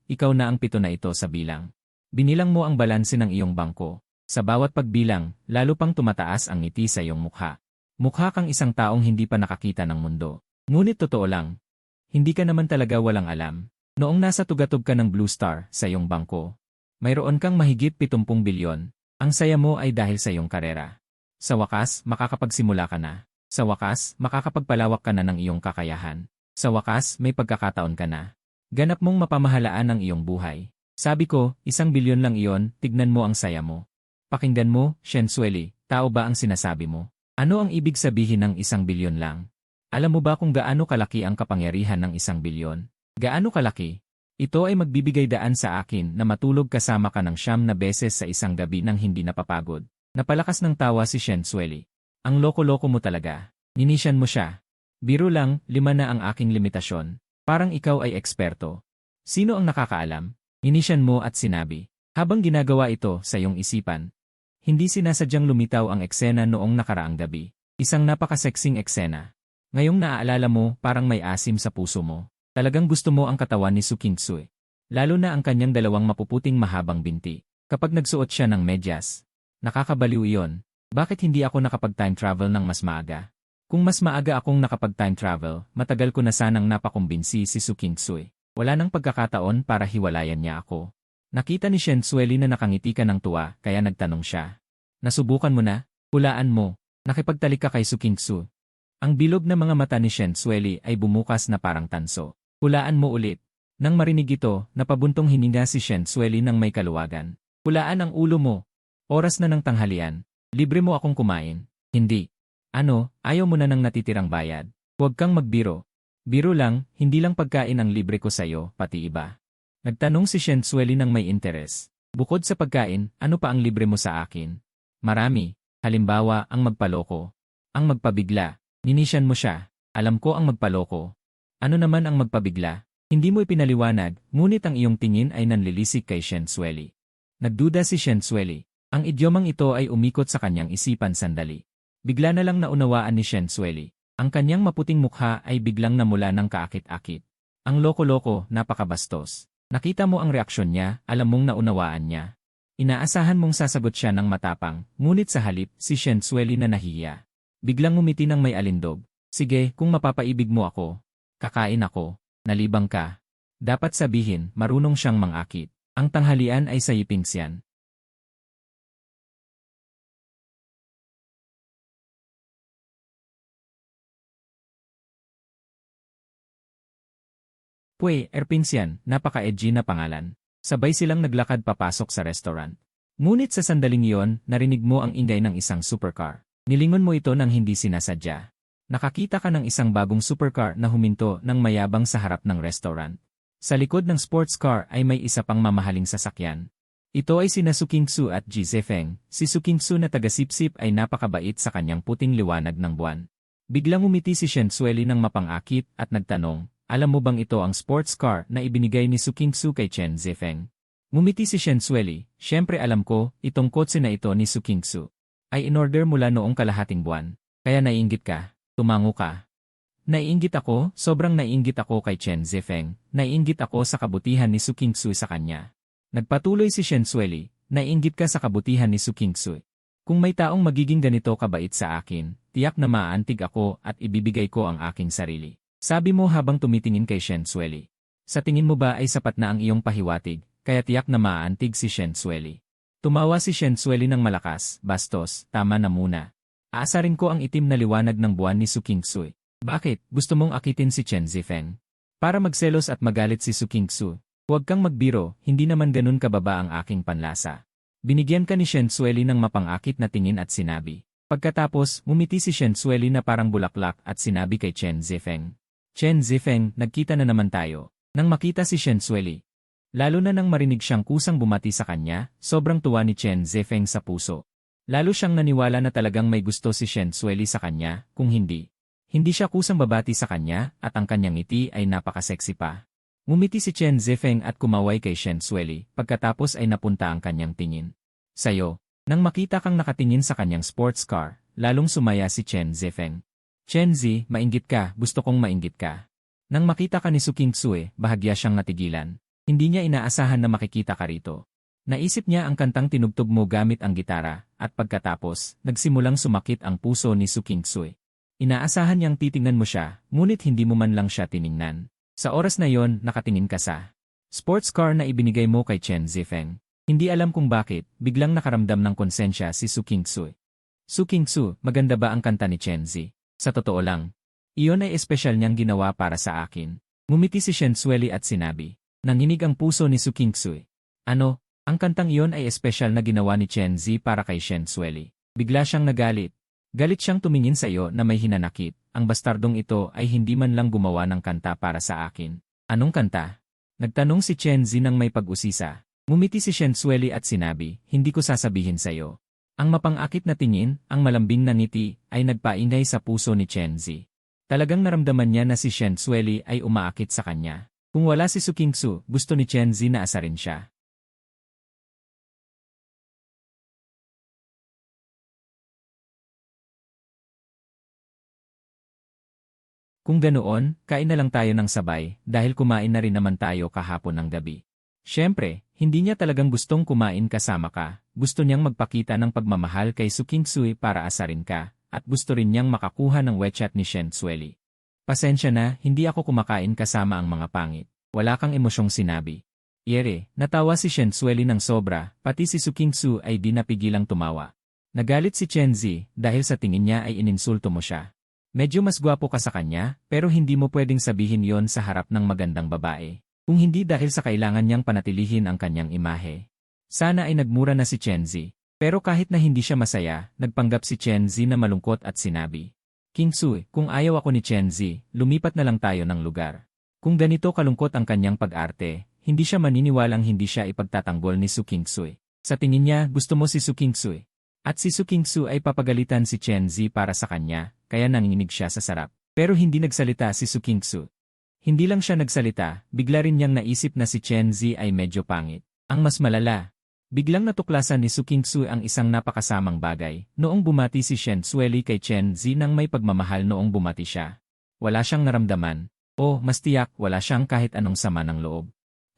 ikaw na ang 7 na ito sa bilang. Binilang mo ang balanse ng iyong bangko. Sa bawat pagbilang, lalo pang tumataas ang ngiti sa iyong mukha. Mukha kang isang taong hindi pa nakakita ng mundo. Ngunit totoo lang, hindi ka naman talaga walang alam. Noong nasa tugatog ka ng Blue Star sa iyong bangko, mayroon kang mahigit 70 bilyon. Ang saya mo ay dahil sa iyong karera. Sa wakas, makakapagsimula ka na. Sa wakas, makakapagpalawak ka na ng iyong kakayahan. Sa wakas, may pagkakataon ka na. Ganap mong mapamahalaan ang iyong buhay. Sabi ko, 1 bilyon lang iyon, tignan mo ang saya mo. Pakinggan mo, Shensueli, tao ba ang sinasabi mo? Ano ang ibig sabihin ng 1 bilyon lang? Alam mo ba kung gaano kalaki ang kapangyarihan ng 1 bilyon? Gaano kalaki? Ito ay magbibigay daan sa akin na matulog kasama ka ng 9 na beses sa isang gabi nang hindi napapagod. Napalakas ng tawa si Shensueli. Ang loko-loko mo talaga. Ninisyan mo siya. Biro lang, 5 na ang aking limitasyon. Parang ikaw ay eksperto. Sino ang nakakaalam? Ninisyan mo at sinabi. Habang ginagawa ito sa iyong isipan, hindi sinasadyang lumitaw ang eksena noong nakaraang gabi. Isang napakaseksing eksena. Ngayong naaalala mo, parang may asim sa puso mo. Talagang gusto mo ang katawan ni Su Qingsu. Lalo na ang kanyang 2 mapuputing mahabang binti. Kapag nagsuot siya ng medyas. Nakakabaliw iyon. Bakit hindi ako nakapag-time travel ng mas maaga? Kung mas maaga akong nakapag-time travel, matagal ko na sanang napakumbinsi si Su Qingsu. Wala nang pagkakataon para hiwalayan niya ako. Nakita ni Shensueli na nakangiti ka ng tuwa, kaya nagtanong siya. Nasubukan mo na? Hulaan mo. Nakipagtalik ka kay Su Kingsu. Ang bilog na mga mata ni Shensueli ay bumukas na parang tanso. Hulaan mo ulit. Nang marinig ito, napabuntong hininga si Shensueli ng may kaluwagan. Hulaan ang ulo mo. Oras na ng tanghalian. Libre mo akong kumain. Hindi. Ano, ayaw mo na ng natitirang bayad. Huwag kang magbiro. Biro lang, hindi lang pagkain ang libre ko sa'yo, pati iba. Nagtanong si Shensueli ng may interes. Bukod sa pagkain, ano pa ang libre mo sa akin? Marami. Halimbawa, ang magpaloko. Ang magpabigla. Ninisyan mo siya. Alam ko ang magpaloko. Ano naman ang magpabigla? Hindi mo ipinaliwanag, ngunit ang iyong tingin ay nanlilisik kay Shensueli. Nagduda si Shensueli. Ang idiomang ito ay umikot sa kanyang isipan sandali. Bigla na lang naunawaan ni Shensueli. Ang kanyang maputing mukha ay biglang namula ng kaakit-akit. Ang loko-loko, napakabastos. Nakita mo ang reaksyon niya, alam mong naunawaan niya. Inaasahan mong sasagot siya ng matapang, ngunit sa halip, si Shensueli na nahiya. Biglang ngumiti ng may alindog. Sige, kung mapapaibig mo ako. Kakain ako. Nalibang ka. Dapat sabihin, marunong siyang mangakit. Ang tanghalian ay sayiping siyan. Pwe, Erpinsian, napaka-edgy na pangalan. Sabay silang naglakad papasok sa restaurant. Ngunit sa sandaling iyon, narinig mo ang ingay ng isang supercar. Nilingon mo ito nang hindi sinasadya. Nakakita ka ng isang bagong supercar na huminto ng mayabang sa harap ng restaurant. Sa likod ng sports car ay may isa pang mamahaling sasakyan. Ito ay sina Su Kingsu at Ji Zefeng. Si Su Kingsu na taga-sipsip ay napakabait sa kanyang puting liwanag ng buwan. Biglang umiti si Shensueli ng mapangakit at nagtanong, alam mo bang ito ang sports car na ibinigay ni Su Kingsu kay Chen Zefeng? Ngumiti si Shensueli, syempre alam ko, itong kotse na ito ni Su Kingsu ay in-order mula noong kalahating buwan. Kaya naiinggit ka, tumango ka. Naiinggit ako, sobrang naiinggit ako kay Chen Zefeng, naiinggit ako sa kabutihan ni Su Kingsu sa kanya. Nagpatuloy si Shensueli, naiinggit ka sa kabutihan ni Su Kingsu. Kung may taong magiging ganito kabait sa akin, tiyak na maaantig ako at ibibigay ko ang aking sarili. Sabi mo habang tumitingin kay Shensueli. Sa tingin mo ba ay sapat na ang iyong pahiwatig, kaya tiyak na maaantig si Shensueli. Tumawa si Shensueli ng malakas, bastos, tama na muna. Aasarin ko ang itim na liwanag ng buwan ni Su Kingsu. Bakit, gusto mong akitin si Chen Zefeng? Para magselos at magalit si Su Kingsu. Huwag kang magbiro, hindi naman ganun kababa ang aking panlasa. Binigyan ka ni Shensueli ng mapangakit na tingin at sinabi. Pagkatapos, ngumiti si Shensueli na parang bulaklak at sinabi kay Chen Zefeng. Chen Zefeng, nagkita na naman tayo. Nang makita si Shensueli, lalo na nang marinig siyang kusang bumati sa kanya, sobrang tuwa ni Chen Zefeng sa puso. Lalo siyang naniwala na talagang may gusto si Shensueli sa kanya, kung hindi. Hindi siya kusang babati sa kanya at ang kanyang ngiti ay napaka-sexy pa. Ngumiti si Chen Zefeng at kumaway kay Shensueli, pagkatapos ay napunta ang kanyang tingin. Sayo, nang makita kang nakatingin sa kanyang sports car, lalong sumaya si Chen Zefeng. Chen Zi, mainggit ka, gusto kong mainggit ka. Nang makita ka ni Su Kingsu, bahagya siyang natigilan. Hindi niya inaasahan na makikita ka rito. Naisip niya ang kantang tinugtog mo gamit ang gitara, at pagkatapos, nagsimulang sumakit ang puso ni Su Kingsu. Inaasahan niyang titingnan mo siya, ngunit hindi mo man lang siya tiningnan. Sa oras na yon, nakatingin ka sa sports car na ibinigay mo kay Chen Zefeng. Hindi alam kung bakit, biglang nakaramdam ng konsensya si Su Kingsu. Su Kingsu, maganda ba ang kanta ni Chen Zi? Sa totoo lang, iyon ay espesyal niyang ginawa para sa akin. Ngumiti si Shensueli at sinabi. Nanginig ang puso ni Su Kingsu. Ano, ang kantang iyon ay espesyal na ginawa ni Chen Zi para kay Shensueli. Bigla siyang nagalit. Galit siyang tumingin sa iyo na may hinanakit. Ang bastardong ito ay hindi man lang gumawa ng kanta para sa akin. Anong kanta? Nagtanong si Chen Zi nang may pag-usisa. Ngumiti si Shensueli at sinabi, hindi ko sasabihin sa iyo. Ang mapangakit na tingin, ang malambing na ngiti, ay nagpaingay sa puso ni Chen Zi. Talagang naramdaman niya na si Shensueli ay umaakit sa kanya. Kung wala si Su Kingsu, gusto ni Chen Zi na asarin siya. Kung ganoon, kain na lang tayo ng sabay, dahil kumain na rin naman tayo kahapon ng gabi. Siyempre, hindi niya talagang gustong kumain kasama ka, gusto niyang magpakita ng pagmamahal kay Su Kingsu para asarin ka, at gusto rin niyang makakuha ng wechat ni Shensueli. Pasensya na, hindi ako kumakain kasama ang mga pangit. Wala kang emosyong sinabi. Yere, natawa si Shen Sueli ng sobra, pati si Su Qingsu ay di napigilang tumawa. Nagalit si Chen Zi dahil sa tingin niya ay ininsulto mo siya. Medyo mas gwapo ka sa kanya, pero hindi mo pwedeng sabihin yon sa harap ng magandang babae. Kung hindi dahil sa kailangan niyang panatilihin ang kanyang imahe. Sana ay nagmura na si Chen Zi. Pero kahit na hindi siya masaya, nagpanggap si Chen Zi na malungkot at sinabi, Qingsu, kung ayaw ako ni Chen Zi, lumipat na lang tayo ng lugar. Kung ganito kalungkot ang kanyang pag-arte, hindi siya maniniwalang hindi siya ipagtatanggol ni Su Qingsu. Sa tingin niya, gusto mo si Su Qingsu. At si Su Qingsu ay papagalitan si Chen Zi para sa kanya, kaya nanginginig siya sa sarap. Pero hindi nagsalita si Su Qingsu. Hindi lang siya nagsalita, bigla rin niyang naisip na si Chen Zi ay medyo pangit. Ang mas malala, biglang natuklasan ni Su Qingsu ang isang napakasamang bagay, noong bumati si Shen Sueli kay Chen Zi nang may pagmamahal noong bumati siya. Wala siyang naramdaman. O, mas tiyak, wala siyang kahit anong sama ng loob.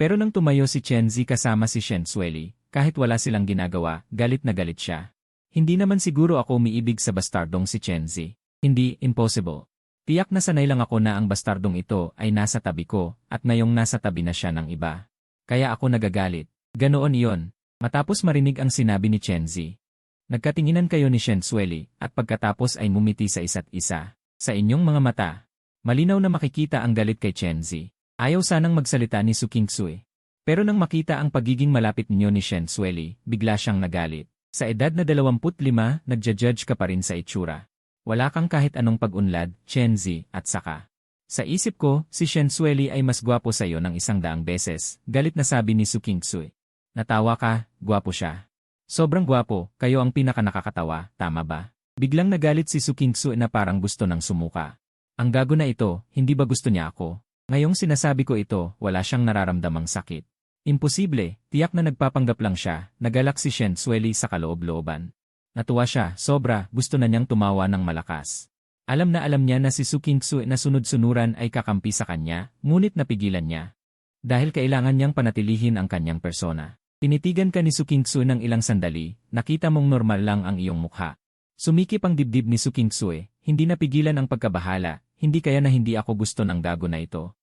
Pero nang tumayo si Chen Zi kasama si Shen Sueli, kahit wala silang ginagawa, galit na galit siya. Hindi naman siguro ako umiibig sa bastardong si Chen Zi. Hindi, impossible. Tiyak na sanay lang ako na ang bastardong ito ay nasa tabi ko, at ngayong nasa tabi na siya ng iba. Kaya ako nagagalit. Ganoon iyon. Matapos marinig ang sinabi ni Chen Zi. Nagkatinginan kayo ni Shen Sueli, at pagkatapos ay ngumiti sa isa't isa. Sa inyong mga mata. Malinaw na makikita ang galit kay Chen Zi. Ayaw sanang magsalita ni Su Qingsu. Pero nang makita ang pagiging malapit niyo ni Shen Sueli, bigla siyang nagalit. Sa edad na 25, nagja-judge ka pa rin sa itsura. Wala kang kahit anong pag-unlad, Chen Zi, at saka. Sa isip ko, si Shen Sueli ay mas gwapo sa'yo ng 100 beses, galit na sabi ni Su Qingsu. Natawa ka, gwapo siya. Sobrang gwapo, kayo ang pinaka-nakakatawa, tama ba? Biglang nagalit si Su Qingsu na parang gusto nang sumuka. Ang gago na ito, hindi ba gusto niya ako? Ngayong sinasabi ko ito, wala siyang nararamdamang sakit. Imposible, tiyak na nagpapanggap lang siya, nagalak si Shen Sueli sa kaloob-looban. Natuwa siya, sobra, gusto na niyang tumawa ng malakas. Alam niya na si Su Qingsu na sunod-sunuran ay kakampi sa kanya, ngunit napigilan niya. Dahil kailangan niyang panatilihin ang kanyang persona. Tinitigan ka ni Su Qingsu ng ilang sandali, nakita mong normal lang ang iyong mukha. Sumikip ang dibdib ni Su Qingsu, hindi napigilan ang pagkabahala, hindi kaya na hindi ako gusto ng gago na ito.